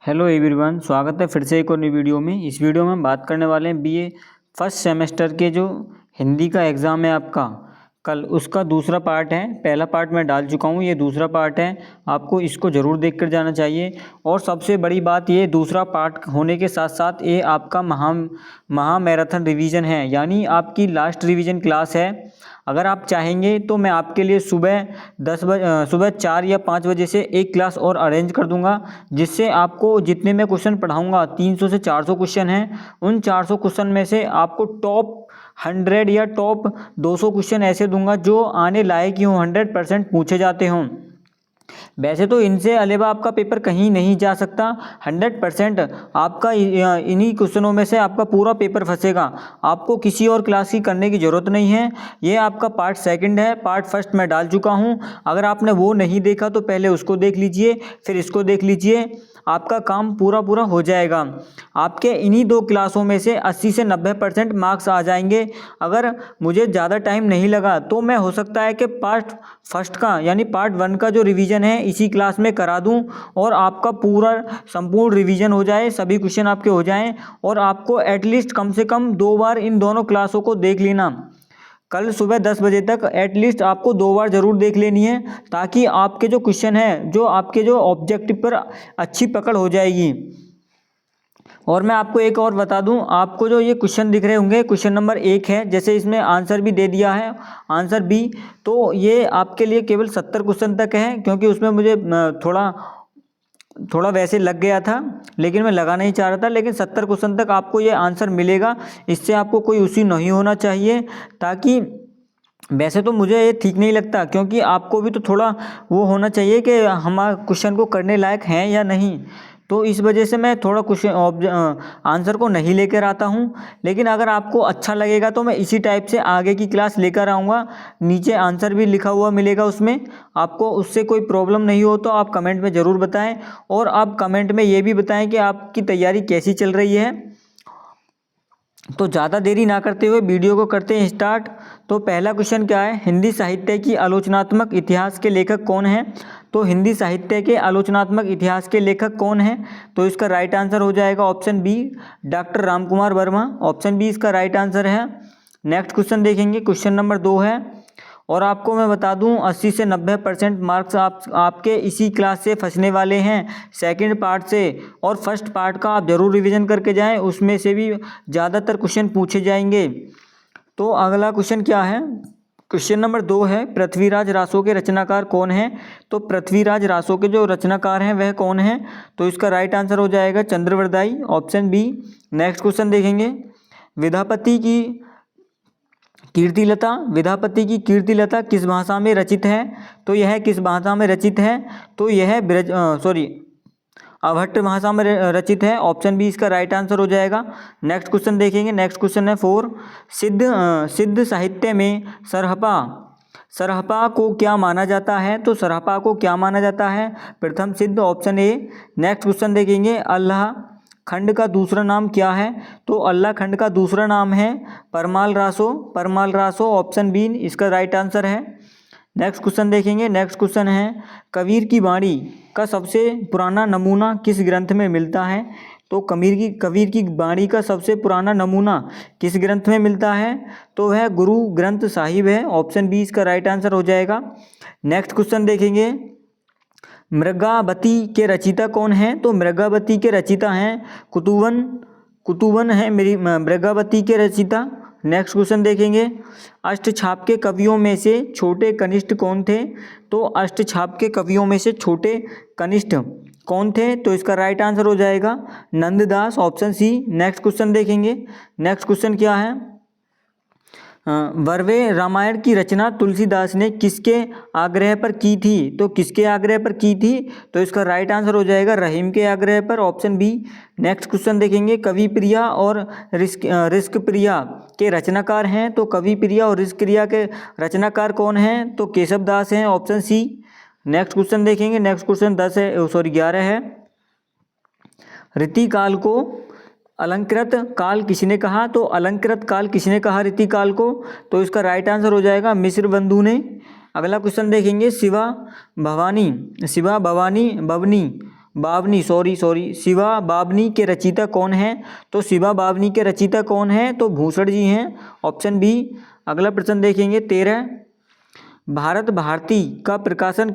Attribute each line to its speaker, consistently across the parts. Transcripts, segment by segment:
Speaker 1: Hello everyone, स्वागत है फिर से एक और नई वीडियो में। इस वीडियो में हम बात करने वाले हैं बीए फर्स्ट सेमेस्टर के जो हिंदी का एग्ज़ाम है आपका कल, उसका दूसरा पार्ट है। पहला पार्ट मैं डाल चुका हूँ, ये दूसरा पार्ट है। आपको इसको ज़रूर देख कर जाना चाहिए। और सबसे बड़ी बात, ये दूसरा पार्ट होने के साथ साथ ये आपका महा मैराथन रिवीजन है, यानी आपकी लास्ट रिवीजन क्लास है। अगर आप चाहेंगे तो मैं आपके लिए सुबह 4 या 5 बजे से एक क्लास और अरेंज कर दूंगा, जिससे आपको जितने मैं क्वेश्चन पढ़ाऊंगा 300 से 400 क्वेश्चन हैं, उन 400 क्वेश्चन में से आपको टॉप 100 या टॉप 200 क्वेश्चन ऐसे दूंगा जो आने लायक ही हों, 100% पूछे जाते हों। वैसे तो इनसे अलावा आपका पेपर कहीं नहीं जा सकता। 100% आपका इन्हीं क्वेश्चनों में से आपका पूरा पेपर फंसेगा। आपको किसी और क्लास की करने की ज़रूरत नहीं है। ये आपका पार्ट सेकंड है, पार्ट फर्स्ट मैं डाल चुका हूँ। अगर आपने वो नहीं देखा तो पहले उसको देख लीजिए, फिर इसको देख लीजिए, आपका काम पूरा हो जाएगा। आपके इन्हीं 2 क्लासों में से 80 से 90% मार्क्स आ जाएंगे। अगर मुझे ज़्यादा टाइम नहीं लगा तो मैं हो सकता है कि पार्ट फर्स्ट का यानी पार्ट 1 का जो रिवीजन है इसी क्लास में करा दूं और आपका पूरा संपूर्ण रिवीजन हो जाए, सभी क्वेश्चन आपके हो जाएं। और आपको एटलीस्ट कम से कम 2 बार इन दोनों क्लासों को देख लेना। कल सुबह 10 बजे तक एटलीस्ट आपको 2 बार ज़रूर देख लेनी है, ताकि आपके जो क्वेश्चन हैं, जो आपके जो ऑब्जेक्टिव पर अच्छी पकड़ हो जाएगी। और मैं आपको एक और बता दूं, आपको जो ये क्वेश्चन दिख रहे होंगे, क्वेश्चन नंबर 1 है, जैसे इसमें आंसर भी दे दिया है, आंसर बी, तो ये आपके लिए केवल 70 क्वेश्चन तक है, क्योंकि उसमें मुझे थोड़ा वैसे लग गया था, लेकिन मैं लगा नहीं चाह रहा था। लेकिन 70 क्वेश्चन तक आपको ये आंसर मिलेगा, इससे आपको कोई इश्यू नहीं होना चाहिए। ताकि वैसे तो मुझे ये ठीक नहीं लगता, क्योंकि आपको भी तो थोड़ा वो होना चाहिए कि हमारे क्वेश्चन को करने लायक हैं या नहीं। तो इस वजह से मैं थोड़ा क्वेश्चन आंसर को नहीं लेकर आता हूँ। लेकिन अगर आपको अच्छा लगेगा तो मैं इसी टाइप से आगे की क्लास लेकर आऊँगा। नीचे आंसर भी लिखा हुआ मिलेगा, उसमें आपको उससे कोई प्रॉब्लम नहीं हो तो आप कमेंट में ज़रूर बताएं। और आप कमेंट में ये भी बताएं कि आपकी तैयारी कैसी चल रही है। तो ज़्यादा देरी ना करते हुए वीडियो को करते हैं स्टार्ट। तो पहला क्वेश्चन क्या है, हिंदी साहित्य की आलोचनात्मक इतिहास के लेखक कौन है? तो हिंदी साहित्य के आलोचनात्मक इतिहास के लेखक कौन है? तो इसका राइट आंसर हो जाएगा option B, doctor Ramkumar Verma. Option B इसका राइट आंसर है। नेक्स्ट क्वेश्चन देखेंगे, क्वेश्चन नंबर 2 है। और आपको मैं बता दूं 80 से 90% मार्क्स आपके इसी क्लास से फंसने वाले हैं, सेकंड पार्ट से। और फर्स्ट पार्ट का आप ज़रूर रिवीजन करके जाएं, उसमें से भी ज़्यादातर क्वेश्चन पूछे जाएंगे। तो अगला क्वेश्चन क्या है, क्वेश्चन नंबर 2 है, पृथ्वीराज रासो के रचनाकार कौन है? तो पृथ्वीराज रासो के जो रचनाकार हैं वह कौन है? तो इसका राइट आंसर हो जाएगा Chandvardai, option B. Next question देखेंगे, विद्यापति की कीर्तिलता किस भाषा में रचित है? तो यह किस भाषा में रचित है? तो यह अभट्ट भाषा में रचित है। ऑप्शन बी इसका राइट आंसर हो जाएगा। नेक्स्ट क्वेश्चन देखेंगे, नेक्स्ट क्वेश्चन है 4, सिद्ध साहित्य में सरहपा को क्या माना जाता है? तो सरहपा को क्या माना जाता है? प्रथम सिद्ध, ऑप्शन ए। नेक्स्ट क्वेश्चन देखेंगे, अल्लाह खंड का दूसरा नाम क्या है? तो अल्लाह खंड का दूसरा नाम है परमाल रासो, ऑप्शन बी इसका राइट आंसर है। नेक्स्ट क्वेश्चन देखेंगे, नेक्स्ट क्वेश्चन है, कबीर की वाणी का सबसे पुराना नमूना किस ग्रंथ में मिलता है? तो कबीर की वाणी का सबसे पुराना नमूना किस ग्रंथ में मिलता है? तो वह गुरु ग्रंथ साहिब है, ऑप्शन बी इसका राइट आंसर हो जाएगा। नेक्स्ट क्वेश्चन देखेंगे, मृगावती के रचयिता कौन है? तो मृगावती के रचयिता हैं कुतुबन है मेरी मृगावती के रचयिता। नेक्स्ट क्वेश्चन देखेंगे, अष्टछाप के कवियों में से छोटे कनिष्ठ कौन थे? तो अष्टछाप के कवियों में से छोटे कनिष्ठ कौन थे? तो इसका राइट आंसर हो जाएगा Nanddas, option C. Next question देखेंगे, नेक्स्ट क्वेश्चन क्या है, वर्वे रामायण की रचना तुलसीदास ने किसके आग्रह पर की थी? तो किसके आग्रह पर की थी? तो इसका राइट आंसर हो जाएगा रहीम के आग्रह पर, ऑप्शन बी। नेक्स्ट क्वेश्चन देखेंगे, कवि प्रिया और रिस्क प्रिया के रचनाकार हैं। तो कवि प्रिया और रिस्क प्रिया के रचनाकार कौन हैं? तो केशव दास हैं, ऑप्शन सी। नेक्स्ट क्वेश्चन देखेंगे, नेक्स्ट क्वेश्चन 11 है, रीतिकाल को अलंकृत काल किसने कहा? तो अलंकृत काल किसने कहा रीति काल को? तो इसका राइट आंसर हो जाएगा मिश्र बंधु ने। अगला क्वेश्चन देखेंगे, शिवा भवानी भवनी बावनी, शिवा बावनी के रचयिता कौन है? तो शिवा बावनी के रचयिता कौन है? तो भूषण जी हैं, ऑप्शन बी। अगला प्रश्न देखेंगे 13, भारत भारती का प्रकाशन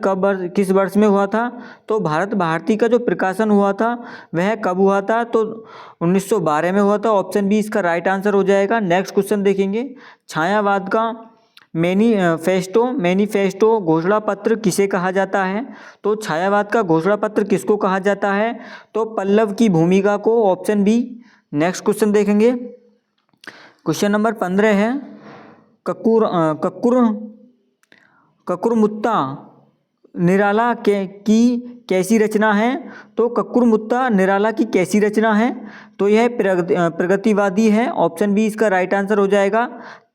Speaker 1: किस वर्ष में हुआ था? तो भारत भारती का जो प्रकाशन हुआ था वह कब हुआ था? तो 1912 में हुआ था, ऑप्शन बी इसका राइट आंसर हो जाएगा। नेक्स्ट क्वेश्चन देखेंगे, छायावाद का मैनिफेस्टो घोषणा पत्र किसे कहा जाता है? तो छायावाद का घोषणा पत्र किसको कहा जाता है? तो पल्लव की भूमिका को, ऑप्शन बी। नेक्स्ट क्वेश्चन देखेंगे, क्वेश्चन नंबर 15 है, ककुरमुत्ता निराला की कैसी रचना है? तो ककुरमुत्ता निराला की कैसी रचना है? तो यह प्रगतिवादी है, ऑप्शन बी इसका राइट आंसर हो जाएगा।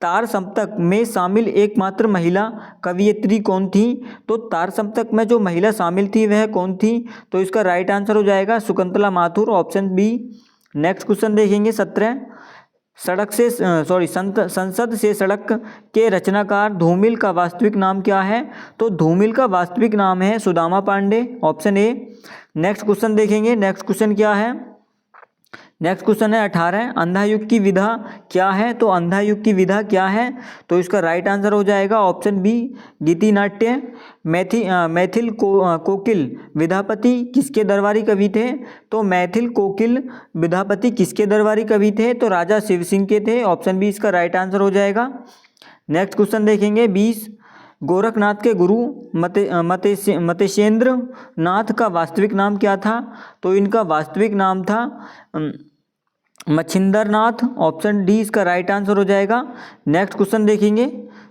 Speaker 1: तार सप्तक में शामिल एकमात्र महिला कवयित्री कौन थी? तो तार सप्तक में जो महिला शामिल थी वह कौन थी? तो इसका राइट आंसर हो जाएगा Shakuntala Mathur, option B. Next question देखेंगे 17, संसद से सड़क के रचनाकार धूमिल का वास्तविक नाम क्या है? तो धूमिल का वास्तविक नाम है Sudama Pandey, option A. Next question देखेंगे, नेक्स्ट क्वेश्चन क्या है? नेक्स्ट क्वेश्चन है 18, अंधा युग की विधा क्या है? तो अंधा युग की विधा क्या है? तो इसका राइट आंसर हो जाएगा ऑप्शन बी, गीति नाट्य। मैथिल कोकिल विद्यापति किसके दरबारी कवि थे? तो मैथिल कोकिल विद्यापति किसके दरबारी कवि थे? तो राजा शिव सिंह के थे, ऑप्शन बी इसका राइट आंसर हो जाएगा। नेक्स्ट क्वेश्चन देखेंगे 20, गोरखनाथ के गुरु मतेशेंद्र नाथ का वास्तविक नाम क्या था? तो इनका वास्तविक नाम था मच्छिंदर नाथ, ऑप्शन डी इसका राइट आंसर हो जाएगा। नेक्स्ट क्वेश्चन देखेंगे,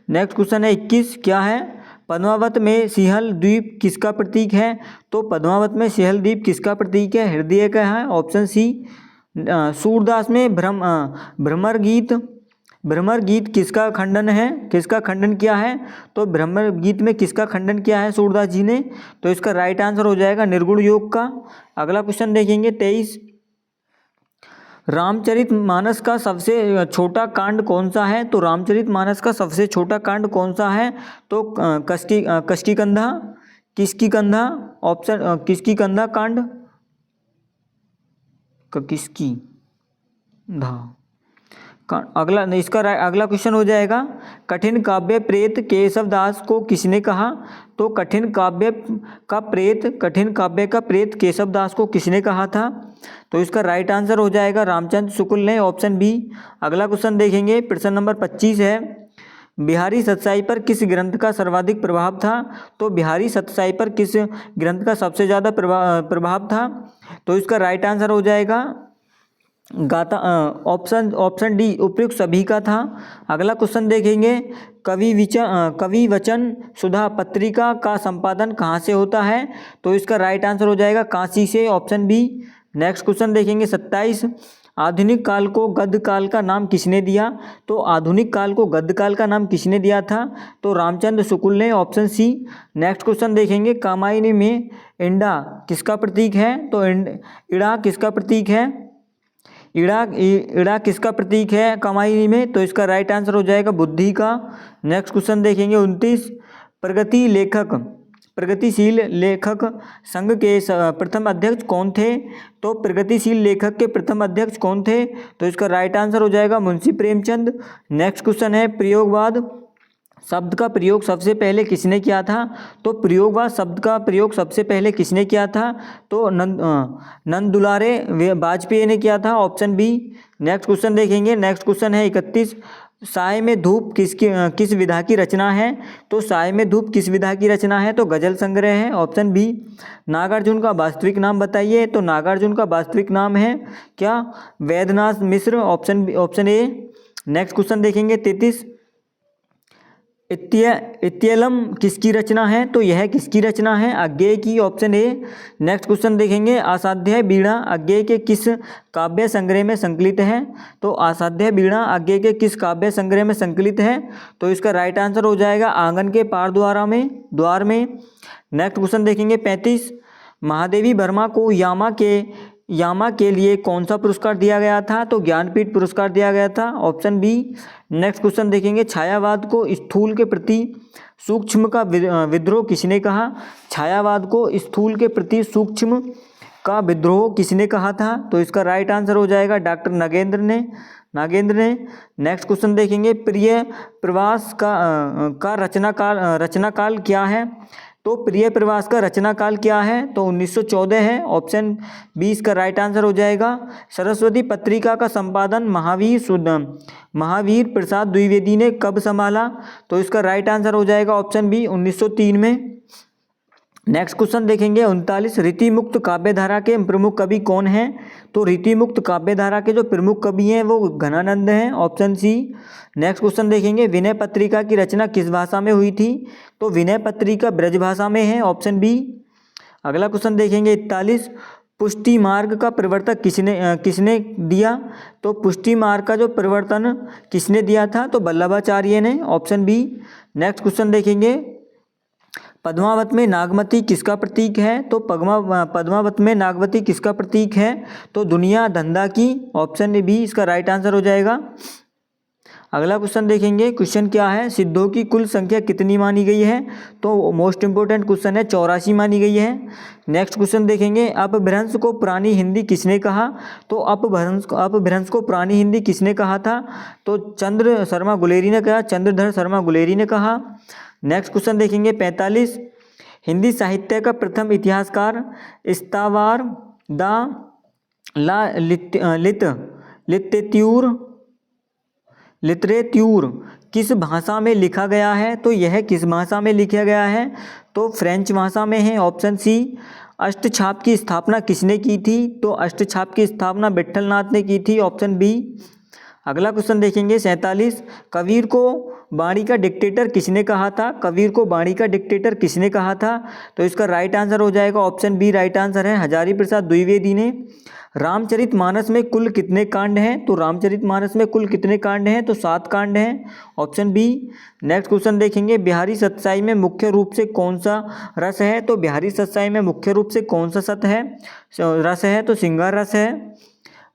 Speaker 1: नेक्स्ट क्वेश्चन है 21, क्या है? पद्मावत में सिंहल द्वीप किसका प्रतीक है? तो पद्मावत में सिंहल द्वीप किसका प्रतीक है? हृदय का है, ऑप्शन सी। सूरदास में भ्रमर गीत किसका खंडन है? किसका खंडन किया है? तो भ्रमर गीत में किसका खंडन किया है सूरदास जी ने? तो इसका राइट आंसर हो जाएगा निर्गुण योग का। अगला क्वेश्चन देखेंगे 23, रामचरितमानस का सबसे छोटा कांड कौन सा है? तो रामचरितमानस का सबसे छोटा कांड कौन सा है? तो कष्टिकंधा, किसकी कंधा, ऑप्शन किसकी कंधा कांड, किसकी धा। अगला क्वेश्चन हो जाएगा, कठिन काव्य प्रेत केशवदास को किसने कहा? तो कठिन काव्य का प्रेत केशवदास को किसने कहा था? तो इसका राइट आंसर हो जाएगा रामचंद्र शुक्ल ने, ऑप्शन बी। अगला क्वेश्चन देखेंगे, प्रश्न नंबर 25 है, बिहारी सतसाई पर किस ग्रंथ का सर्वाधिक प्रभाव था? तो बिहारी सतसाई पर किस ग्रंथ का सबसे ज़्यादा प्रभाव था? तो इसका राइट आंसर हो जाएगा गाथा, ऑप्शन डी उपयुक्त सभी का था। अगला क्वेश्चन देखेंगे, कवि वचन सुधा पत्रिका का संपादन कहाँ से होता है? तो इसका राइट आंसर हो जाएगा काशी से, ऑप्शन बी। नेक्स्ट क्वेश्चन देखेंगे 27, आधुनिक काल को गद्य काल का नाम किसने दिया? तो आधुनिक काल को गद्य काल का नाम किसने दिया था? तो रामचंद्र शुक्ल ने, ऑप्शन सी। नेक्स्ट क्वेश्चन देखेंगे, कामायनी में इंडा किसका प्रतीक है? तो इड़ा किसका प्रतीक है? इड़ा किसका प्रतीक है कामायनी में? तो इसका राइट आंसर हो जाएगा बुद्धि का। नेक्स्ट क्वेश्चन देखेंगे 29, प्रगतिशील लेखक संघ के प्रथम अध्यक्ष कौन थे? तो प्रगतिशील लेखक के प्रथम अध्यक्ष कौन थे? तो इसका राइट आंसर हो जाएगा मुंशी प्रेमचंद। नेक्स्ट क्वेश्चन है, प्रयोगवाद शब्द का प्रयोग सबसे पहले किसने किया था? तो प्रयोगवाद शब्द का प्रयोग सबसे पहले किसने किया था? तो नंद दुलारे वाजपेयी ने किया था, ऑप्शन बी। नेक्स्ट क्वेश्चन देखेंगे, नेक्स्ट क्वेश्चन है 31, साय में धूप किस विधा की रचना है? तो साय में धूप किस विधा की रचना है? तो गजल संग्रह है, ऑप्शन बी। नागार्जुन का वास्तविक नाम बताइए? तो नागार्जुन का वास्तविक नाम है क्या? Vaidyanath Mishra, option A. Next question देखेंगे 33, इत्यलम किसकी रचना है? तो यह किसकी रचना है? अज्ञेय की, ऑप्शन ए। नेक्स्ट क्वेश्चन देखेंगे, असाध्याय बीड़ा अज्ञेय के किस काव्य संग्रह में संकलित है? तो असाध्याय बीड़ा अज्ञेय के किस काव्य संग्रह में संकलित है? तो इसका राइट आंसर हो जाएगा आंगन के पार द्वार में। नेक्स्ट क्वेश्चन देखेंगे 35, महादेवी वर्मा को यामा के लिए कौन सा पुरस्कार दिया गया था? तो ज्ञानपीठ पुरस्कार दिया गया था, ऑप्शन बी। नेक्स्ट क्वेश्चन देखेंगे, छायावाद को स्थूल के प्रति सूक्ष्म का विद्रोह किसने कहा? छायावाद को स्थूल के प्रति सूक्ष्म का विद्रोह किसने कहा था? तो इसका राइट आंसर हो जाएगा डॉक्टर नागेंद्र ने। नेक्स्ट क्वेश्चन देखेंगे, प्रिय प्रवास का रचनाकाल क्या है? तो प्रिय प्रवास का रचनाकाल क्या है? तो 1914 है, ऑप्शन बी इसका राइट आंसर हो जाएगा। सरस्वती पत्रिका का संपादन महावीर प्रसाद द्विवेदी ने कब संभाला? तो इसका राइट आंसर हो जाएगा ऑप्शन बी 1903 में। नेक्स्ट क्वेश्चन देखेंगे 39, रीतिमुक्त काव्य धारा के प्रमुख कवि कौन हैं? तो रीतिमुक्त काव्य धारा के जो प्रमुख कवि हैं वो घनानंद हैं, ऑप्शन सी। नेक्स्ट क्वेश्चन देखेंगे, विनय पत्रिका की रचना किस भाषा में हुई थी? तो विनय पत्रिका ब्रज भाषा में है, ऑप्शन बी। अगला क्वेश्चन देखेंगे 41, पुष्टि मार्ग का प्रवर्तक किसने दिया? तो पुष्टि मार्ग का जो प्रवर्तन किसने दिया था? तो वल्लभाचार्य ने, ऑप्शन बी। नेक्स्ट क्वेश्चन देखेंगे, पद्मावत में नागमती किसका प्रतीक है? तो पद्मावत में नागमती किसका प्रतीक है? तो दुनिया धंधा की, ऑप्शन बी इसका राइट आंसर हो जाएगा। अगला क्वेश्चन देखेंगे, क्वेश्चन क्या है, सिद्धों की कुल संख्या कितनी मानी गई है? तो मोस्ट इंपोर्टेंट क्वेश्चन है, 84 मानी गई है। नेक्स्ट क्वेश्चन देखेंगे, अपभ्रंश को पुरानी हिंदी किसने कहा? तो अपभ्रंश को पुरानी हिंदी किसने कहा था? तो चंद्रधर शर्मा गुलेरी ने कहा। नेक्स्ट क्वेश्चन देखेंगे 45, हिंदी साहित्य का प्रथम इतिहासकार स्तावार द लिटरेत्यूर किस भाषा में लिखा गया है? तो यह किस भाषा में लिखा गया है? तो फ्रेंच भाषा में है, ऑप्शन सी। अष्टछाप की स्थापना किसने की थी? तो अष्टछाप की स्थापना विट्ठलनाथ ने की थी, ऑप्शन बी। अगला क्वेश्चन देखेंगे 47, कबीर को वाणी का डिक्टेटर किसने कहा था? कबीर को वाणी का डिक्टेटर किसने कहा था? तो इसका राइट आंसर हो जाएगा ऑप्शन बी, राइट आंसर है हजारी प्रसाद द्विवेदी ने। रामचरितमानस में कुल कितने कांड हैं? तो रामचरितमानस में कुल कितने कांड हैं? तो 7 कांड हैं, ऑप्शन बी। नेक्स्ट क्वेश्चन देखेंगे, बिहारी सतसाई में मुख्य रूप से कौन सा रस है? तो बिहारी सतसाई में मुख्य रूप से कौन सा रस है? तो सिंगार रस है।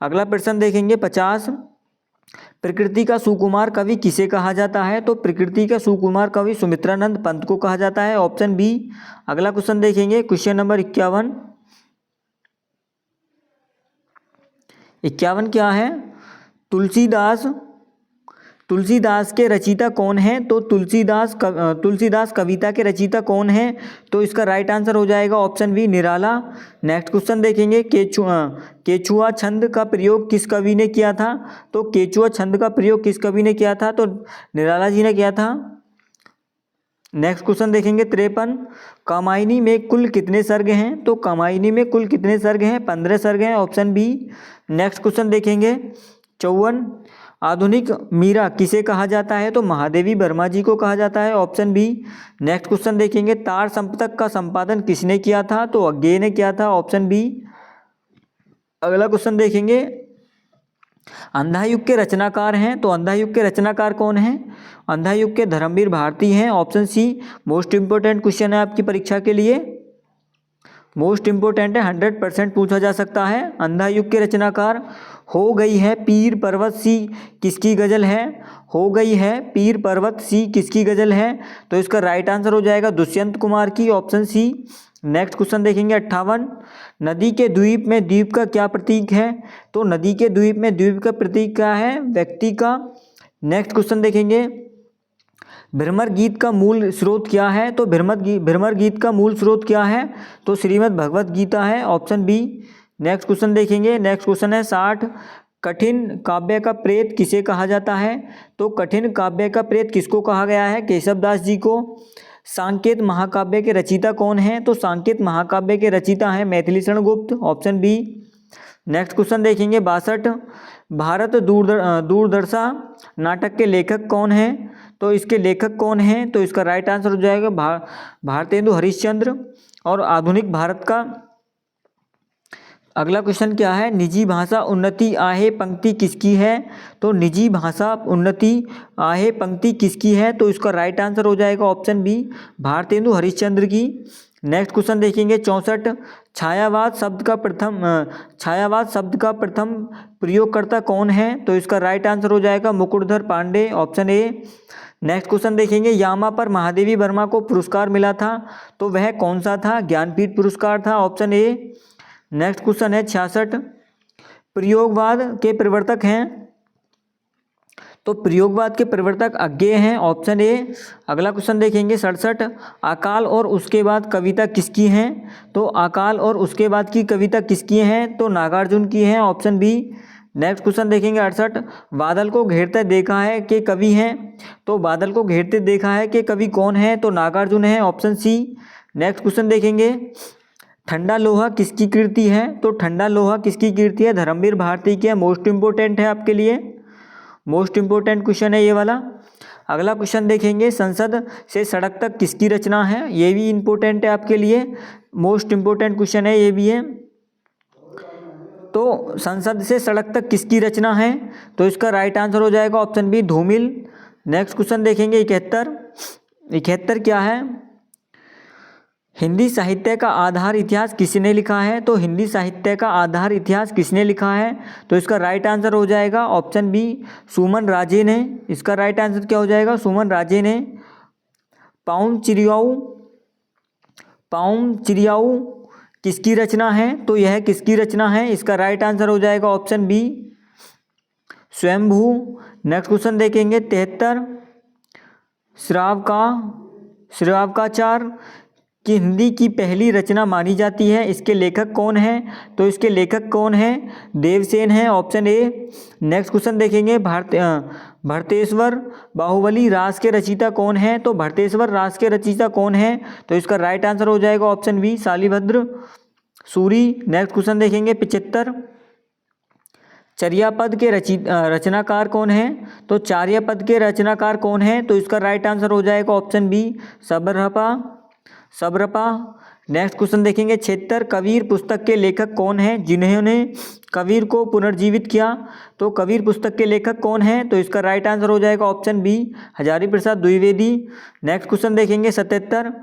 Speaker 1: अगला प्रश्न देखेंगे 50, प्रकृति का सुकुमार कवि किसे कहा जाता है? तो प्रकृति का सुकुमार कवि सुमित्रानंद पंत को कहा जाता है, ऑप्शन बी। अगला क्वेश्चन देखेंगे, क्वेश्चन नंबर 51 क्या है? तुलसीदास के रचयिता कौन है? तो तुलसीदास कविता के रचयिता कौन है? तो इसका राइट आंसर हो जाएगा ऑप्शन बी, निराला। नेक्स्ट क्वेश्चन देखेंगे, केचुआ छंद का प्रयोग किस कवि ने किया था? तो केचुआ छंद का प्रयोग किस कवि ने किया था? तो निराला जी ने किया था। नेक्स्ट क्वेश्चन देखेंगे 53, कामायनी में कुल कितने सर्ग हैं? तो कामायनी में कुल कितने सर्ग हैं? 15 सर्ग हैं, ऑप्शन बी। नेक्स्ट क्वेश्चन देखेंगे 54, आधुनिक मीरा किसे कहा जाता है? तो महादेवी वर्मा जी को कहा जाता है, ऑप्शन बी। नेक्स्ट क्वेश्चन देखेंगे, तार संपतक का संपादन किसने किया था? तो अज्ञेय ने किया था, ऑप्शन बी। अगला क्वेश्चन देखेंगे, अंधा युग के रचनाकार हैं, तो अंधा युग के रचनाकार कौन हैं? अंधा युग के धर्मवीर भारती हैं, option C. Most important question है आपकी परीक्षा के लिए, मोस्ट इंपोर्टेंट है, 100% पूछा जा सकता है। अंधा युग के रचनाकार हो गई है पीर पर्वत सी किसकी गजल है? हो गई है पीर पर्वत सी किसकी गजल है? तो इसका राइट आंसर हो जाएगा दुष्यंत कुमार की, ऑप्शन सी। नेक्स्ट क्वेश्चन देखेंगे 58, नदी के द्वीप में द्वीप का क्या प्रतीक है? तो नदी के द्वीप में द्वीप का प्रतीक क्या है? व्यक्ति का। नेक्स्ट क्वेश्चन देखेंगे, भ्रमर गीत का मूल स्रोत क्या है? तो भ्रमर गीत का मूल स्रोत क्या है? तो श्रीमद् भगवत गीता है, ऑप्शन बी। नेक्स्ट क्वेश्चन देखेंगे, नेक्स्ट क्वेश्चन है 60, कठिन काव्य का प्रेत किसे कहा जाता है? तो कठिन काव्य का प्रेत किसको कहा गया है? केशवदास जी को। सांकेत महाकाव्य के रचयिता कौन है? तो सांकेत महाकाव्य के रचयिता हैं Maithilisharan Gupt, option B. Next question देखेंगे 62, भारत दूरदर्शा नाटक के लेखक कौन हैं? तो इसके लेखक कौन हैं? तो इसका राइट आंसर हो जाएगा भारतेंदु हरिश्चंद्र। और आधुनिक भारत का अगला क्वेश्चन क्या है, निजी भाषा उन्नति आहे पंक्ति किसकी है? तो निजी भाषा उन्नति आहे पंक्ति किसकी है? तो इसका राइट आंसर हो जाएगा ऑप्शन बी, भारतेंदु हरिश्चंद्र की। नेक्स्ट क्वेश्चन देखेंगे 64, छायावाद शब्द का प्रथम प्रयोगकर्ता कौन है? तो इसका राइट आंसर हो जाएगा Mukutdhar Pandey, option A. Next question देखेंगे, यामा पर महादेवी वर्मा को पुरस्कार मिला था, तो वह कौन सा था? ज्ञानपीठ पुरस्कार था, ऑप्शन ए। नेक्स्ट क्वेश्चन है 66, प्रयोगवाद के प्रवर्तक हैं। तो प्रयोगवाद के प्रवर्तक अज्ञेय हैं, ऑप्शन ए। अगला क्वेश्चन देखेंगे 67, अकाल और उसके बाद कविता किसकी हैं। तो अकाल और उसके बाद की कविता किसकी हैं, तो नागार्जुन की हैं, ऑप्शन बी। नेक्स्ट क्वेश्चन देखेंगे 68, बादल को घेरते देखा है के कवि हैं। तो बादल को घेरते देखा है के कवि कौन है, तो नागार्जुन है, ऑप्शन सी। नेक्स्ट क्वेश्चन देखेंगे, ठंडा लोहा किसकी कृति है। तो ठंडा लोहा किसकी कृति है, धर्मवीर भारती की है। मोस्ट इंपोर्टेंट है आपके लिए, मोस्ट इंपोर्टेंट क्वेश्चन है ये वाला। अगला क्वेश्चन देखेंगे, संसद से सड़क तक किसकी रचना है। ये भी इंपॉर्टेंट है आपके लिए, मोस्ट इंपोर्टेंट क्वेश्चन है ये भी है। तो संसद से सड़क तक किसकी रचना है, तो इसका राइट आंसर हो जाएगा ऑप्शन बी, धूमिल। नेक्स्ट क्वेश्चन देखेंगे 71 क्या है, हिंदी साहित्य का आधार इतिहास किसने लिखा है। तो हिंदी साहित्य का आधार इतिहास किसने लिखा है, तो इसका राइट आंसर हो जाएगा ऑप्शन बी, सुमन राजे ने। इसका राइट आंसर क्या हो जाएगा, सुमन राजे ने। पाउम चिरियाऊ किसकी रचना है, तो यह किसकी रचना है, इसका राइट आंसर हो जाएगा ऑप्शन बी, स्वयंभू। नेक्स्ट क्वेश्चन देखेंगे 73, श्रावकाचार की हिंदी की पहली रचना मानी जाती है, इसके लेखक कौन है। तो इसके लेखक कौन है, देवसेन है, ऑप्शन ए। नेक्स्ट क्वेश्चन देखेंगे, भरतेश्वर बाहुबली रास के रचयिता कौन है। तो भरतेश्वर रास के रचयिता कौन है, तो इसका राइट आंसर हो जाएगा option B, Shalibhadra Suri. Next question देखेंगे 75, चर्यापद के रचनाकार कौन है। तो चार्यापद के रचनाकार कौन है, तो इसका राइट आंसर हो जाएगा ऑप्शन बी, सबरपा। नेक्स्ट क्वेश्चन देखेंगे 76, कबीर पुस्तक के लेखक कौन है जिन्होंने कबीर को पुनर्जीवित किया। तो कबीर पुस्तक के लेखक कौन है, तो इसका राइट आंसर हो जाएगा option B, Hazari Prasad Dwivedi. Next question देखेंगे 77,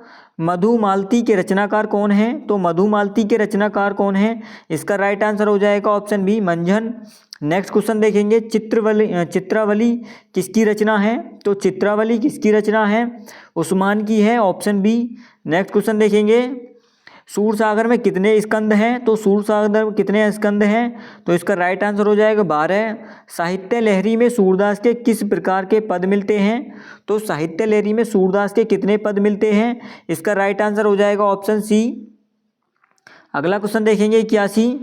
Speaker 1: मधुमालती के रचनाकार कौन है। तो मधुमालती के रचनाकार कौन है, इसका राइट आंसर हो जाएगा option B, Manjhan. Next question देखेंगे, चित्रावली किसकी रचना है। तो चित्रावली किसकी रचना है, उस्मान की है, ऑप्शन बी। नेक्स्ट क्वेश्चन देखेंगे, सूरसागर में कितने स्कंद हैं। तो सूरसागर में कितने स्कंद हैं, तो इसका राइट आंसर हो जाएगा 12। साहित्य लहरी में सूरदास के किस प्रकार के पद मिलते हैं। तो साहित्य लहरी में सूरदास के कितने पद मिलते हैं, इसका राइट आंसर हो जाएगा ऑप्शन सी। अगला क्वेश्चन देखेंगे 81,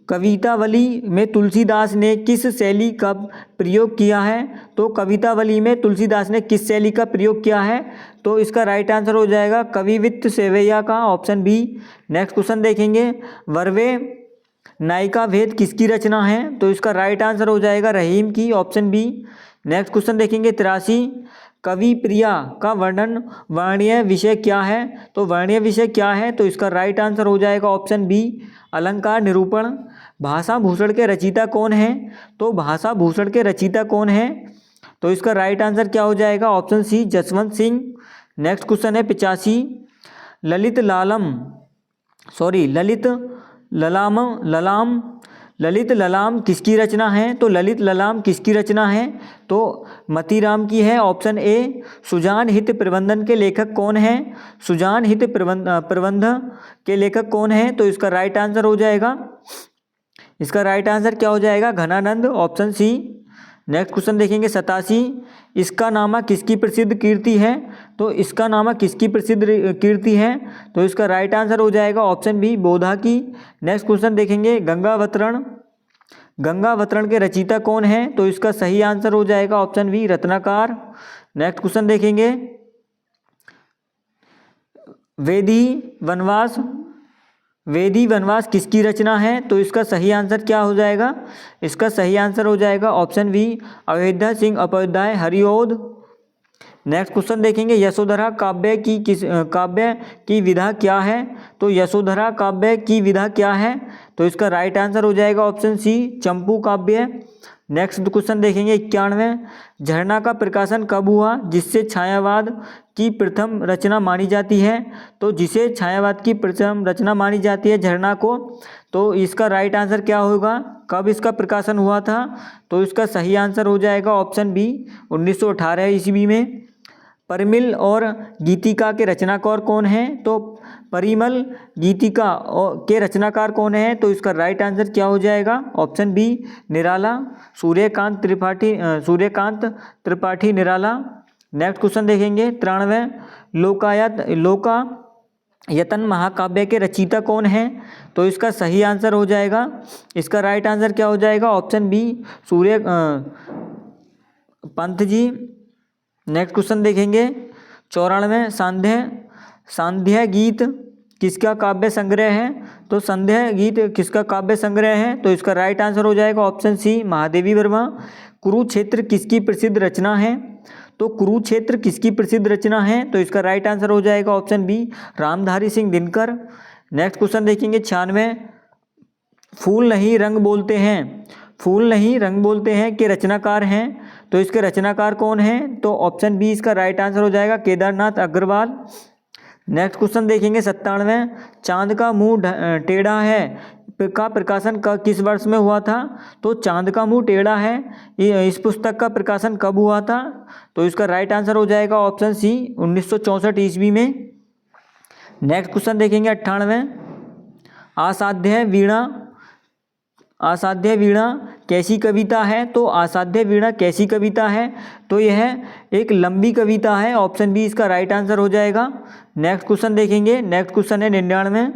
Speaker 1: कवितावली में तुलसीदास ने किस शैली का प्रयोग किया है। तो कवितावली में तुलसीदास ने किस शैली का प्रयोग किया है, तो इसका राइट आंसर हो जाएगा कविवित्त सेवैया का, ऑप्शन बी। नेक्स्ट क्वेश्चन देखेंगे, वर्वे नायिका भेद किसकी रचना है। तो इसका राइट आंसर हो जाएगा रहीम की, ऑप्शन बी। नेक्स्ट क्वेश्चन देखेंगे 83, कवि प्रिया का वर्णीय विषय क्या है। तो वर्णीय विषय क्या है, तो इसका राइट आंसर हो जाएगा ऑप्शन बी, अलंकार निरूपण। भाषा भूषण के रचयिता कौन है। तो भाषा भूषण के रचयिता कौन है, तो इसका राइट आंसर क्या हो जाएगा option C, Jaswant Singh. Next question है 85, ललित ललाम किसकी रचना है। तो ललित ललाम किसकी रचना है, तो मतीराम की है, ऑप्शन ए। सुजान हित प्रबंधन के लेखक कौन है। सुजान हित प्रबंध के लेखक कौन है, तो इसका राइट आंसर हो जाएगा, इसका राइट आंसर क्या हो जाएगा, Ghananand, option C. Next question देखेंगे 87, इसका नामा किसकी प्रसिद्ध कीर्ति है। तो इसका नामा किसकी प्रसिद्ध कीर्ति है, तो इसका राइट आंसर हो जाएगा ऑप्शन बी, बोधा की। नेक्स्ट क्वेश्चन देखेंगे, गंगावतरण के रचयिता कौन है। तो इसका सही आंसर हो जाएगा option B, Ratnakar. Next question देखेंगे, वेदी वनवास किसकी रचना है। तो इसका सही आंसर क्या हो जाएगा, इसका सही आंसर हो जाएगा option B, Ayodhya Singh Upadhyay Hariaudh. Next question देखेंगे, यशोधरा काव्य की विधा क्या है। तो यशोधरा काव्य की विधा क्या है, तो इसका राइट आंसर हो जाएगा ऑप्शन सी, चंपू काव्य। नेक्स्ट क्वेश्चन देखेंगे 91, झरना का प्रकाशन कब हुआ जिससे छायावाद की प्रथम रचना मानी जाती है। तो जिसे छायावाद की प्रथम रचना मानी जाती है झरना को, तो इसका राइट आंसर क्या होगा, कब इसका प्रकाशन हुआ था। तो इसका सही आंसर हो जाएगा ऑप्शन बी, 1918 ईस्वी में। परिमिल और गीतिका के रचनाकार कौन हैं। तो परिमल गीतिका के रचनाकार कौन है? तो इसका राइट आंसर क्या हो जाएगा? ऑप्शन बी निराला, सूर्यकांत त्रिपाठी निराला। नेक्स्ट क्वेश्चन देखेंगे 93 लोकायतन महाकाव्य के रचयिता कौन है? तो इसका सही आंसर हो जाएगा, इसका राइट आंसर क्या हो जाएगा? ऑप्शन बी सूर्य पंत जी। नेक्स्ट क्वेश्चन देखेंगे 94 सांध्य गीत किसका काव्य संग्रह है? तो संध्या गीत किसका काव्य संग्रह है? तो इसका राइट आंसर हो जाएगा ऑप्शन सी महादेवी वर्मा। कुरुक्षेत्र किसकी प्रसिद्ध रचना है? तो कुरुक्षेत्र किसकी प्रसिद्ध रचना है? तो इसका राइट आंसर हो जाएगा option B Ramdhari Singh Dinkar. Next question देखेंगे 96 फूल नहीं रंग बोलते हैं के रचनाकार हैं? तो इसके रचनाकार कौन हैं? तो ऑप्शन बी इसका राइट आंसर हो जाएगा केदारनाथ अग्रवाल। नेक्स्ट क्वेश्चन देखेंगे 97 चांद का मुंह टेढ़ा है का प्रकाशन किस वर्ष में हुआ था? तो चांद का मुंह टेढ़ा है इस पुस्तक का प्रकाशन कब हुआ था? तो इसका राइट आंसर हो जाएगा ऑप्शन सी 1964 ईस्वी में। नेक्स्ट क्वेश्चन देखेंगे 98 असाध्य वीणा कैसी कविता है? तो असाध्य वीणा कैसी कविता है? तो यह एक लंबी कविता है, ऑप्शन बी इसका राइट आंसर हो जाएगा। नेक्स्ट क्वेश्चन देखेंगे, नेक्स्ट क्वेश्चन है 99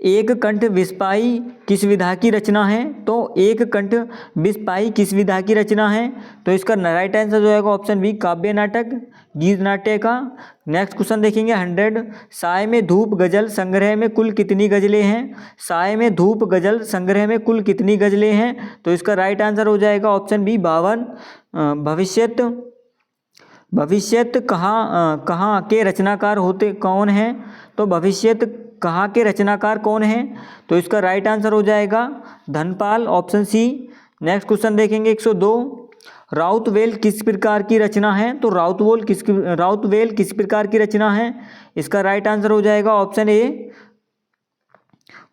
Speaker 1: एक कंठ विस्पाई किस विधा की रचना है? तो एक कंठ विस्पाई किस विधा की रचना है? तो इसका राइट आंसर जो है ऑप्शन बी काव्य नाटक गीत नाट्य का। नेक्स्ट क्वेश्चन देखेंगे 100 साय में धूप गजल संग्रह में कुल कितनी गजलें हैं? साय में धूप गजल संग्रह में कुल कितनी गजलें हैं? तो इसका राइट आंसर हो जाएगा ऑप्शन बी 52। भविष्यत कहाँ के रचनाकार होते कौन हैं? तो भविष्यत कहाँ के रचनाकार कौन हैं? तो इसका राइट आंसर हो जाएगा Dhanpal, option C. Next question देखेंगे 102 राउतवेल किस प्रकार की रचना है? तो राउतवेल किस प्रकार की रचना है? इसका राइट आंसर हो जाएगा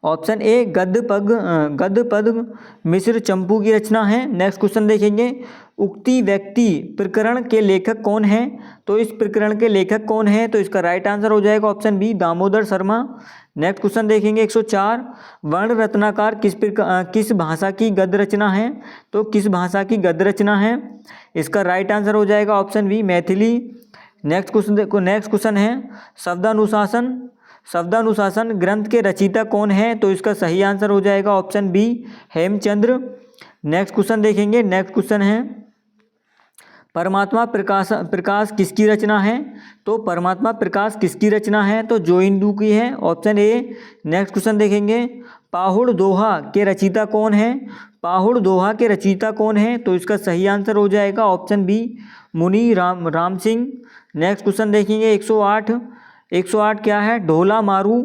Speaker 1: ऑप्शन ए गद्य पद मिश्र चंपू की रचना है। नेक्स्ट क्वेश्चन देखेंगे उक्ति व्यक्ति प्रकरण के लेखक कौन है? तो इस प्रकरण के लेखक कौन है? तो इसका राइट आंसर हो जाएगा option B Damodar Sharma. Next question देखेंगे 104 वर्ण रत्नाकर किस भाषा की गद्य रचना है? तो किस भाषा की गद्य रचना है? इसका राइट आंसर हो जाएगा option B Maithili. Next question है शब्दानुशासन ग्रंथ के रचयिता कौन है? तो इसका सही आंसर हो जाएगा option B Hemchandra. Next question देखेंगे, नेक्स्ट क्वेश्चन है परमात्मा प्रकाश किसकी रचना है? तो परमात्मा प्रकाश किसकी रचना है? तो जोइंदू की है, ऑप्शन ए। नेक्स्ट क्वेश्चन देखेंगे पाहुड़ दोहा के रचयिता कौन है? पाहुड़ दोहा के रचयिता कौन है? तो इसका सही आंसर हो जाएगा ऑप्शन बी मुनि राम सिंह। नेक्स्ट क्वेश्चन देखेंगे 108 क्या है? ढोला मारू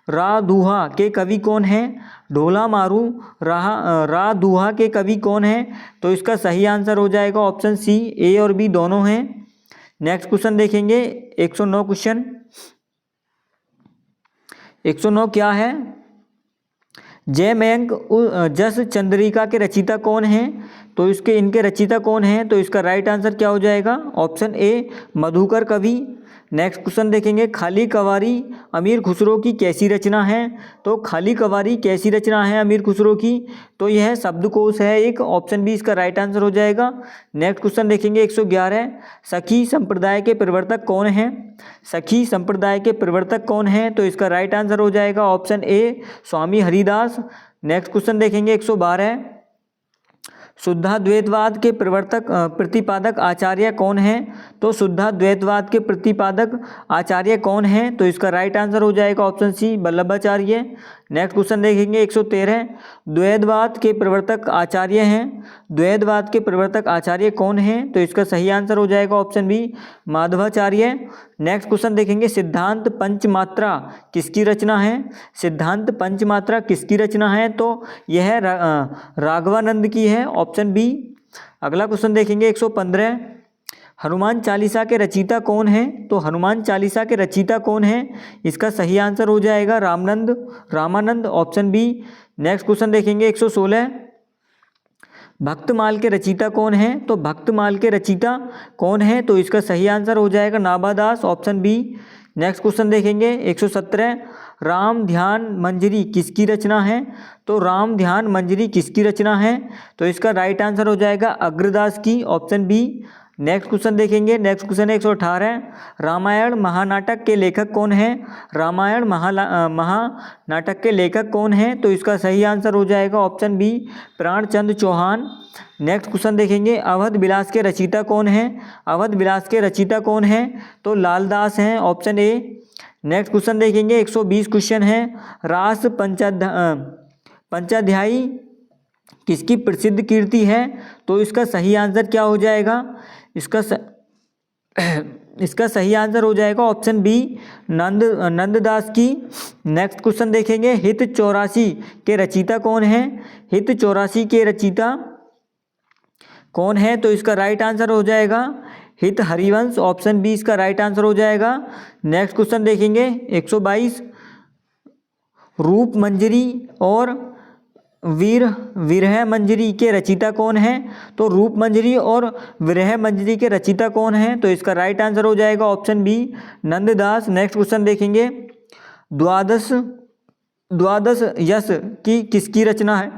Speaker 1: रा दूहा के कवि कौन है? ढोला मारू रा दूहा के कवि कौन है? तो इसका सही आंसर हो जाएगा ऑप्शन सी ए और बी दोनों हैं। नेक्स्ट क्वेश्चन देखेंगे 109 क्वेश्चन 109 क्या है? जय मयंक जस चंद्रिका के रचयिता कौन है? तो इनके रचयिता कौन है? तो इसका राइट आंसर क्या हो जाएगा? ऑप्शन ए मधुकर कवि। नेक्स्ट क्वेश्चन देखेंगे खाली कवारी अमीर खुसरो की कैसी रचना है? तो खाली कवारी कैसी रचना है अमीर खुसरो की? तो यह शब्दकोश है एक, ऑप्शन बी इसका राइट आंसर हो जाएगा। नेक्स्ट क्वेश्चन देखेंगे 111 सखी संप्रदाय के प्रवर्तक कौन है? सखी संप्रदाय के प्रवर्तक कौन है? तो इसका राइट आंसर हो जाएगा ऑप्शन ए स्वामी हरिदास। नेक्स्ट क्वेश्चन देखेंगे 112 शुद्धाद्वैतवाद के प्रतिपादक आचार्य कौन है? तो शुद्धाद्वैतवाद के प्रतिपादक आचार्य कौन है? तो इसका राइट आंसर हो जाएगा option C Vallabhacharya. Next question देखेंगे 113 द्वैतवाद के प्रवर्तक आचार्य हैं। द्वैतवाद के प्रवर्तक आचार्य कौन है? तो इसका सही आंसर हो जाएगा option B Madhvacharya. Next question देखेंगे सिद्धांत पंचमात्रा किसकी रचना है? सिद्धांत पंचमात्रा किसकी रचना है? तो यह राघवानंद की है, ऑप्शन बी। अगला क्वेश्चन देखेंगे 115 हनुमान चालीसा के रचयिता कौन है? तो हनुमान चालीसा के रचयिता कौन है? इसका सही आंसर हो जाएगा Ramanand, option B. Next question देखेंगे 116 भक्तमाल के रचयिता कौन है? तो भक्तमाल के रचयिता कौन है? तो इसका सही आंसर हो जाएगा Nabhadas, option B. Next question देखेंगे 117, राम ध्यान मंजरी किसकी रचना है? तो राम ध्यान मंजरी किसकी रचना है? तो इसका राइट आंसर हो जाएगा अग्रदास की, ऑप्शन बी। नेक्स्ट क्वेश्चन देखेंगे, नेक्स्ट क्वेश्चन 118, रामायण महानाटक के लेखक कौन है? रामायण महानाटक के लेखक कौन है? तो इसका सही आंसर हो जाएगा option B, Pranchandra Chauhan. Next question देखेंगे, अवध विलास के रचयिता कौन है? अवध विलास के रचयिता कौन है? तो लालदास हैं, ऑप्शन ए। नेक्स्ट क्वेश्चन देखेंगे 120 क्वेश्चन है, रास पंचाध्यायी किसकी प्रसिद्ध कीर्ति है? तो इसका सही आंसर क्या हो जाएगा? इसका सही आंसर हो जाएगा ऑप्शन बी, नंददास की। नेक्स्ट क्वेश्चन देखेंगे, हित 84 के रचयिता कौन है? हित 84 के रचयिता कौन है? तो इसका राइट आंसर हो जाएगा हित हरिवंश, ऑप्शन बी इसका राइट आंसर हो जाएगा। नेक्स्ट क्वेश्चन देखेंगे 122, रूप मंजरी और विरह मंजरी के रचयिता कौन है? तो रूप मंजरी और विरह मंजरी के रचयिता कौन है? तो इसका राइट आंसर हो जाएगा option B, Nanddas. Next question देखेंगे, द्वादश यश की किसकी रचना है?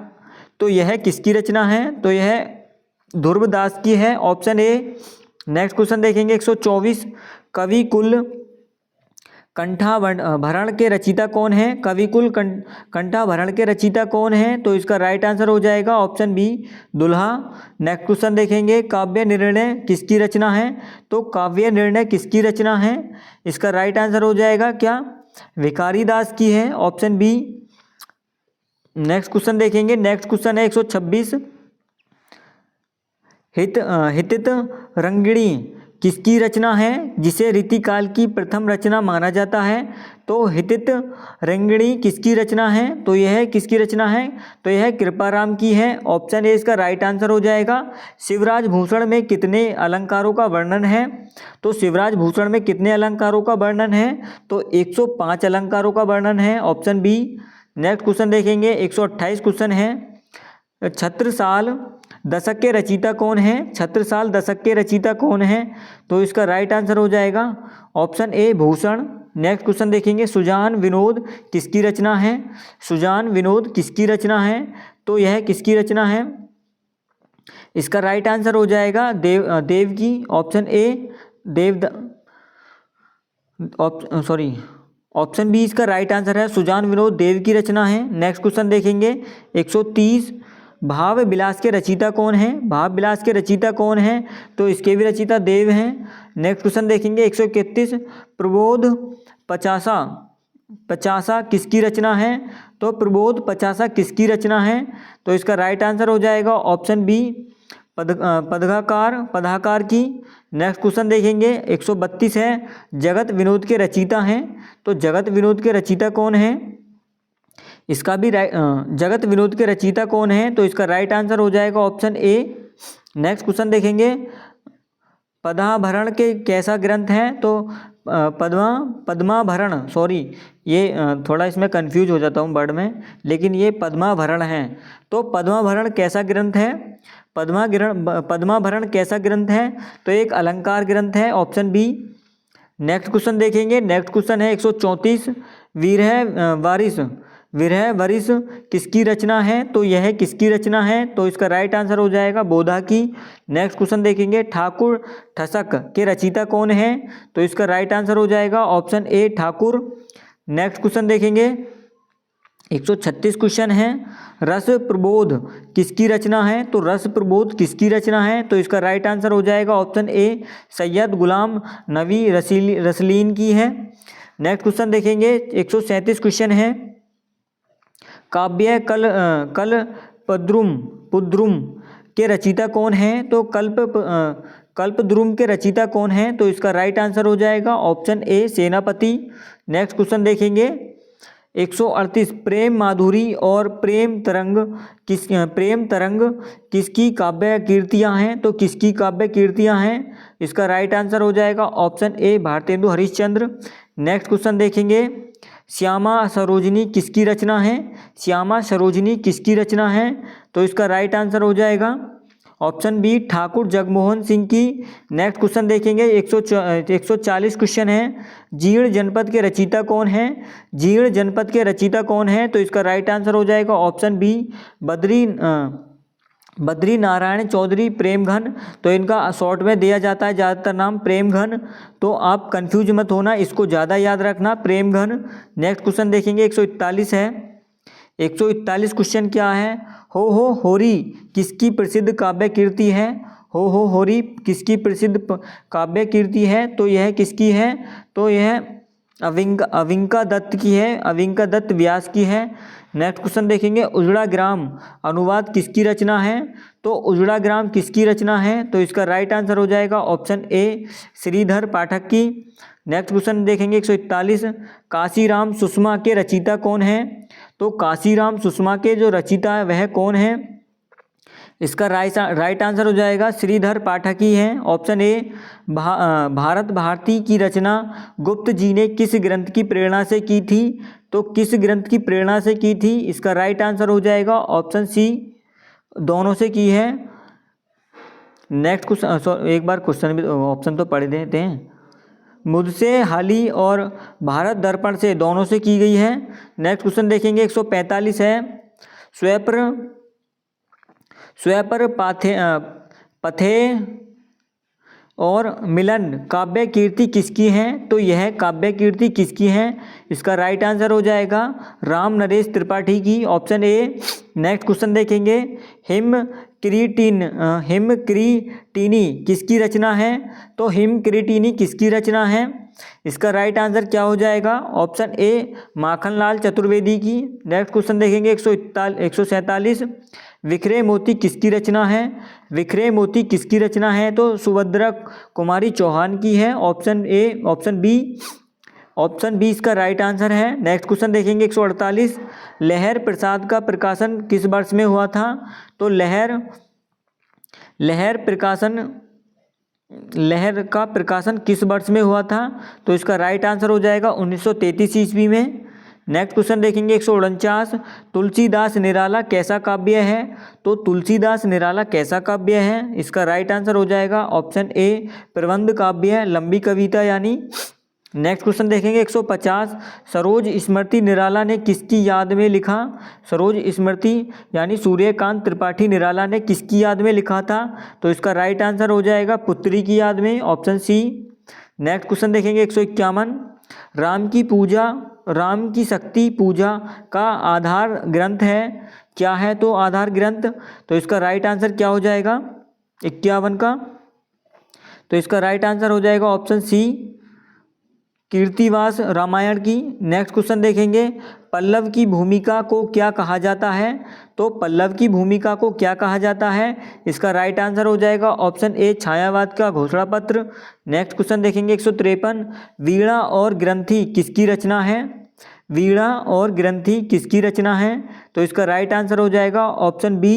Speaker 1: तो यह किसकी रचना है? तो यह ध्रुवदास की है, ऑप्शन ए। नेक्स्ट क्वेश्चन देखेंगे 124, कवि कुल कंठाभरण के रचयिता कौन है? कवि कुल कंठाभरण के रचयिता कौन है? तो इसका राइट आंसर हो जाएगा ऑप्शन बी, दुल्हा। नेक्स्ट क्वेश्चन देखेंगे, काव्य निर्णय किसकी रचना है? तो काव्य निर्णय किसकी रचना है? इसका राइट आंसर हो जाएगा क्या? भिखारी दास की है, ऑप्शन बी। नेक्स्ट क्वेश्चन देखेंगे, नेक्स्ट क्वेश्चन है 126, हितित रंगिणी किसकी रचना है, जिसे रीतिकाल की प्रथम रचना माना जाता है? तो हितित रंगिणी किसकी रचना है? तो यह किसकी रचना है? तो यह कृपाराम की है, ऑप्शन ए इसका राइट आंसर हो जाएगा। शिवराज भूषण में कितने अलंकारों का वर्णन है? तो शिवराज भूषण में कितने अलंकारों का वर्णन है? तो 105 अलंकारों का वर्णन है, ऑप्शन बी। नेक्स्ट क्वेश्चन देखेंगे 128 क्वेश्चन है, छत्रसाल दशक के रचयिता कौन है? छत्रसाल दशक के रचयिता कौन है? तो इसका राइट आंसर हो जाएगा ऑप्शन ए, भूषण। नेक्स्ट क्वेश्चन देखेंगे, सुजान विनोद किसकी रचना है? सुजान विनोद किसकी रचना है? तो यह किसकी रचना है? इसका राइट आंसर हो जाएगा देव की, ऑप्शन ए, ऑप्शन बी इसका राइट आंसर है, सुजान विनोद देव की रचना है। नेक्स्ट क्वेश्चन देखेंगे 130, भाव विलास के रचयिता कौन है? भाव विलास के रचयिता कौन है? तो इसके भी रचयिता देव हैं। नेक्स्ट क्वेश्चन देखेंगे 131, प्रबोध पचासा किसकी रचना है? तो प्रबोध पचासा किसकी रचना है? तो इसका राइट आंसर हो जाएगा ऑप्शन बी, पदाकार की। नेक्स्ट क्वेश्चन देखेंगे 132 है, जगत विनोद के रचयिता हैं। तो जगत विनोद के रचयिता कौन है? इसका भी जगत विनोद के रचयिता कौन है? तो इसका राइट आंसर हो जाएगा ऑप्शन ए। नेक्स्ट क्वेश्चन देखेंगे, पद्माभरण के कैसा ग्रंथ है? तो पद्माभरण, सॉरी ये थोड़ा इसमें कंफ्यूज हो जाता हूँ वर्ड में, लेकिन ये पद्माभरण है। तो पद्माभरण कैसा ग्रंथ है? पद्माभरण कैसा ग्रंथ है? तो एक अलंकार ग्रंथ है, ऑप्शन बी। नेक्स्ट क्वेश्चन देखेंगे, नेक्स्ट क्वेश्चन है 134, विरह वरिस किसकी रचना है? तो यह किसकी रचना है? तो इसका राइट आंसर हो जाएगा बोधा की। नेक्स्ट क्वेश्चन देखेंगे, ठाकुर ठसक के रचयिता कौन है? तो इसका राइट आंसर हो जाएगा ऑप्शन ए, ठाकुर। नेक्स्ट क्वेश्चन देखेंगे 136 क्वेश्चन है, रस प्रबोध किसकी रचना है? तो रस प्रबोध किसकी रचना है? तो इसका राइट आंसर हो जाएगा ऑप्शन ए, सैयद गुलाम नबी रसलीन की है। नेक्स्ट क्वेश्चन देखेंगे 137 क्वेश्चन है, काव्य कल्पद्रुम के रचयिता कौन है? तो कल्पद्रुम के रचयिता कौन है? तो इसका राइट आंसर हो जाएगा ऑप्शन ए, सेनापति। नेक्स्ट क्वेश्चन देखेंगे 138, प्रेम माधुरी और प्रेम तरंग किसकी काव्य कीर्तियाँ हैं? तो किसकी काव्य कीर्तियाँ हैं? इसका राइट आंसर हो जाएगा ऑप्शन ए, भारतेंदु हरिश्चंद्र। नेक्स्ट क्वेश्चन देखेंगे, श्यामा सरोजिनी किसकी रचना है? श्यामा सरोजिनी किसकी रचना है? तो इसका राइट आंसर हो जाएगा ऑप्शन बी ठाकुर जगमोहन सिंह की। नेक्स्ट क्वेश्चन देखेंगे 140 क्वेश्चन है। जीर्ण जनपद के रचयिता कौन है? जीर्ण जनपद के रचयिता कौन है? तो इसका राइट आंसर हो जाएगा ऑप्शन बी बद्री नारायण चौधरी प्रेमघन। तो इनका शॉर्ट में दिया जाता है ज़्यादातर नाम प्रेमघन, तो आप कंफ्यूज मत होना, इसको ज़्यादा याद रखना प्रेमघन। नेक्स्ट क्वेश्चन देखेंगे 141 है। 141 क्वेश्चन क्या है? हो होरी किसकी प्रसिद्ध काव्य कीर्ति है? हो होरी किसकी प्रसिद्ध काव्य कीर्ति है? तो यह किसकी है? तो यह अविंका दत्त की है, अविंका दत्त व्यास की है। नेक्स्ट क्वेश्चन देखेंगे उजड़ा ग्राम अनुवाद किसकी रचना है? तो उजड़ा ग्राम किसकी रचना है? तो इसका राइट आंसर हो जाएगा ऑप्शन ए श्रीधर पाठक की। नेक्स्ट क्वेश्चन देखेंगे 141 काशीराम सुषमा के रचयिता कौन है? तो काशीराम सुषमा के जो रचयिता है वह कौन है? इसका राइट आंसर हो जाएगा श्रीधर पाठक ही है, ऑप्शन ए। भारत भारती की रचना गुप्त जी ने किस ग्रंथ की प्रेरणा से की थी? तो किस ग्रंथ की प्रेरणा से की थी? इसका राइट आंसर हो जाएगा ऑप्शन सी दोनों से की है। नेक्स्ट क्वेश्चन, एक बार क्वेश्चन भी ऑप्शन तो पढ़ देते हैं। मुझसे हाली और भारत दर्पण से दोनों से की गई है। नेक्स्ट क्वेश्चन देखेंगे 145 है। स्वपर पथे और मिलन काव्य कीर्ति किसकी है? तो यह काव्य कीर्ति किसकी है? इसका राइट आंसर हो जाएगा राम नरेश त्रिपाठी की, ऑप्शन ए। नेक्स्ट क्वेश्चन देखेंगे हिमक्रीटिनी किसकी रचना है? तो हिमक्रीटिनी किसकी रचना है? इसका राइट आंसर क्या हो जाएगा? ऑप्शन ए माखनलाल चतुर्वेदी की। नेक्स्ट क्वेश्चन देखेंगे 147 विखरे मोती किसकी रचना है? विखरे मोती किसकी रचना है? तो सुभद्रा कुमारी चौहान की है, ऑप्शन ए। ऑप्शन बी इसका राइट आंसर है। नेक्स्ट क्वेश्चन देखेंगे 148 लहर प्रसाद का प्रकाशन किस वर्ष में हुआ था? तो लहर का प्रकाशन किस वर्ष में हुआ था? तो इसका राइट आंसर हो जाएगा 1933 ईस्वी में। नेक्स्ट क्वेश्चन देखेंगे 149 तुलसीदास निराला कैसा काव्य है? तो तुलसीदास निराला कैसा काव्य है? इसका राइट आंसर हो जाएगा ऑप्शन ए प्रबंध काव्य है, लंबी कविता यानी। नेक्स्ट क्वेश्चन देखेंगे 150 सरोज स्मृति निराला ने किसकी याद में लिखा? सरोज स्मृति यानी सूर्यकांत त्रिपाठी निराला ने किसकी याद में लिखा था? तो इसका राइट आंसर हो जाएगा पुत्री की याद में, ऑप्शन सी। नेक्स्ट क्वेश्चन देखेंगे 151 राम की शक्ति पूजा का आधार ग्रंथ है क्या है? तो आधार ग्रंथ, तो इसका राइट आंसर क्या हो जाएगा 51 का? तो इसका राइट आंसर हो जाएगा ऑप्शन सी कीर्तिवास रामायण की। नेक्स्ट क्वेश्चन देखेंगे पल्लव की भूमिका को क्या कहा जाता है? तो पल्लव की भूमिका को क्या कहा जाता है? इसका राइट आंसर हो जाएगा ऑप्शन ए छायावाद का घोषणा पत्र। नेक्स्ट क्वेश्चन देखेंगे 153 वीणा और ग्रंथि किसकी रचना है? वीणा और ग्रंथि किसकी रचना है? तो इसका राइट आंसर हो जाएगा ऑप्शन बी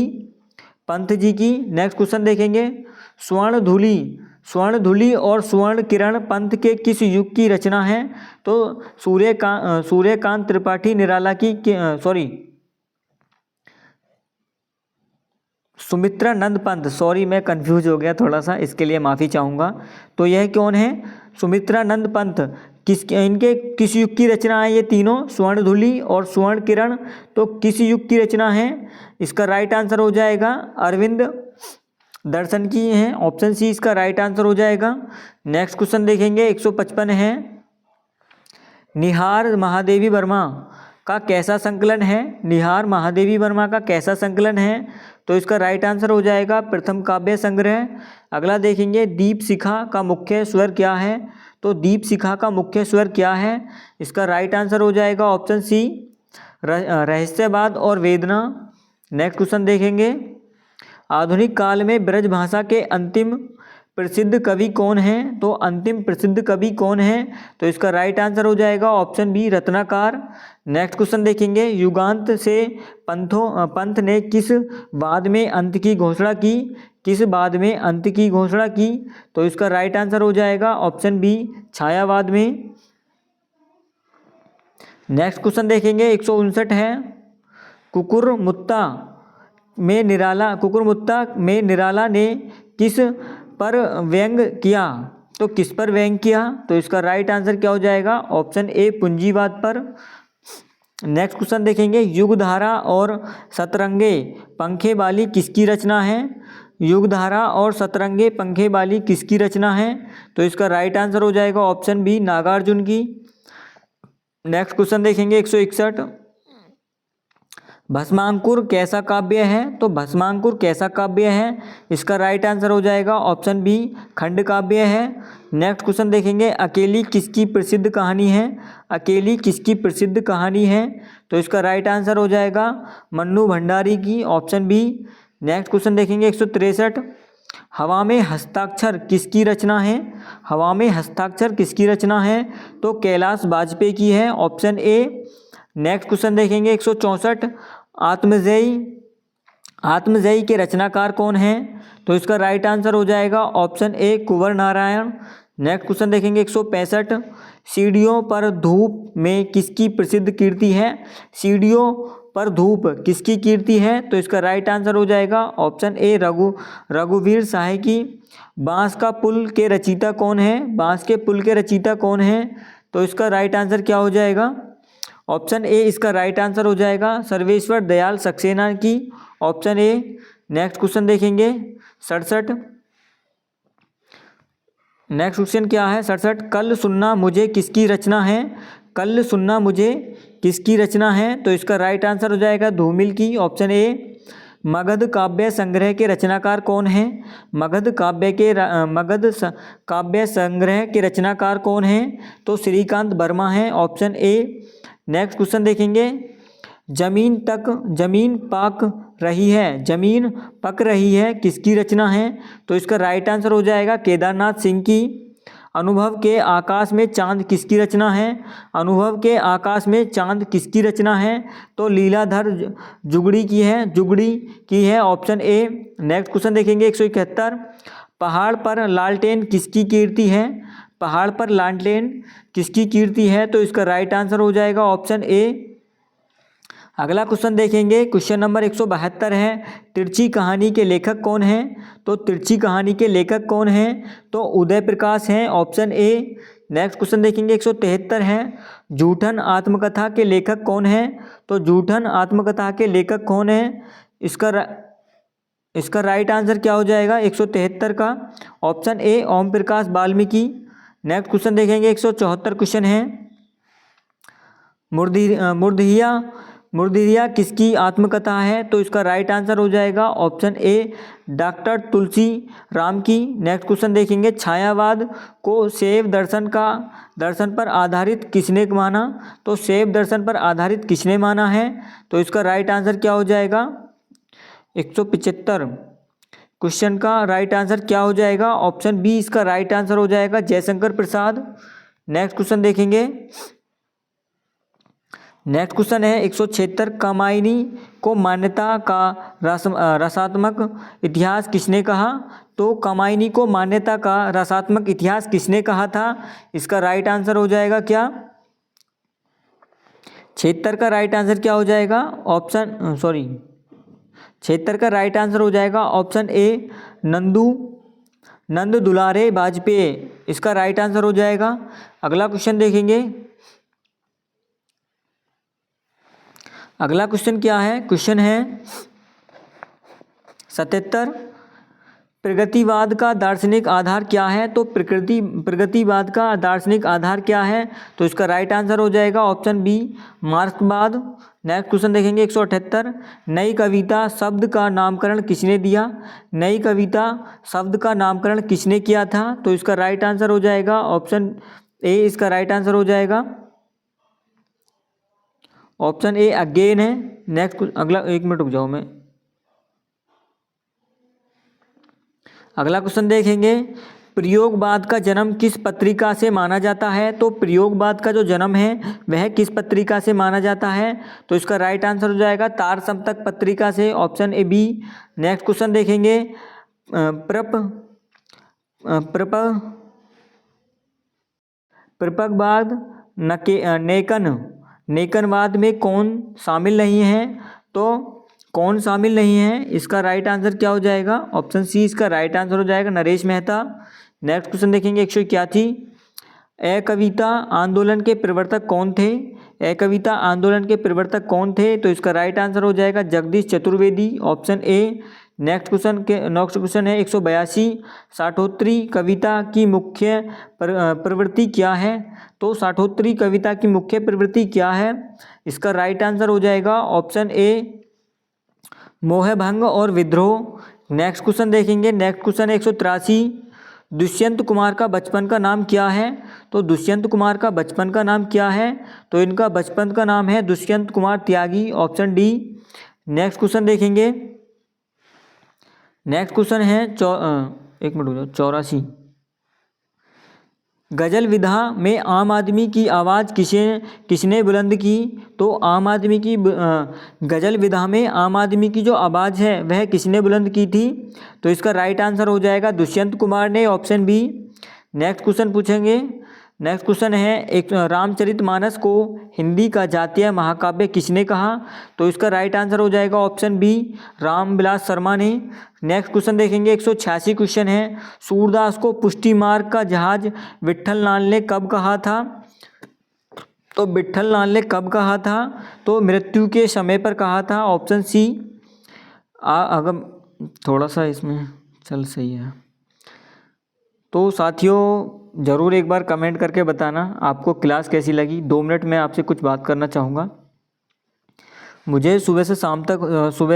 Speaker 1: पंत जी की। नेक्स्ट क्वेश्चन देखेंगे स्वर्णधुली और स्वर्ण किरण पंत के किस युग की रचना है? तो सूर्यकांत त्रिपाठी निराला की सुमित्रा नंद पंत, मैं कंफ्यूज हो गया थोड़ा सा, इसके लिए माफ़ी चाहूँगा। तो यह कौन है? सुमित्रा नंद पंत इनके किस युग की रचना है? ये तीनों स्वर्णधुली और स्वर्ण किरण तो किस युग की रचना है? इसका राइट आंसर हो जाएगा अरविंद दर्शन की है, ऑप्शन सी इसका राइट आंसर हो जाएगा। नेक्स्ट क्वेश्चन देखेंगे 155 है निहार महादेवी वर्मा का कैसा संकलन है? निहार महादेवी वर्मा का कैसा संकलन है? तो इसका राइट आंसर हो जाएगा प्रथम काव्य संग्रह। अगला देखेंगे दीप शिखा का मुख्य स्वर क्या है? तो दीप शिखा का मुख्य स्वर क्या है? इसका राइट आंसर हो जाएगा ऑप्शन सी रहस्यवाद और वेदना। नेक्स्ट क्वेश्चन देखेंगे आधुनिक काल में ब्रज भाषा के अंतिम प्रसिद्ध कवि कौन है? तो अंतिम प्रसिद्ध कवि कौन है? तो इसका राइट आंसर हो जाएगा option B Ratnakar. Next question देखेंगे युगांत से पंथ ने किस वाद में अंत की घोषणा की? किस वाद में अंत की घोषणा की? तो इसका राइट आंसर हो जाएगा ऑप्शन बी छायावाद में। नेक्स्ट क्वेश्चन देखेंगे 159 है कुकुर मुत्ता में निराला कुकुरमुत्ता में निराला ने किस पर व्यंग किया? तो किस पर व्यंग किया? तो इसका राइट आंसर क्या हो जाएगा? ऑप्शन ए पूंजीवाद पर। नेक्स्ट क्वेश्चन देखेंगे, युगधारा और सतरंगे पंखे वाली किसकी रचना है? युगधारा और सतरंगे पंखे वाली किसकी रचना है? तो इसका राइट आंसर हो जाएगा ऑप्शन बी नागार्जुन की। नेक्स्ट क्वेश्चन देखेंगे 161, भस्मांकुर कैसा काव्य है? तो भस्मांकुर कैसा काव्य है? इसका राइट आंसर हो जाएगा ऑप्शन बी खंड काव्य है। नेक्स्ट क्वेश्चन देखेंगे, अकेली किसकी प्रसिद्ध कहानी है? अकेली किसकी प्रसिद्ध कहानी है? तो इसका राइट आंसर हो जाएगा मन्नू भंडारी की, ऑप्शन बी। नेक्स्ट क्वेश्चन देखेंगे 163, हवा में हस्ताक्षर किसकी रचना है? हवा में हस्ताक्षर किसकी रचना है? तो कैलाश वाजपेयी की है, ऑप्शन ए। नेक्स्ट क्वेश्चन देखेंगे 164, आत्मजयी आत्मजयी के रचनाकार कौन हैं? तो इसका राइट आंसर हो जाएगा ऑप्शन ए कुंवर नारायण। नेक्स्ट क्वेश्चन देखेंगे 165, सीढ़ियों पर धूप में किसकी प्रसिद्ध कीर्ति है? सीढ़ियों पर धूप किसकी कीर्ति है? तो इसका राइट आंसर हो जाएगा ऑप्शन ए रघुवीर साहे की। बांस का पुल के रचयिता कौन है? बांस के पुल के रचयिता कौन है? तो इसका राइट आंसर क्या हो जाएगा? ऑप्शन ए इसका राइट आंसर हो जाएगा सर्वेश्वर दयाल सक्सेना की, ऑप्शन ए। नेक्स्ट क्वेश्चन देखेंगे 67, नेक्स्ट क्वेश्चन क्या है 67, कल सुनना मुझे किसकी रचना है? कल सुनना मुझे किसकी रचना है? तो इसका राइट आंसर हो जाएगा धूमिल की, ऑप्शन ए। मगध काव्य संग्रह के रचनाकार कौन है? मगध काव्य संग्रह के रचनाकार कौन है? तो श्रीकांत वर्मा है, ऑप्शन ए। नेक्स्ट क्वेश्चन देखेंगे, जमीन पक रही है, जमीन पक रही है किसकी रचना है? तो इसका राइट आंसर हो जाएगा केदारनाथ सिंह की। अनुभव के आकाश में चांद किसकी रचना है? अनुभव के आकाश में चांद किसकी रचना है? तो लीलाधर जुगड़ी की है, ऑप्शन ए। नेक्स्ट क्वेश्चन देखेंगे 171, पहाड़ पर लालटेन किसकी कीर्ति है? पहाड़ पर लालटेन किसकी कीर्ति है? तो इसका राइट आंसर हो जाएगा ऑप्शन ए। अगला क्वेश्चन देखेंगे, क्वेश्चन नंबर 172 है, तिरछी कहानी के लेखक कौन हैं? तो तिरछी कहानी के लेखक कौन हैं? तो उदय प्रकाश हैं, ऑप्शन ए। नेक्स्ट क्वेश्चन देखेंगे 173 है, जूठन आत्मकथा के लेखक कौन हैं? तो जूठन आत्मकथा के लेखक कौन हैं? इसका राइट आंसर क्या हो जाएगा 173 का? Option A Om Prakash Valmiki. Next question देखेंगे 174 क्वेश्चन है, मुर्दिरिया किसकी आत्मकथा है? तो इसका राइट आंसर हो जाएगा ऑप्शन ए डॉक्टर तुलसी राम की। नेक्स्ट क्वेश्चन देखेंगे, छायावाद को शैव दर्शन पर आधारित किसने माना? तो शैव दर्शन पर आधारित किसने माना है? तो इसका राइट आंसर क्या हो जाएगा 175 क्वेश्चन का राइट आंसर क्या हो जाएगा? ऑप्शन बी इसका राइट आंसर हो जाएगा जयशंकर प्रसाद। नेक्स्ट क्वेश्चन देखेंगे, नेक्स्ट क्वेश्चन है 176, कामायनी को मान्यता का रसात्मक इतिहास किसने कहा? तो कामायनी को मान्यता का रसात्मक इतिहास किसने कहा था? इसका राइट आंसर हो जाएगा क्या 76 का राइट आंसर क्या हो जाएगा? 76 का राइट आंसर हो जाएगा ऑप्शन ए नंद दुलारे वाजपेयी, इसका राइट आंसर हो जाएगा। अगला क्वेश्चन देखेंगे, अगला क्वेश्चन क्या है? क्वेश्चन है 77, प्रगतिवाद का दार्शनिक आधार क्या है? तो प्रगतिवाद का दार्शनिक आधार क्या है? तो इसका राइट आंसर हो जाएगा ऑप्शन बी मार्क्सवाद। नेक्स्ट क्वेश्चन देखेंगे 178, नई कविता शब्द का नामकरण किसने दिया? नई कविता शब्द का नामकरण किसने किया था? तो इसका राइट आंसर हो जाएगा ऑप्शन ए, इसका राइट आंसर हो जाएगा ऑप्शन ए अगेन है। नेक्स्ट अगला, एक मिनट रुक जाओ मैं, अगला क्वेश्चन देखेंगे, प्रयोगवाद का जन्म किस पत्रिका से माना जाता है? तो प्रयोगवाद का जो जन्म है वह किस पत्रिका से माना जाता है? तो इसका राइट आंसर हो जाएगा तार समतक पत्रिका से, option A B. Next question देखेंगे, प्रपकवाद नेकनवाद में कौन शामिल नहीं है? तो कौन शामिल नहीं है? इसका राइट आंसर क्या हो जाएगा? ऑप्शन सी इसका राइट आंसर हो जाएगा, नरेश मेहता। नेक्स्ट क्वेश्चन देखेंगे 181। ए कविता आंदोलन के प्रवर्तक कौन थे? ए कविता आंदोलन के प्रवर्तक कौन थे? तो इसका राइट आंसर हो जाएगा Jagdish Chaturvedi, option A. Next question है 182। साठोत्तरी कविता की मुख्य प्रवृत्ति क्या है? तो साठोत्तरी कविता की मुख्य प्रवृत्ति क्या है? इसका राइट आंसर हो जाएगा ऑप्शन ए, मोहभंग और विद्रोह। नेक्स्ट क्वेश्चन देखेंगे। नेक्स्ट क्वेश्चन है 183। दुष्यंत कुमार का बचपन का नाम क्या है? तो दुष्यंत कुमार का बचपन का नाम क्या है? तो इनका बचपन का नाम है दुष्यंत कुमार त्यागी, ऑप्शन डी। नेक्स्ट क्वेश्चन देखेंगे। नेक्स्ट क्वेश्चन है 84। गजल विधा में आम आदमी की आवाज़ किसने बुलंद की? तो आम आदमी की गजल विधा में आम आदमी की जो आवाज़ है वह किसने बुलंद की थी? तो इसका राइट आंसर हो जाएगा दुष्यंत कुमार ने, ऑप्शन बी। नेक्स्ट क्वेश्चन पूछेंगे। नेक्स्ट क्वेश्चन है एक रामचरितमानस को हिंदी का जातीय महाकाव्य किसने कहा? तो इसका राइट आंसर हो जाएगा ऑप्शन बी, रामविलास शर्मा ने। नेक्स्ट क्वेश्चन देखेंगे 186 क्वेश्चन है। सूरदास को पुष्टि मार्ग का जहाज विट्ठल लाल ने कब कहा था? तो विट्ठल लाल ने कब कहा था? तो मृत्यु के समय पर कहा था, ऑप्शन सी। अगर थोड़ा सा इसमें चल सही है तो साथियों ज़रूर एक बार कमेंट करके बताना आपको क्लास कैसी लगी। 2 मिनट में आपसे कुछ बात करना चाहूँगा। मुझे सुबह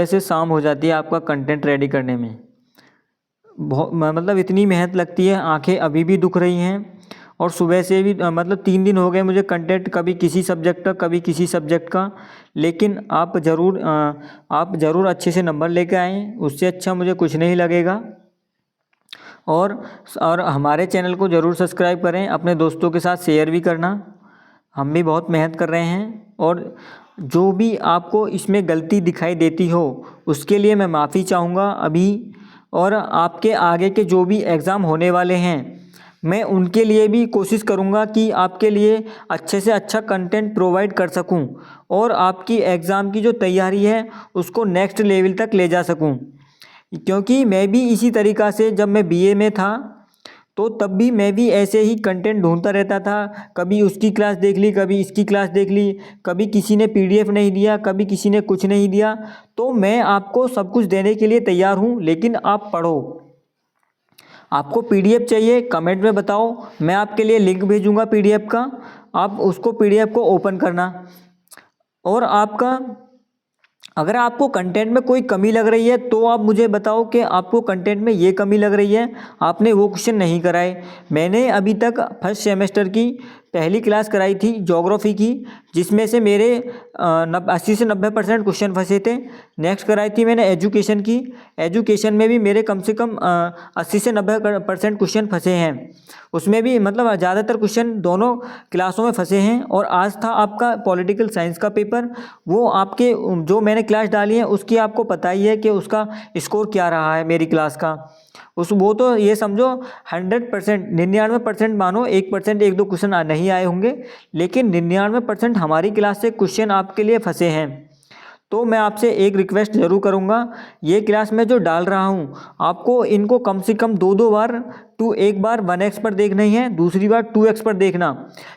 Speaker 1: से शाम हो जाती है आपका कंटेंट रेडी करने में। बहुत मतलब इतनी मेहनत लगती है, आंखें अभी भी दुख रही हैं। और सुबह से भी मतलब 3 दिन हो गए मुझे कंटेंट, कभी किसी सब्जेक्ट का कभी किसी सब्जेक्ट का। लेकिन आप ज़रूर अच्छे से नंबर लेके आएँ, उससे अच्छा मुझे कुछ नहीं लगेगा। और हमारे चैनल को ज़रूर सब्सक्राइब करें, अपने दोस्तों के साथ शेयर भी करना। हम भी बहुत मेहनत कर रहे हैं और जो भी आपको इसमें गलती दिखाई देती हो उसके लिए मैं माफ़ी चाहूँगा अभी। और आपके आगे के जो भी एग्ज़ाम होने वाले हैं मैं उनके लिए भी कोशिश करूँगा कि आपके लिए अच्छे से अच्छा कंटेंट प्रोवाइड कर सकूँ और आपकी एग्ज़ाम की जो तैयारी है उसको नेक्स्ट लेवल तक ले जा सकूँ। क्योंकि मैं भी इसी तरीक़ा से जब मैं बीए में था तो तब भी मैं भी ऐसे ही कंटेंट ढूंढता रहता था। कभी उसकी क्लास देख ली, कभी इसकी क्लास देख ली, कभी किसी ने पीडीएफ नहीं दिया, कभी किसी ने कुछ नहीं दिया। तो मैं आपको सब कुछ देने के लिए तैयार हूँ, लेकिन आप पढ़ो। आपको पीडीएफ चाहिए कमेंट में बताओ, मैं आपके लिए लिंक भेजूँगा पीडीएफ का, आप उसको पीडीएफ को ओपन करना। और अगर आपको कंटेंट में कोई कमी लग रही है तो आप मुझे बताओ कि आपको कंटेंट में ये कमी लग रही है, आपने वो क्वेश्चन नहीं कराए। मैंने अभी तक फर्स्ट सेमेस्टर की पहली क्लास कराई थी ज्योग्राफी की, जिसमें से मेरे 80 से 90% क्वेश्चन फंसे थे। नेक्स्ट कराई थी मैंने एजुकेशन की, एजुकेशन में भी मेरे कम से कम 80 से 90% क्वेश्चन फंसे हैं। उसमें भी मतलब ज़्यादातर क्वेश्चन दोनों क्लासों में फंसे हैं। और आज था आपका पॉलिटिकल साइंस का पेपर, वो आपके जो मैंने क्लास डाली है उसकी आपको पता ही है कि उसका स्कोर क्या रहा है मेरी क्लास का। वो तो ये समझो 100% 99% मानो, 1% 1-2 क्वेश्चन नहीं आए होंगे, लेकिन 99% हमारी क्लास से क्वेश्चन आपके लिए फंसे हैं। तो मैं आपसे एक रिक्वेस्ट ज़रूर करूँगा, ये क्लास में जो डाल रहा हूँ आपको इनको कम से कम 2-2 बार एक बार 1x पर देखना ही है, दूसरी बार 2x पर देखना,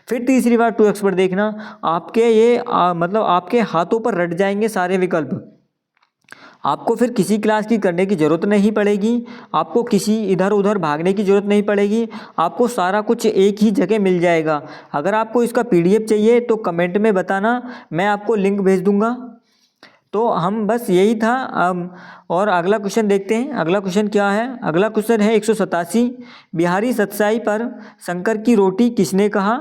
Speaker 1: फिर तीसरी बार 2x पर देखना। आपके ये मतलब आपके हाथों पर रट जाएंगे सारे विकल्प। आपको फिर किसी क्लास की करने की ज़रूरत नहीं पड़ेगी, आपको किसी इधर उधर भागने की ज़रूरत नहीं पड़ेगी, आपको सारा कुछ एक ही जगह मिल जाएगा। अगर आपको इसका पीडीएफ चाहिए तो कमेंट में बताना, मैं आपको लिंक भेज दूँगा। तो हम बस यही था। और अगला क्वेश्चन देखते हैं, अगला क्वेश्चन क्या है। अगला क्वेश्चन है 187। बिहारी सतसाई पर शंकर की रोटी किसने कहा?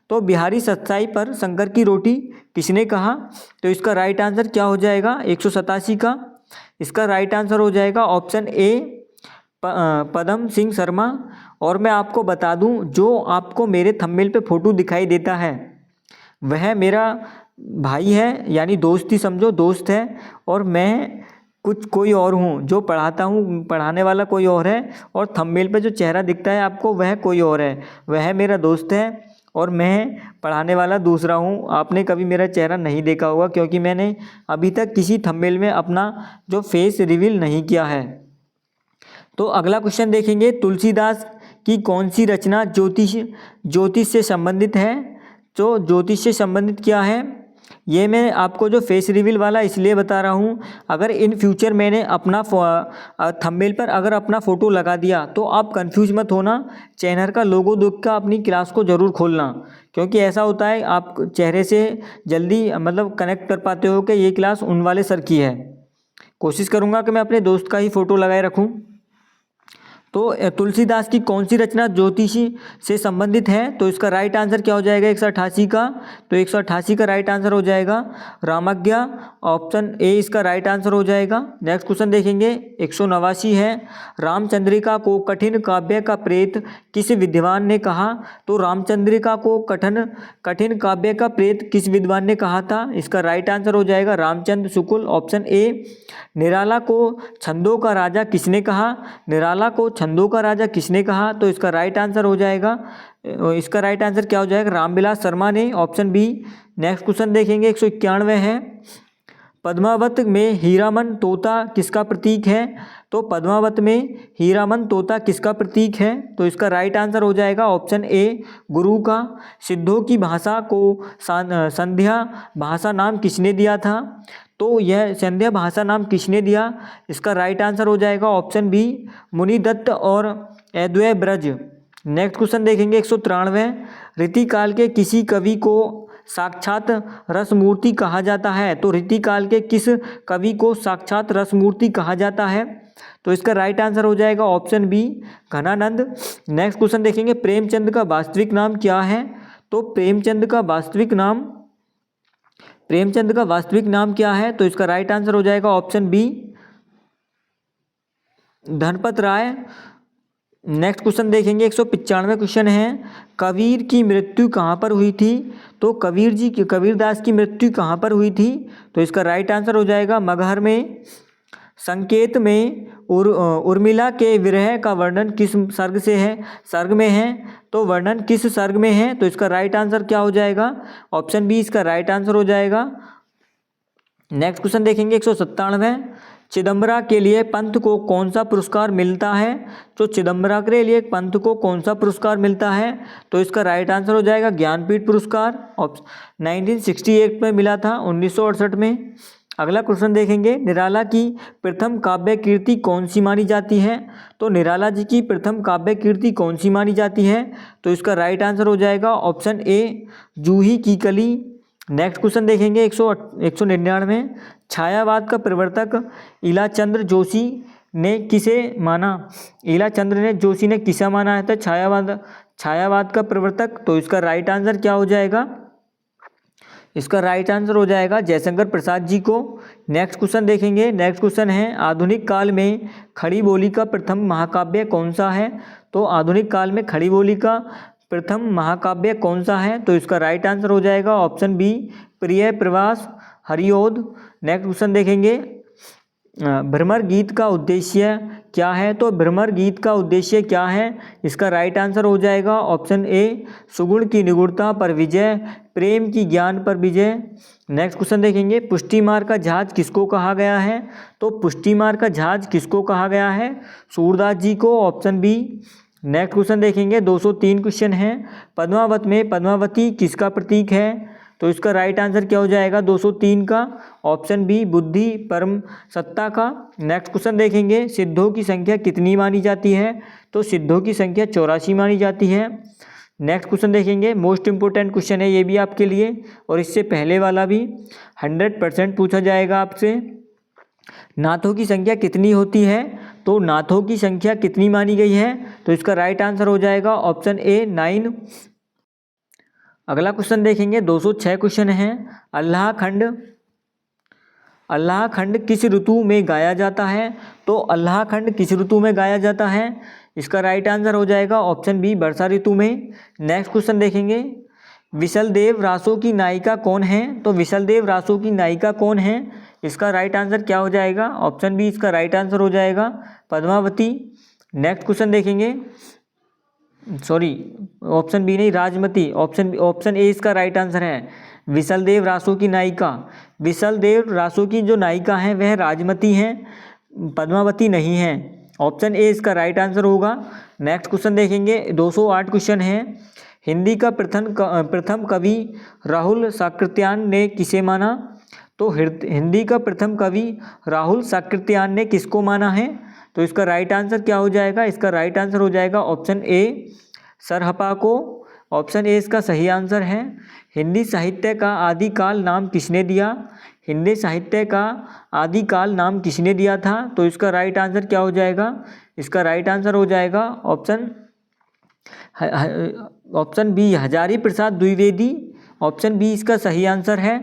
Speaker 1: तो बिहारी सतसाई पर शंकर की रोटी किसने कहा? तो इसका राइट आंसर क्या हो जाएगा 187 का? इसका राइट आंसर हो जाएगा ऑप्शन ए, पदम सिंह शर्मा। और मैं आपको बता दूं, जो आपको मेरे थंबनेल पे फ़ोटो दिखाई देता है वह मेरा भाई है, यानी दोस्त ही समझो, दोस्त है। और मैं कोई और हूँ, जो पढ़ाता हूँ, पढ़ाने वाला कोई और है, और थंबनेल पे जो चेहरा दिखता है आपको वह कोई और है, वह मेरा दोस्त है। और मैं पढ़ाने वाला दूसरा हूँ। आपने कभी मेरा चेहरा नहीं देखा होगा क्योंकि मैंने अभी तक किसी थंबनेल में अपना जो फेस रिवील नहीं किया है। तो अगला क्वेश्चन देखेंगे, तुलसीदास की कौन सी रचना ज्योतिष से संबंधित है। तो ज्योतिष से संबंधित क्या है, ये मैं आपको जो फेस रिवील वाला इसलिए बता रहा हूँ, अगर इन फ्यूचर मैंने अपना थंबनेल पर अगर अपना फ़ोटो लगा दिया तो आप कंफ्यूज मत होना, चैनल का लोगो देख कर अपनी क्लास को ज़रूर खोलना, क्योंकि ऐसा होता है आप चेहरे से जल्दी मतलब कनेक्ट कर पाते हो कि ये क्लास उन वाले सर की है। कोशिश करूँगा कि मैं अपने दोस्त का ही फ़ोटो लगाए रखूँ। तो तुलसीदास की कौन सी रचना ज्योतिषी से संबंधित है। तो इसका राइट आंसर क्या हो जाएगा 188 का। तो 188 का राइट आंसर हो जाएगा रामज्ञा, ऑप्शन ए इसका राइट आंसर हो जाएगा। नेक्स्ट क्वेश्चन देखेंगे 189 है, रामचंद्रिका को कठिन काव्य का प्रेत किस विद्वान ने कहा। तो रामचंद्रिका को कठिन काव्य का प्रेत किस विद्वान ने कहा था। इसका राइट आंसर हो जाएगा रामचंद्र शुक्ल, ऑप्शन ए। निराला को छंदों का राजा किसने कहा। निराला को छंदों का राजा किसने कहा। तो इसका राइट आंसर हो जाएगा, इसका राइट आंसर क्या हो जाएगा रामविलास शर्मा ने, ऑप्शन बी। नेक्स्ट क्वेश्चन देखेंगे 191 है, पद्मावत में हीरामन तोता किसका प्रतीक है। तो पद्मावत में हीरामन तोता किसका प्रतीक है। तो इसका राइट आंसर हो जाएगा ऑप्शन ए गुरु का। सिद्धों की भाषा को संध्या भाषा नाम किसने दिया था। तो यह संध्या भाषा नाम किसने दिया। इसका राइट आंसर हो जाएगा ऑप्शन बी मुनिदत्त और अद्वैय ब्रज। नेक्स्ट क्वेश्चन देखेंगे 193, रीतिकाल के किसी कवि को साक्षात रसमूर्ति कहा जाता है। तो रीतिकाल के किस कवि को साक्षात रसमूर्ति कहा जाता है। तो इसका राइट आंसर हो जाएगा option B Ghananand. Next question देखेंगे, प्रेमचंद का वास्तविक नाम क्या है। तो प्रेमचंद का वास्तविक नाम क्या है। तो इसका राइट आंसर हो जाएगा ऑप्शन बी धनपत राय। नेक्स्ट क्वेश्चन देखेंगे 195 क्वेश्चन है, कबीर की मृत्यु कहाँ पर हुई थी। तो कबीरदास की मृत्यु कहाँ पर हुई थी। तो इसका राइट आंसर हो जाएगा मगहर में। संकेत में उर्मिला के विरह का वर्णन किस सर्ग में है। तो वर्णन किस सर्ग में है। तो इसका राइट आंसर क्या हो जाएगा, ऑप्शन बी इसका राइट आंसर हो जाएगा। नेक्स्ट क्वेश्चन देखेंगे 197, चिदम्बरा के लिए पंत को कौन सा पुरस्कार मिलता है। तो चिदम्बरा के लिए पंत को कौन सा पुरस्कार मिलता है। तो इसका राइट आंसर हो जाएगा ज्ञानपीठ पुरस्कार, 1968 में मिला था, 1968 में। अगला क्वेश्चन देखेंगे, निराला की प्रथम काव्य कीर्ति कौन सी मानी जाती है। तो निराला जी की प्रथम काव्य कीर्ति कौन सी मानी जाती है। तो इसका राइट आंसर हो जाएगा ऑप्शन ए जूही की कली। नेक्स्ट क्वेश्चन देखेंगे 199, छायावाद का प्रवर्तक ईलाचंद्र जोशी ने किसे माना। ईलाचंद्र जोशी ने किसे माना है छायावाद का प्रवर्तक। तो इसका राइट आंसर क्या हो जाएगा, इसका राइट आंसर हो जाएगा जयशंकर प्रसाद जी को। नेक्स्ट क्वेश्चन देखेंगे, नेक्स्ट क्वेश्चन है, आधुनिक काल में खड़ी बोली का प्रथम महाकाव्य कौन सा है। तो आधुनिक काल में खड़ी बोली का प्रथम महाकाव्य कौन सा है। तो इसका राइट आंसर हो जाएगा ऑप्शन बी प्रिय प्रवास हरिओद। नेक्स्ट क्वेश्चन देखेंगे, भ्रमर गीत का उद्देश्य क्या है। तो भ्रमर गीत का उद्देश्य क्या है। इसका राइट आंसर हो जाएगा ऑप्शन ए सुगुण की निगुणता पर विजय, प्रेम की ज्ञान पर विजय। नेक्स्ट क्वेश्चन देखेंगे, पुष्टिमार का जहाज किसको कहा गया है। तो पुष्टिमार का जहाज किसको कहा गया है, सूरदास जी को, ऑप्शन बी। नेक्स्ट क्वेश्चन देखेंगे 203 क्वेश्चन है, पद्मावत में पद्मावती किसका प्रतीक है। तो इसका राइट आंसर क्या हो जाएगा 203 का, ऑप्शन बी बुद्धि परम सत्ता का। नेक्स्ट क्वेश्चन देखेंगे, सिद्धों की संख्या कितनी मानी जाती है। तो सिद्धों की संख्या 84 मानी जाती है। नेक्स्ट क्वेश्चन देखेंगे, मोस्ट इंपोर्टेंट क्वेश्चन है ये भी आपके लिए, और इससे पहले वाला भी 100% पूछा जाएगा आपसे। नाथों की संख्या कितनी होती है। तो नाथों की संख्या कितनी मानी गई है। तो इसका राइट आंसर हो जाएगा ऑप्शन ए 9। अगला क्वेश्चन देखेंगे 206 क्वेश्चन है, अल्लाह खंड किस ऋतु में गाया जाता है। तो अल्लाह खंड किस ऋतु में गाया जाता है। इसका राइट आंसर हो जाएगा ऑप्शन बी वर्षा ऋतु में। नेक्स्ट क्वेश्चन देखेंगे, विशलदेव रासो की नायिका कौन है। तो विशलदेव रासो की नायिका कौन है। इसका राइट आंसर क्या हो जाएगा, ऑप्शन बी इसका राइट आंसर हो जाएगा पद्मावती। नेक्स्ट क्वेश्चन देखेंगे, सॉरी, ऑप्शन बी नहीं, राजमती। ऑप्शन ए इसका राइट आंसर है। विशलदेव रासो की नायिका, विशलदेव रासो की जो नायिका हैं वह राजमती हैं, पद्मावती नहीं है। ऑप्शन ए इसका राइट आंसर होगा। नेक्स्ट क्वेश्चन देखेंगे, 208 क्वेश्चन है। हिंदी का प्रथम कवि राहुल साकृत्यायन ने किसे माना? तो हिंदी का प्रथम कवि राहुल साकृत्यायन ने किसको माना है? तो इसका राइट आंसर क्या हो जाएगा? इसका राइट आंसर हो जाएगा ऑप्शन ए, सरहपा को। ऑप्शन ए इसका सही आंसर है। हिंदी साहित्य का आदिकाल नाम किसने दिया? हिंदी साहित्य का आदिकाल नाम किसने दिया था? तो इसका राइट आंसर क्या हो जाएगा? इसका राइट आंसर हो जाएगा option B, Hazari Prasad Dwivedi. Option B इसका सही आंसर है।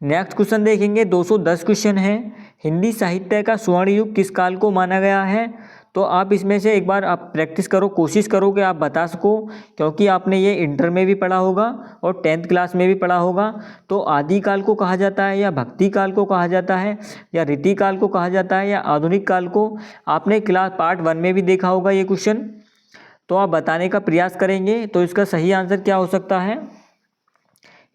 Speaker 1: नेक्स्ट क्वेश्चन देखेंगे, 210 क्वेश्चन है। हिंदी साहित्य का स्वर्ण युग किस काल को माना गया है? तो आप इसमें से एक बार आप प्रैक्टिस करो, कोशिश करो कि आप बता सको, क्योंकि आपने ये इंटर में भी पढ़ा होगा और 10th क्लास में भी पढ़ा होगा। तो आदिकाल को कहा जाता है या भक्ति काल को कहा जाता है या रीति काल को कहा जाता है या आधुनिक काल को? आपने क्लास पार्ट 1 में भी देखा होगा ये क्वेश्चन, तो आप बताने का प्रयास करेंगे। तो इसका सही आंसर क्या हो सकता है?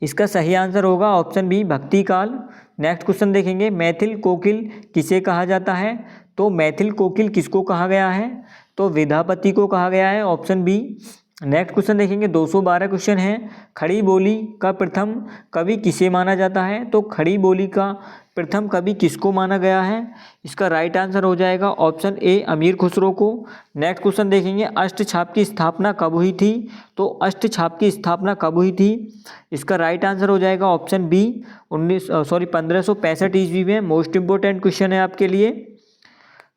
Speaker 1: इसका सही आंसर होगा ऑप्शन बी, भक्ति काल। नेक्स्ट क्वेश्चन देखेंगे, मैथिल कोकिल किसे कहा जाता है? तो मैथिल कोकिल किसको कहा गया है? तो विद्यापति को कहा गया है, ऑप्शन बी। नेक्स्ट क्वेश्चन देखेंगे, 212 क्वेश्चन है। खड़ी बोली का प्रथम कवि किसे माना जाता है? तो खड़ी बोली का प्रथम कवि किसको माना गया है? इसका राइट आंसर हो जाएगा ऑप्शन ए, अमीर खुसरो को। नेक्स्ट क्वेश्चन देखेंगे, अष्टछाप की स्थापना कब हुई थी? तो अष्टछाप की स्थापना कब हुई थी? इसका राइट आंसर हो जाएगा ऑप्शन बी, 1565 ईस्वी में। मोस्ट इंपॉर्टेंट क्वेश्चन है आपके लिए,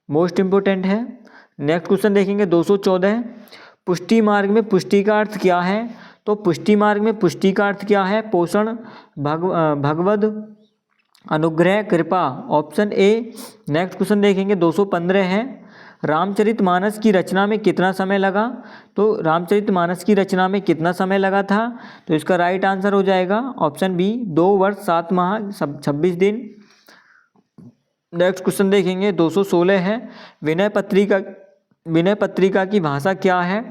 Speaker 1: मोस्ट इंपॉर्टेंट है। नेक्स्ट क्वेश्चन देखेंगे, 214, पुष्टि मार्ग में पुष्टि का अर्थ क्या है? तो पुष्टि मार्ग में पुष्टि का अर्थ क्या है? पोषण, भगवद अनुग्रह, कृपा, ऑप्शन ए। नेक्स्ट क्वेश्चन देखेंगे, 215 है। रामचरितमानस की रचना में कितना समय लगा? तो रामचरितमानस की रचना में कितना समय लगा था? तो इसका राइट आंसर हो जाएगा ऑप्शन बी, 2 वर्ष 7 माह 26 दिन। नेक्स्ट क्वेश्चन देखेंगे, 216 है। विनय पत्रिका की भाषा क्या है?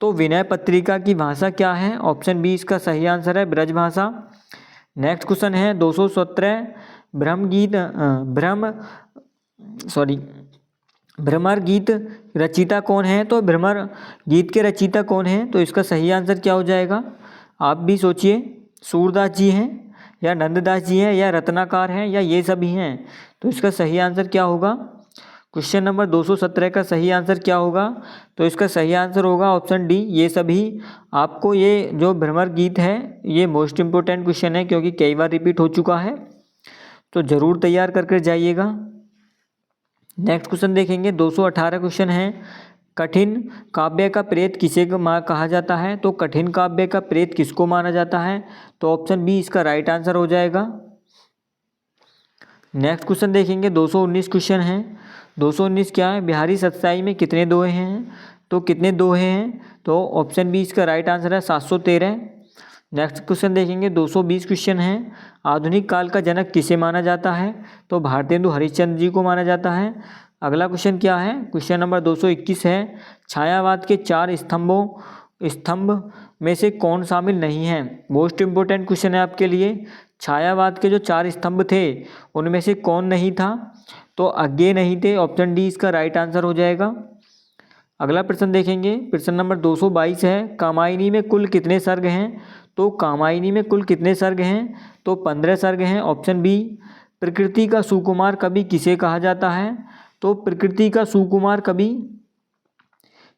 Speaker 1: तो विनय पत्रिका की भाषा क्या है? ऑप्शन बी इसका सही आंसर है, ब्रज भाषा। नेक्स्ट क्वेश्चन है, 217, भ्रमर गीत रचयिता कौन है? तो भ्रमर गीत के रचयिता कौन है? तो इसका सही आंसर क्या हो जाएगा? आप भी सोचिए, सूरदास जी हैं या नंददास जी हैं या रत्नाकर हैं या ये सभी हैं? तो इसका सही आंसर क्या होगा? क्वेश्चन नंबर 217 का सही आंसर क्या होगा? तो इसका सही आंसर होगा ऑप्शन डी, ये सभी। आपको ये जो भ्रमर गीत है ये मोस्ट इंपॉर्टेंट क्वेश्चन है, क्योंकि कई बार रिपीट हो चुका है, तो ज़रूर तैयार करके जाइएगा। नेक्स्ट क्वेश्चन देखेंगे, 218 क्वेश्चन है। कठिन काव्य का प्रेत किसे कहा जाता है? तो कठिन काव्य का प्रेत किसको माना जाता है? तो ऑप्शन बी इसका राइट आंसर हो जाएगा। नेक्स्ट क्वेश्चन देखेंगे, 219 क्वेश्चन है। 219 क्या है? बिहारी सतसाई में कितने दोहे हैं? तो कितने दोहे हैं? तो ऑप्शन बी इसका राइट आंसर है 713। नेक्स्ट क्वेश्चन देखेंगे, 220 क्वेश्चन है। आधुनिक काल का जनक किसे माना जाता है? तो भारतेंदु हरिश्चंद्र जी को माना जाता है। अगला क्वेश्चन क्या है? क्वेश्चन नंबर 221 है। छायावाद के 4 स्तंभ में से कौन शामिल नहीं है? मोस्ट इंपॉर्टेंट क्वेश्चन है आपके लिए। छायावाद के जो 4 स्तंभ थे उनमें से कौन नहीं था? तो अज्ञेय नहीं थे, ऑप्शन डी इसका राइट आंसर हो जाएगा। अगला प्रश्न देखेंगे, प्रश्न नंबर 222 है। कामायनी में कुल कितने सर्ग हैं? तो कामायनी में कुल कितने सर्ग हैं? तो 15 सर्ग हैं, ऑप्शन बी। प्रकृति का सुकुमार कवि किसे कहा जाता है? तो प्रकृति का सुकुमार कवि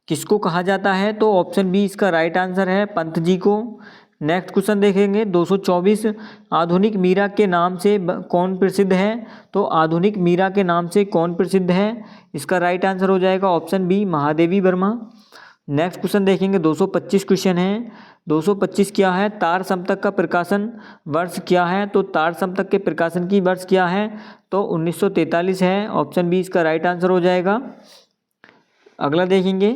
Speaker 1: किसको कहा जाता है? तो ऑप्शन बी इसका राइट आंसर है, पंत जी को। नेक्स्ट क्वेश्चन देखेंगे, 224, आधुनिक मीरा के नाम से कौन प्रसिद्ध है? तो आधुनिक मीरा के नाम से कौन प्रसिद्ध है? इसका राइट आंसर हो जाएगा option B, Mahadevi Verma. Next question देखेंगे, 225 क्वेश्चन है। 225 क्या है? तार समतक का प्रकाशन वर्ष क्या है? तो तार समतक के प्रकाशन की वर्ष क्या है? तो 1943 है, ऑप्शन बी इसका राइट आंसर हो जाएगा। अगला देखेंगे,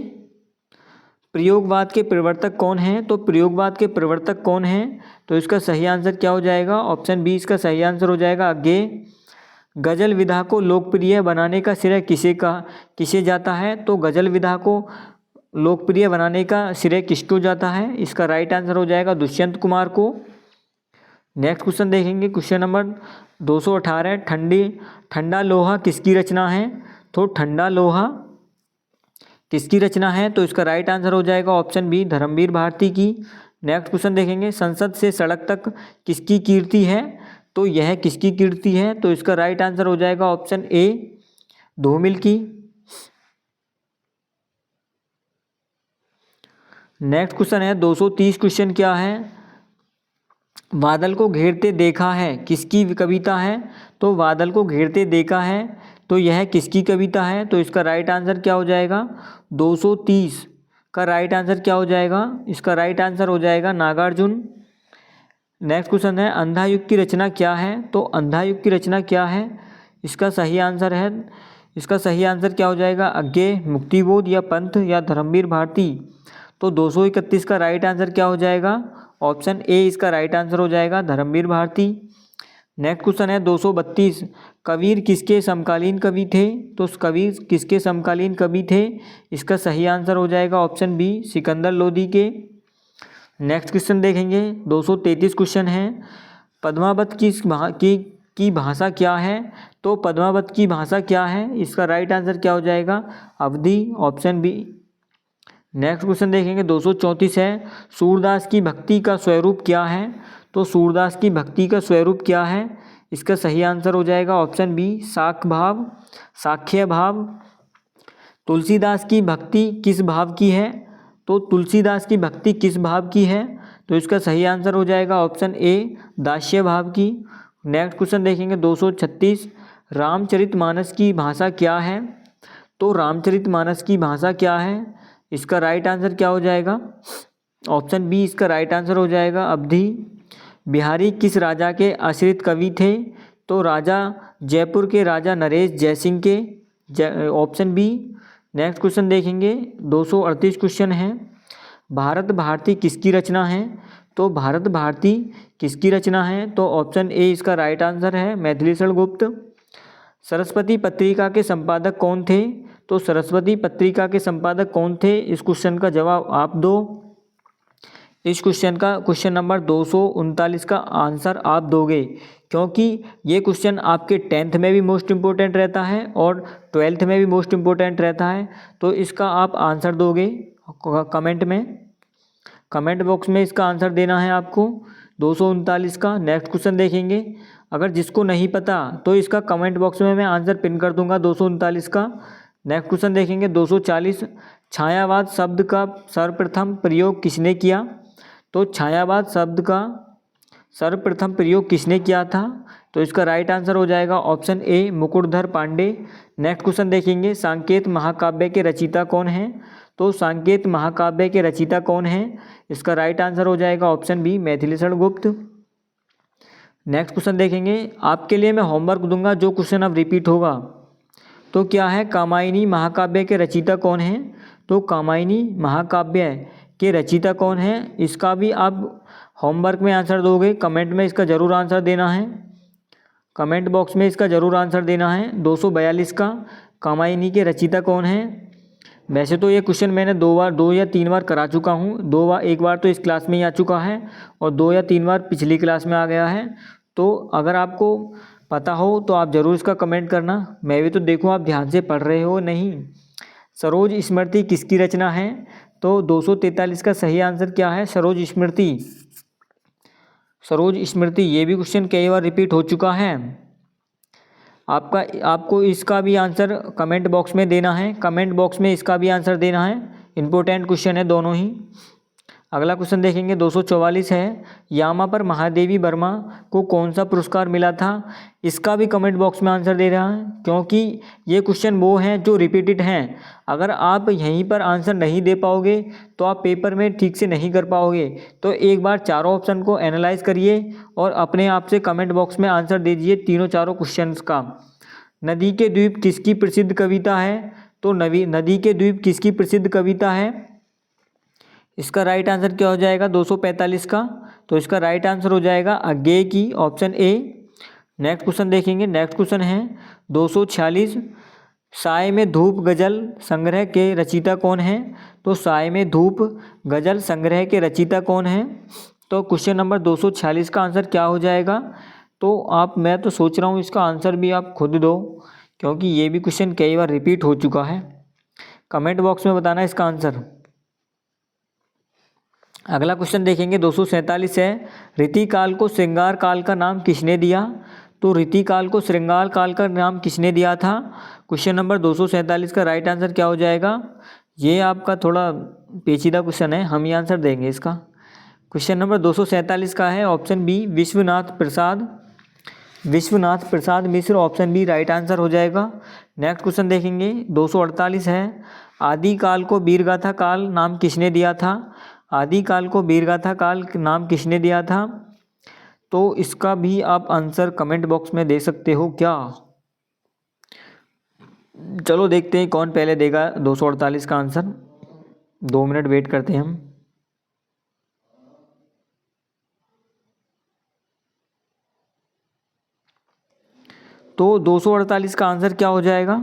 Speaker 1: प्रयोगवाद के प्रवर्तक कौन हैं? तो प्रयोगवाद के प्रवर्तक कौन हैं? तो इसका सही आंसर क्या हो जाएगा? ऑप्शन बी इसका सही आंसर हो जाएगा, अज्ञेय। गजल विधा को लोकप्रिय बनाने का श्रेय किसे जाता है? तो गजल विधा को लोकप्रिय बनाने का श्रेय किसको जाता है? इसका राइट आंसर हो जाएगा दुष्यंत कुमार को। नेक्स्ट क्वेश्चन देखेंगे, क्वेश्चन नंबर 218, ठंडा लोहा किसकी रचना है? तो ठंडा लोहा किसकी रचना है? तो इसका राइट आंसर हो जाएगा ऑप्शन बी, धर्मवीर भारती की। नेक्स्ट क्वेश्चन देखेंगे, संसद से सड़क तक किसकी कीर्ति है? तो यह किसकी कीर्ति है? तो इसका राइट आंसर हो जाएगा ऑप्शन ए, धूमिल की। नेक्स्ट क्वेश्चन है 230 क्वेश्चन क्या है? बादल को घेरते देखा है किसकी कविता है? तो बादल को घेरते देखा है, तो यह किसकी कविता है? तो इसका राइट आंसर क्या हो जाएगा? 230 का राइट आंसर क्या हो जाएगा? इसका राइट आंसर हो जाएगा नागार्जुन। नेक्स्ट क्वेश्चन है, अंधा युग की रचना क्या है? तो अंधा युग की रचना क्या है? इसका सही आंसर क्या हो जाएगा? अज्ञेय, मुक्तिबोध या पंथ या धर्मवीर भारती? तो 231 का राइट आंसर क्या हो जाएगा? ऑप्शन ए इसका राइट आंसर हो जाएगा, धर्मवीर भारती। नेक्स्ट क्वेश्चन है 232, कबीर किसके समकालीन कवि थे? तो कबीर किसके समकालीन कवि थे? इसका सही आंसर हो जाएगा ऑप्शन बी, सिकंदर लोदी के। नेक्स्ट क्वेश्चन देखेंगे, 233 क्वेश्चन है, पद्मावत की भाषा क्या है? तो पद्मावत की भाषा क्या है? इसका राइट आंसर क्या हो जाएगा? अवधी, ऑप्शन बी। नेक्स्ट क्वेश्चन देखेंगे 234 है, सूरदास की भक्ति का स्वरूप क्या है? तो सूरदास की भक्ति का स्वरूप क्या है? इसका सही आंसर हो जाएगा ऑप्शन बी, साख भाव, साख्य भाव। तुलसीदास की भक्ति किस भाव की है? तो तुलसीदास की भक्ति किस भाव की है? तो इसका सही आंसर हो जाएगा ऑप्शन ए, दास्य भाव की। नेक्स्ट क्वेश्चन देखेंगे 236, रामचरितमानस की भाषा क्या है? तो रामचरितमानस की भाषा क्या है? इसका राइट आंसर क्या हो जाएगा? ऑप्शन बी इसका राइट आंसर हो जाएगा, अवधी। बिहारी किस राजा के आश्रित कवि थे? तो राजा जयपुर के राजा नरेश जयसिंह के, ऑप्शन बी। नेक्स्ट क्वेश्चन देखेंगे 238 क्वेश्चन है, भारत भारती किसकी रचना है? तो भारत भारती किसकी रचना है? तो ऑप्शन ए इसका राइट आंसर है, मैथिलीशरण गुप्त। सरस्वती पत्रिका के संपादक कौन थे? तो सरस्वती पत्रिका के संपादक कौन थे? इस क्वेश्चन का जवाब आप दो। इस क्वेश्चन नंबर 239 का आंसर आप दोगे, क्योंकि ये क्वेश्चन आपके 10th में भी मोस्ट इम्पोर्टेंट रहता है और 12th में भी मोस्ट इम्पोर्टेंट रहता है। तो इसका आप आंसर दोगे कमेंट बॉक्स में इसका आंसर देना है आपको 239 का। नेक्स्ट क्वेश्चन देखेंगे, अगर जिसको नहीं पता तो इसका कमेंट बॉक्स में मैं आंसर पिन कर दूंगा 239 का। नेक्स्ट क्वेश्चन देखेंगे 240, छायावाद शब्द का सर्वप्रथम प्रयोग किसने किया? तो छायावाद शब्द का सर्वप्रथम प्रयोग किसने किया था? तो इसका राइट आंसर हो जाएगा option A, Mukutdhar Pandey. Next question देखेंगे, सांकेत महाकाव्य के रचयिता कौन हैं? तो सांकेत महाकाव्य के रचयिता कौन हैं? इसका राइट आंसर हो जाएगा option B, Maithilisharan Gupt. Next question देखेंगे, आपके लिए मैं होमवर्क दूंगा, जो क्वेश्चन अब रिपीट होगा तो क्या है, कामायनी महाकाव्य के रचयिता कौन हैं? तो कामायनी महाकाव्य के रचयिता कौन हैं? इसका भी आप होमवर्क में आंसर दोगे, कमेंट में इसका ज़रूर आंसर देना है, कमेंट बॉक्स में इसका ज़रूर आंसर देना है। 242 का, कामायनी के रचयिता कौन हैं? वैसे तो ये क्वेश्चन मैंने 2 या 3 बार करा चुका हूँ, एक बार तो इस क्लास में ही आ चुका है और 2 या 3 बार पिछली क्लास में आ गया है। तो अगर आपको पता हो तो आप ज़रूर इसका कमेंट करना। मैं भी तो देखूँ आप ध्यान से पढ़ रहे हो नहीं। सरोज स्मृति किसकी रचना है? तो 243 का सही आंसर क्या है? सरोज स्मृति। ये भी क्वेश्चन कई बार रिपीट हो चुका है। आपको इसका भी आंसर कमेंट बॉक्स में देना है, कमेंट बॉक्स में इसका भी आंसर देना है। इम्पोर्टेंट क्वेश्चन है दोनों ही। अगला क्वेश्चन देखेंगे 244 है, यामा पर महादेवी वर्मा को कौन सा पुरस्कार मिला था? इसका भी कमेंट बॉक्स में आंसर दे रहा है, क्योंकि ये क्वेश्चन वो हैं जो रिपीटेड हैं। अगर आप यहीं पर आंसर नहीं दे पाओगे तो आप पेपर में ठीक से नहीं कर पाओगे। तो एक बार चारों ऑप्शन को एनालाइज करिए और अपने आप से कमेंट बॉक्स में आंसर दीजिए तीनों चारों क्वेश्चन का। नदी के द्वीप किसकी प्रसिद्ध कविता है? तो नदी के द्वीप किसकी प्रसिद्ध कविता है? इसका राइट आंसर क्या हो जाएगा 245 का? तो इसका राइट आंसर हो जाएगा अज्ञेय की, ऑप्शन ए। नेक्स्ट क्वेश्चन देखेंगे, नेक्स्ट क्वेश्चन है 246, साय में धूप गज़ल संग्रह के रचयिता कौन हैं? तो साय में धूप गज़ल संग्रह के रचयिता कौन हैं? तो क्वेश्चन नंबर 246 का आंसर क्या हो जाएगा? तो मैं तो सोच रहा हूँ इसका आंसर भी आप खुद दो, क्योंकि ये भी क्वेश्चन कई बार रिपीट हो चुका है। कमेंट बॉक्स में बताना इसका आंसर। अगला क्वेश्चन देखेंगे 247 है, रीतिकाल को श्रृंगार काल का नाम किसने दिया? तो रीतिकाल को श्रृंगार काल का नाम किसने दिया था? क्वेश्चन नंबर 247 का राइट आंसर क्या हो जाएगा? ये आपका थोड़ा पेचीदा क्वेश्चन है, हम ही आंसर देंगे इसका। क्वेश्चन नंबर 247 का है ऑप्शन बी विश्वनाथ प्रसाद। Vishwanath Prasad Mishra option B right answer हो जाएगा। नेक्स्ट क्वेश्चन देखेंगे 248 है, आदिकाल को वीरगाथा काल नाम किसने दिया था? आदिकाल को वीरगाथा काल नाम किसने दिया था? तो इसका भी आप आंसर कमेंट बॉक्स में दे सकते हो क्या? चलो देखते हैं कौन पहले देगा 248 का आंसर। 2 मिनट वेट करते हैं हम। तो 248 का आंसर क्या हो जाएगा?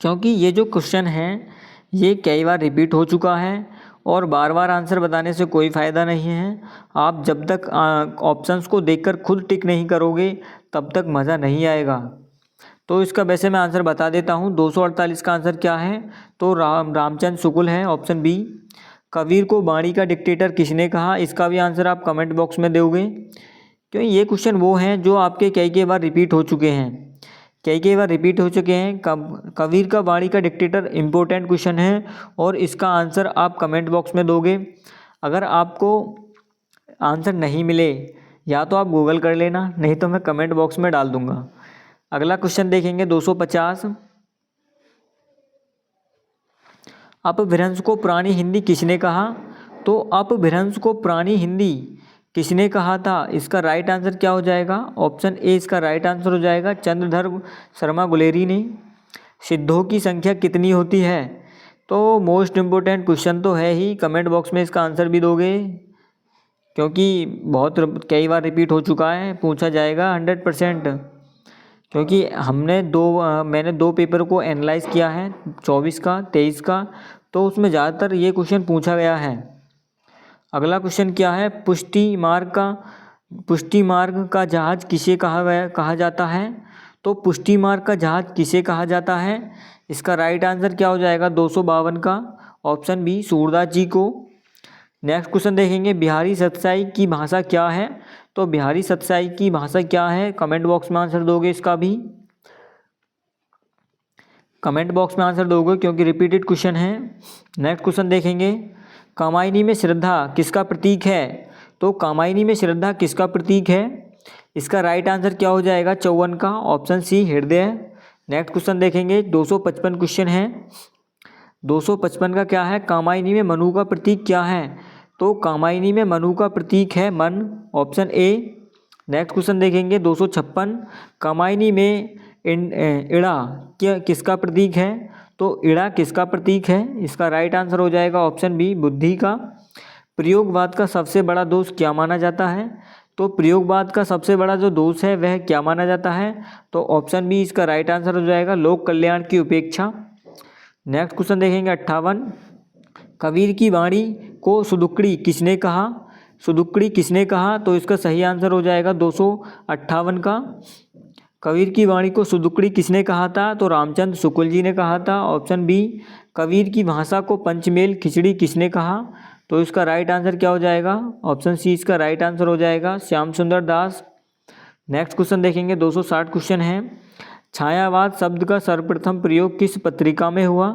Speaker 1: क्योंकि ये जो क्वेश्चन है ये कई बार रिपीट हो चुका है और बार बार आंसर बताने से कोई फ़ायदा नहीं है। आप जब तक ऑप्शंस को देखकर खुद टिक नहीं करोगे तब तक मज़ा नहीं आएगा। तो इसका वैसे मैं आंसर बता देता हूँ। 248 का आंसर क्या है? तो रामचंद्र शुक्ल है ऑप्शन बी। कबीर को वाणी का डिक्टेटर किसने कहा? इसका भी आंसर आप कमेंट बॉक्स में दोगे, क्योंकि ये क्वेश्चन वो हैं जो आपके कई बार रिपीट हो चुके हैं। कई बार रिपीट हो चुके हैं। कबीर का वाणी का डिक्टेटर इम्पोर्टेंट क्वेश्चन है और इसका आंसर आप कमेंट बॉक्स में दोगे। अगर आपको आंसर नहीं मिले या तो आप गूगल कर लेना, नहीं तो मैं कमेंट बॉक्स में डाल दूंगा। अगला क्वेश्चन देखेंगे 250, अपभ्रंश को पुरानी हिंदी किसने कहा? तो अपभ्रंश को पुरानी हिंदी किसने कहा था? इसका राइट आंसर क्या हो जाएगा? ऑप्शन ए इसका राइट आंसर हो जाएगा, चंद्रधर शर्मा गुलेरी ने। सिद्धों की संख्या कितनी होती है? तो मोस्ट इम्पोर्टेंट क्वेश्चन तो है ही, कमेंट बॉक्स में इसका आंसर भी दोगे, क्योंकि बहुत कई बार रिपीट हो चुका है, पूछा जाएगा 100%। क्योंकि मैंने 2 पेपर को एनालाइज किया है, 24 का 23 का, तो उसमें ज़्यादातर ये क्वेश्चन पूछा गया है। अगला क्वेश्चन क्या है? पुष्टि मार्ग का जहाज किसे कहा जाता है? तो पुष्टि मार्ग का जहाज किसे कहा जाता है? इसका राइट आंसर क्या हो जाएगा? 252 का ऑप्शन बी सूरदास जी को। नेक्स्ट क्वेश्चन देखेंगे, बिहारी सतसाई की भाषा क्या है? तो बिहारी सतसाई की भाषा क्या है? कमेंट बॉक्स में आंसर दोगे, इसका भी कमेंट बॉक्स में आंसर दोगे क्योंकि रिपीटेड क्वेश्चन है। नेक्स्ट क्वेश्चन देखेंगे, कामायनी में श्रद्धा किसका प्रतीक है? तो कामायनी में श्रद्धा किसका प्रतीक है? इसका राइट आंसर क्या हो जाएगा? 54 का ऑप्शन सी हृदय। नेक्स्ट क्वेश्चन देखेंगे 255 क्वेश्चन है। 255 का क्या है? कामायनी में मनु का प्रतीक क्या है? तो कामायनी में मनु का प्रतीक है मन, ऑप्शन ए। नेक्स्ट क्वेश्चन देखेंगे 256, कामायनी में इड़ा किसका प्रतीक है? तो इड़ा किसका प्रतीक है? इसका राइट आंसर हो जाएगा ऑप्शन बी बुद्धि का। प्रयोगवाद का सबसे बड़ा दोष क्या माना जाता है? तो प्रयोगवाद का सबसे बड़ा जो दोष है वह क्या माना जाता है? तो ऑप्शन बी इसका राइट आंसर हो जाएगा लोक कल्याण की उपेक्षा। नेक्स्ट क्वेश्चन देखेंगे 58, कबीर की वाणी को सुदुक्कड़ी किसने कहा? सुदुक्कड़ी किसने कहा? तो इसका सही आंसर हो जाएगा 258 का। कबीर की वाणी को सुदुक्कड़ी किसने कहा था? तो रामचंद्र शुक्ल जी ने कहा था, ऑप्शन बी। कबीर की भाषा को पंचमेल खिचड़ी किसने कहा? तो इसका राइट आंसर क्या हो जाएगा? ऑप्शन सी इसका राइट आंसर हो जाएगा श्याम सुंदर दास। नेक्स्ट क्वेश्चन देखेंगे 260 क्वेश्चन है, छायावाद शब्द का सर्वप्रथम प्रयोग किस पत्रिका में हुआ?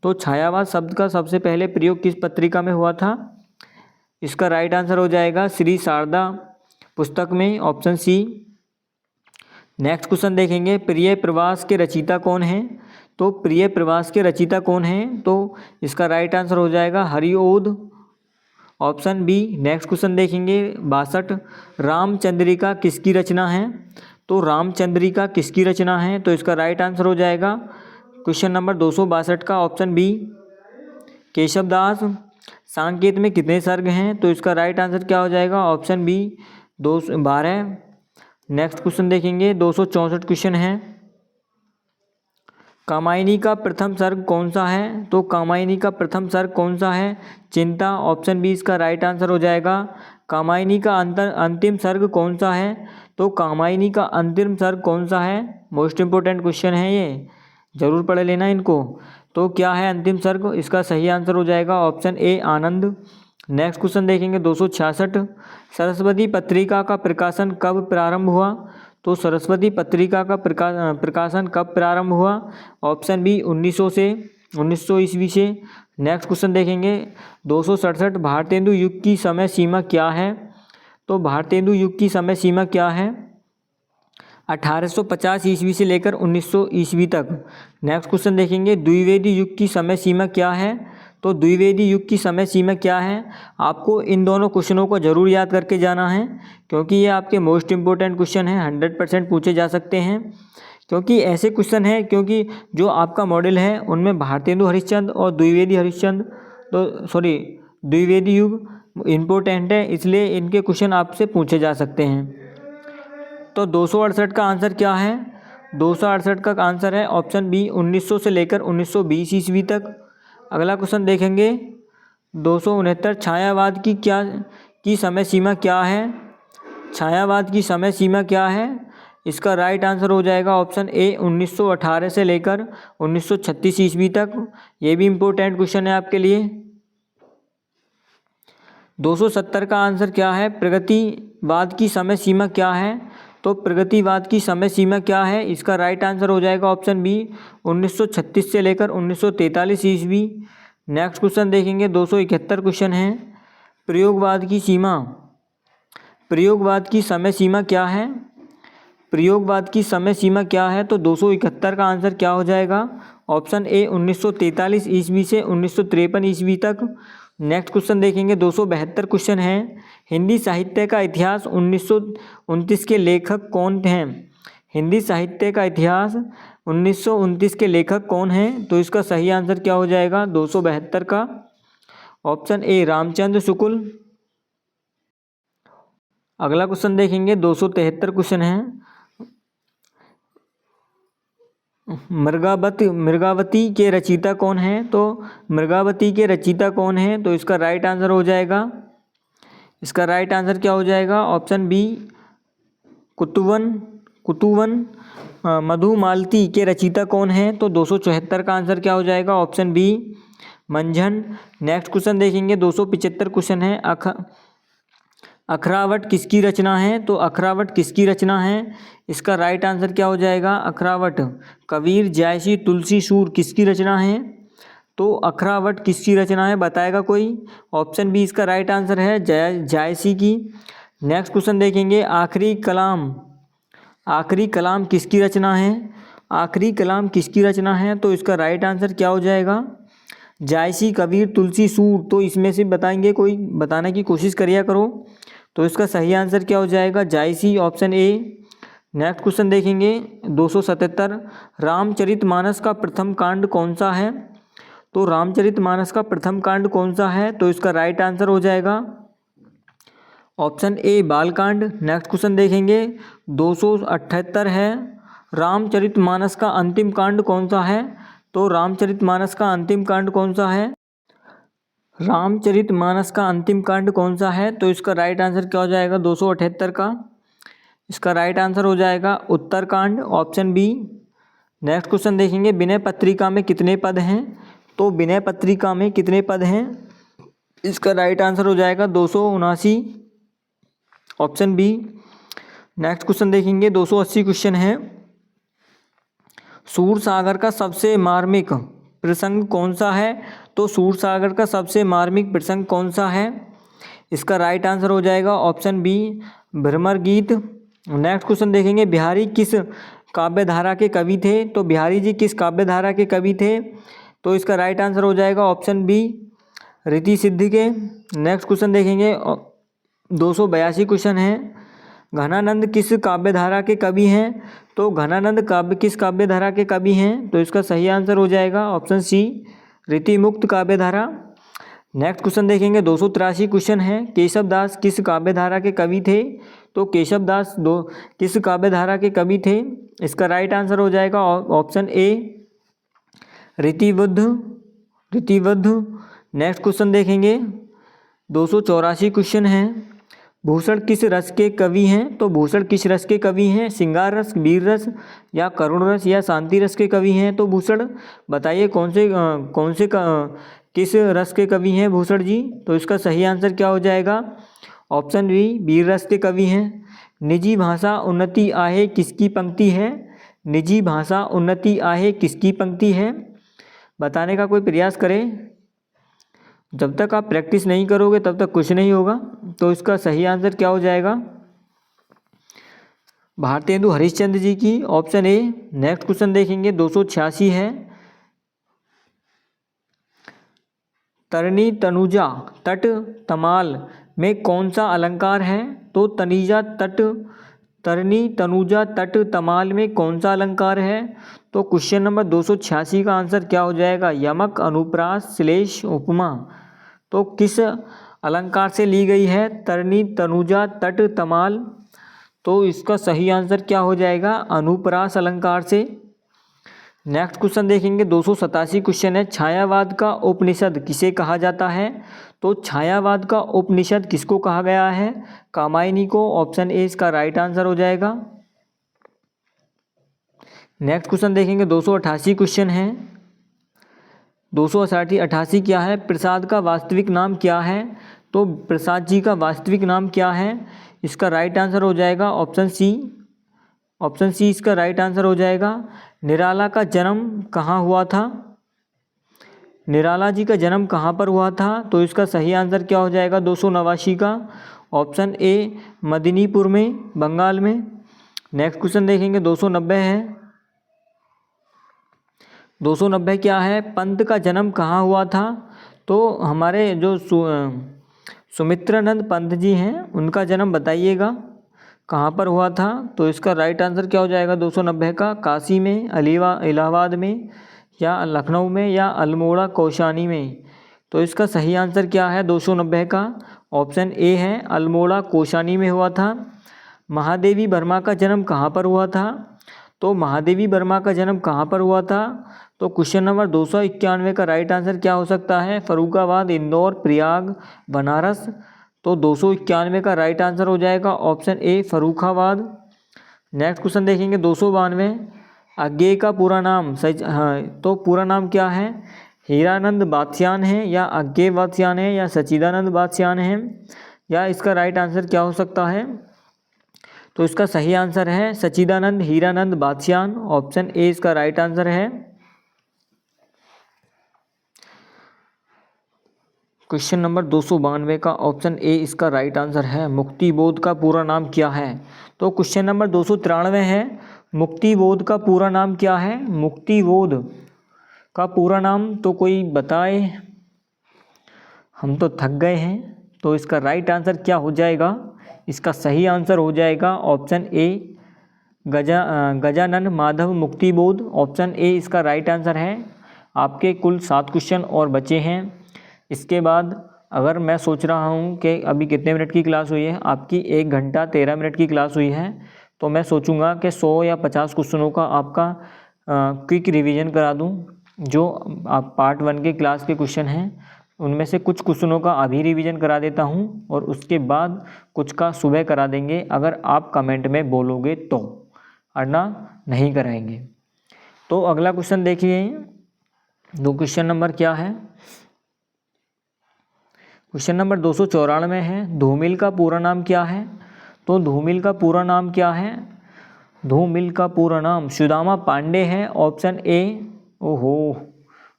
Speaker 1: तो छायावाद शब्द का सबसे पहले प्रयोग किस पत्रिका में हुआ था? इसका राइट आंसर हो जाएगा श्री शारदा पुस्तक में, ऑप्शन सी। नेक्स्ट क्वेश्चन देखेंगे, प्रिय प्रवास के रचयिता कौन हैं? तो प्रिय प्रवास के रचयिता कौन हैं? तो इसका राइट आंसर हो जाएगा Hariaudh, option B. Next question देखेंगे 62, रामचंद्रिका किसकी रचना है? तो रामचंद्रिका किसकी रचना है? तो इसका राइट आंसर हो जाएगा क्वेश्चन नंबर 262 का ऑप्शन बी केशवदास। सांकेत में कितने सर्ग हैं? तो इसका राइट आंसर क्या हो जाएगा? Option B 12। नेक्स्ट क्वेश्चन देखेंगे 264 क्वेश्चन है, कामायनी का प्रथम सर्ग कौन सा है? तो कामायनी का प्रथम सर्ग कौन सा है? चिंता। ऑप्शन बी इसका राइट आंसर हो जाएगा। कामायनी का अंतिम सर्ग कौन सा है? तो कामायनी का अंतिम सर्ग कौन सा है? मोस्ट इंपोर्टेंट क्वेश्चन है ये, जरूर पढ़ लेना इनको। तो क्या है अंतिम सर्ग? इसका सही आंसर हो जाएगा ऑप्शन ए आनंद। नेक्स्ट क्वेश्चन देखेंगे 266। सरस्वती पत्रिका का प्रकाशन कब प्रारंभ हुआ? तो सरस्वती पत्रिका का प्रकाशन कब प्रारंभ हुआ? ऑप्शन बी 1900 ईस्वी से। नेक्स्ट क्वेश्चन देखेंगे 267। भारतेंदु युग की समय सीमा क्या है? तो भारतेंदु युग की समय सीमा क्या है? 1850 ईस्वी से लेकर 1900 ईस्वी तक। नेक्स्ट क्वेश्चन देखेंगे द्विवेदी युग की समय सीमा क्या है? तो द्विवेदी युग की समय सीमा क्या है? आपको इन दोनों क्वेश्चनों को जरूर याद करके जाना है, क्योंकि ये आपके मोस्ट इंपॉर्टेंट क्वेश्चन हैं, 100% पूछे जा सकते हैं। क्योंकि ऐसे क्वेश्चन हैं, क्योंकि जो आपका मॉडल है उनमें भारतेंदु हरिश्चंद्र और द्विवेदी हरिश्चंद्र द्विवेदी युग इम्पोर्टेंट है, इसलिए इनके क्वेश्चन आपसे पूछे जा सकते हैं। तो 268 का आंसर क्या है? 268 का आंसर है ऑप्शन बी 1900 से लेकर 1920 ईस्वी तक। अगला क्वेश्चन देखेंगे 269। छायावाद की समय सीमा क्या है? छायावाद की समय सीमा क्या है? इसका राइट आंसर हो जाएगा ऑप्शन ए 1918 से लेकर 1936 ईस्वी तक। ये भी इम्पोर्टेंट क्वेश्चन है आपके लिए। 270 का आंसर क्या है? प्रगतिवाद की समय सीमा क्या है? तो प्रगतिवाद की समय सीमा क्या है? इसका राइट आंसर हो जाएगा ऑप्शन बी 1936 से लेकर 1943 ईस्वी। नेक्स्ट क्वेश्चन देखेंगे 271 क्वेश्चन है। प्रयोगवाद की समय सीमा क्या है? प्रयोगवाद की समय सीमा क्या है? तो 271 का आंसर क्या हो जाएगा? ऑप्शन ए 1943 ईस्वी से 1953 ईस्वी तक। नेक्स्ट क्वेश्चन देखेंगे 272 क्वेश्चन है। हिंदी साहित्य का इतिहास 1929 के लेखक कौन हैं? हिंदी साहित्य का इतिहास 1929 के लेखक कौन हैं? तो इसका सही आंसर क्या हो जाएगा 272 का? ऑप्शन ए रामचंद्र शुक्ल। अगला क्वेश्चन देखेंगे 273 क्वेश्चन है। मृगावती के रचयिता कौन है? तो मृगावती के रचयिता कौन है? तो इसका राइट आंसर हो जाएगा, इसका राइट आंसर क्या हो जाएगा? Option B कुतुवन। मधुमालती के रचयिता कौन है? तो 274 का आंसर क्या हो जाएगा? Option B Manjhan. Next question देखेंगे 275 क्वेश्चन है। अखरावट किसकी रचना है? तो अखरावट किसकी रचना है? इसका राइट आंसर क्या हो जाएगा? अखरावट कबीर, जायसी, तुलसी, सूर किसकी रचना है? तो अखरावट किसकी रचना है, बताएगा कोई? ऑप्शन बी इसका राइट आंसर है जायसी की। नेक्स्ट क्वेश्चन देखेंगे आखिरी कलाम किसकी रचना है? आखिरी कलाम किसकी रचना है? तो इसका राइट आंसर क्या हो जाएगा? जायसी, कबीर, तुलसी, सूर। तो इसमें से बताएंगे कोई, बताने की कोशिश करिए करो। तो इसका सही आंसर क्या हो जाएगा? जायसी, ऑप्शन ए। नेक्स्ट क्वेश्चन देखेंगे 277। रामचरितमानस का प्रथम कांड कौन सा है? तो रामचरितमानस का प्रथम कांड कौन सा है? तो इसका राइट आंसर हो जाएगा ऑप्शन ए बालकांड। नेक्स्ट क्वेश्चन देखेंगे 278 है। रामचरितमानस का अंतिम कांड कौन सा है? तो रामचरितमानस का अंतिम कांड कौन सा है? रामचरितमानस का अंतिम कांड कौन सा है? तो इसका राइट आंसर क्या हो जाएगा 278 का? इसका राइट आंसर हो जाएगा Uttarkand, option B. Next question देखेंगे विनय पत्रिका में कितने पद हैं? तो विनय पत्रिका में कितने पद हैं? इसका राइट आंसर हो जाएगा 279, ऑप्शन बी। नेक्स्ट क्वेश्चन देखेंगे 280 क्वेश्चन है। सूरसागर का सबसे मार्मिक प्रसंग कौन सा है? तो सूरसागर का सबसे मार्मिक प्रसंग कौन सा है? इसका राइट आंसर हो जाएगा ऑप्शन बी भ्रमर गीत। नेक्स्ट क्वेश्चन देखेंगे बिहारी किस काव्य धारा के कवि थे? तो बिहारी जी किस काव्य धारा के कवि थे? तो इसका राइट आंसर हो जाएगा ऑप्शन बी रीति सिद्धि के। नेक्स्ट क्वेश्चन देखेंगे 282 क्वेश्चन है। घनानंद किस काव्य धारा के कवि हैं? तो घनानंद किस काव्य धारा के कवि हैं? तो इसका सही आंसर हो जाएगा ऑप्शन सी रीति मुक्त काव्य धारा। नेक्स्ट क्वेश्चन देखेंगे 283 क्वेश्चन है। केशव दास किस काव्य धारा के कवि थे? तो केशव दास किस काव्य धारा के कवि थे? इसका राइट आंसर हो जाएगा ऑप्शन ए रीतिबद्ध, रीतिबद्ध। नेक्स्ट क्वेश्चन देखेंगे 284 क्वेश्चन है। भूषण किस रस के कवि हैं? तो भूषण किस रस के कवि हैं? श्रृंगार रस, वीर रस या करुण रस या शांति रस के कवि हैं? तो भूषण बताइए कौन से किस रस के कवि हैं भूषण जी? तो इसका सही आंसर क्या हो जाएगा? ऑप्शन बी, वीर रस के कवि हैं। निजी भाषा उन्नति आहे किसकी पंक्ति है? निजी भाषा उन्नति आहे किसकी पंक्ति है? बताने का कोई प्रयास करें। जब तक आप प्रैक्टिस नहीं करोगे तब तक कुछ नहीं होगा। तो इसका सही आंसर क्या हो जाएगा? भारतेंदु हरिश्चंद्र जी की, ऑप्शन ए। नेक्स्ट क्वेश्चन देखेंगे 286 है। तरनी तनुजा तट तमाल में कौन सा अलंकार है? तो तरनी तनुजा तट तमाल में कौन सा अलंकार है? तो क्वेश्चन नंबर 286 का आंसर क्या हो जाएगा? यमक, अनुप्रास, श्लेष, उपमा। तो किस अलंकार से ली गई है तरनी तनुजा तट तमाल? तो इसका सही आंसर क्या हो जाएगा? अनुप्रास अलंकार से। नेक्स्ट क्वेश्चन देखेंगे 287 क्वेश्चन है। छायावाद का उपनिषद किसे कहा जाता है? तो छायावाद का उपनिषद किसको कहा गया है? कामायनी को। ऑप्शन ए इसका राइट आंसर हो जाएगा। नेक्स्ट क्वेश्चन देखेंगे 288 क्वेश्चन है। 288 क्या है? प्रसाद का वास्तविक नाम क्या है? तो प्रसाद जी का वास्तविक नाम क्या है? इसका राइट आंसर हो जाएगा ऑप्शन सी। ऑप्शन सी इसका राइट आंसर हो जाएगा। निराला का जन्म कहाँ हुआ था? निराला जी का जन्म कहाँ पर हुआ था? तो इसका सही आंसर क्या हो जाएगा 289 का? ऑप्शन ए मदिनीपुर में, बंगाल में। नेक्स्ट क्वेश्चन देखेंगे 290 है। 290 क्या है? पंत का जन्म कहाँ हुआ था? तो हमारे जो सुमित्रानंद पंत जी हैं उनका जन्म बताइएगा कहाँ पर हुआ था? तो इसका राइट आंसर क्या हो जाएगा 290 का? काशी में, इलाहाबाद में या लखनऊ में या अल्मोड़ा कौशानी में। तो इसका सही आंसर क्या है 290 का? ऑप्शन ए है, अल्मोड़ा कौशानी में हुआ था। महादेवी वर्मा का जन्म कहाँ पर हुआ था? तो महादेवी वर्मा का जन्म कहाँ पर हुआ था? तो क्वेश्चन नंबर 291 का राइट आंसर क्या हो सकता है? फर्रुखाबाद, इंदौर, प्रयाग, बनारस। तो 291 का राइट आंसर हो जाएगा ऑप्शन ए फर्रुखाबाद। नेक्स्ट क्वेश्चन देखेंगे 292। अज्ञेय का पूरा नाम हाँ, तो पूरा नाम क्या है? हीरानंद बादशान है या अज्ञेय बादशान है या सच्चिदानंद बादशान है या इसका राइट आंसर क्या हो सकता है? तो इसका सही आंसर है सच्चिदानंद हीरानंद बादशान। ऑप्शन ए इसका राइट आंसर है। क्वेश्चन नंबर 292 का ऑप्शन ए इसका राइट आंसर है। मुक्ति बोध का पूरा नाम क्या है? तो क्वेश्चन नंबर 293 है। मुक्ति बोध का पूरा नाम क्या है? मुक्ति बोध का पूरा नाम तो कोई बताए, हम तो थक गए हैं। तो इसका राइट आंसर क्या हो जाएगा? इसका सही आंसर हो जाएगा ऑप्शन ए गजानन माधव मुक्ति बोध। ऑप्शन ए इसका राइट आंसर है। आपके कुल 7 क्वेश्चन और बचे हैं। इसके बाद अगर मैं सोच रहा हूँ कि अभी कितने मिनट की क्लास हुई है, आपकी 1 घंटा 13 मिनट की क्लास हुई है, तो मैं सोचूंगा कि 100 या 50 क्वेश्चनों का आपका क्विक रिवीजन करा दूँ। जो आप पार्ट 1 के क्लास के क्वेश्चन हैं उनमें से कुछ क्वेश्चनों का अभी रिवीजन करा देता हूँ और उसके बाद कुछ का सुबह करा देंगे, अगर आप कमेंट में बोलोगे तो, वरना नहीं कराएंगे। तो अगला क्वेश्चन देखिए, दो क्वेश्चन नंबर क्या है? क्वेश्चन नंबर 294 है। धूमिल का पूरा नाम क्या है? तो धूमिल का पूरा नाम क्या है? धूमिल का पूरा नाम सुदामा पांडे है। Option A. ओहो,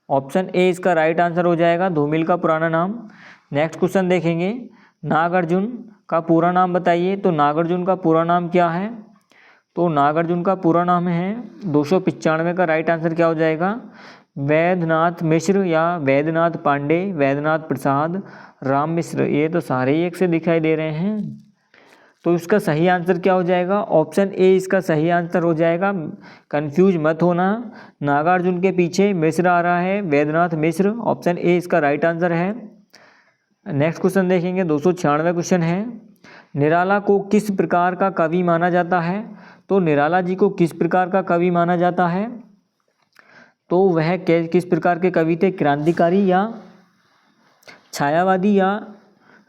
Speaker 1: ऑप्शन ए इसका राइट आंसर हो जाएगा, धूमिल का पुराना नाम। नेक्स्ट क्वेश्चन देखेंगे, नागार्जुन का पूरा नाम बताइए। तो नागार्जुन का पूरा नाम क्या है? तो नागार्जुन का पूरा नाम है 295 का राइट आंसर क्या हो जाएगा? वैद्यनाथ मिश्र या वैद्यनाथ पांडे, वैद्यनाथ प्रसाद, राम मिश्र। ये तो सारे ही एक से दिखाई दे रहे हैं। तो इसका सही आंसर क्या हो जाएगा? ऑप्शन ए इसका सही आंसर हो जाएगा। कंफ्यूज मत होना, नागार्जुन के पीछे मिश्र आ रहा है, वैद्यनाथ मिश्र। ऑप्शन ए इसका राइट आंसर है। नेक्स्ट क्वेश्चन देखेंगे, 296 क्वेश्चन है। निराला को किस प्रकार का कवि माना जाता है? तो निराला जी को किस प्रकार का कवि माना जाता है? तो वह किस प्रकार के कवि थे? क्रांतिकारी या छायावादी या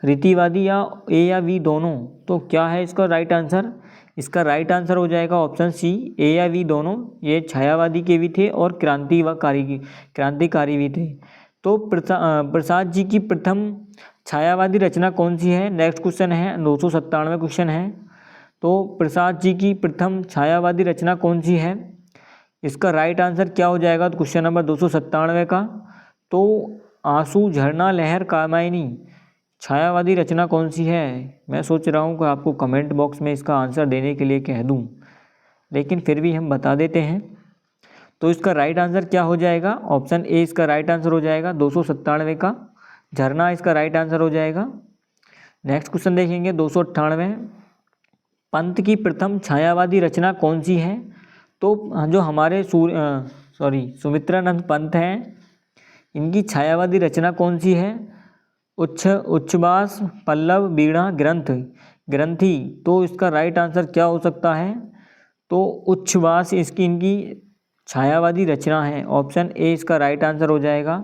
Speaker 1: रीतिवादी या ए या बी दोनों? तो क्या है इसका राइट आंसर? इसका राइट आंसर हो जाएगा ऑप्शन सी, ए या बी दोनों। ये छायावादी के भी थे और क्रांतिकारी भी थे। तो प्रसाद जी की प्रथम छायावादी रचना कौन सी है? नेक्स्ट क्वेश्चन है, 297 क्वेश्चन है। तो प्रसाद जी की प्रथम छायावादी रचना कौन सी है? इसका राइट आंसर क्या हो जाएगा क्वेश्चन नंबर 297 का? तो आंसू झरना लहर कामायनी छायावादी रचना कौन सी है? मैं सोच रहा हूँ कि आपको कमेंट बॉक्स में इसका आंसर देने के लिए कह दूँ, लेकिन फिर भी हम बता देते हैं। तो इसका राइट आंसर क्या हो जाएगा? ऑप्शन ए इसका राइट आंसर हो जाएगा 297 का, झरना इसका राइट आंसर हो जाएगा। नेक्स्ट क्वेश्चन देखेंगे 298, पंत की प्रथम छायावादी रचना कौन सी है? तो जो हमारे सुमित्रानंद पंत हैं, इनकी छायावादी रचना कौन सी है? उच्छ्वास, पल्लव, वीणा, ग्रंथि। तो इसका राइट आंसर क्या हो सकता है? तो उच्छ्वास इनकी छायावादी रचना है। ऑप्शन ए इसका राइट आंसर हो जाएगा।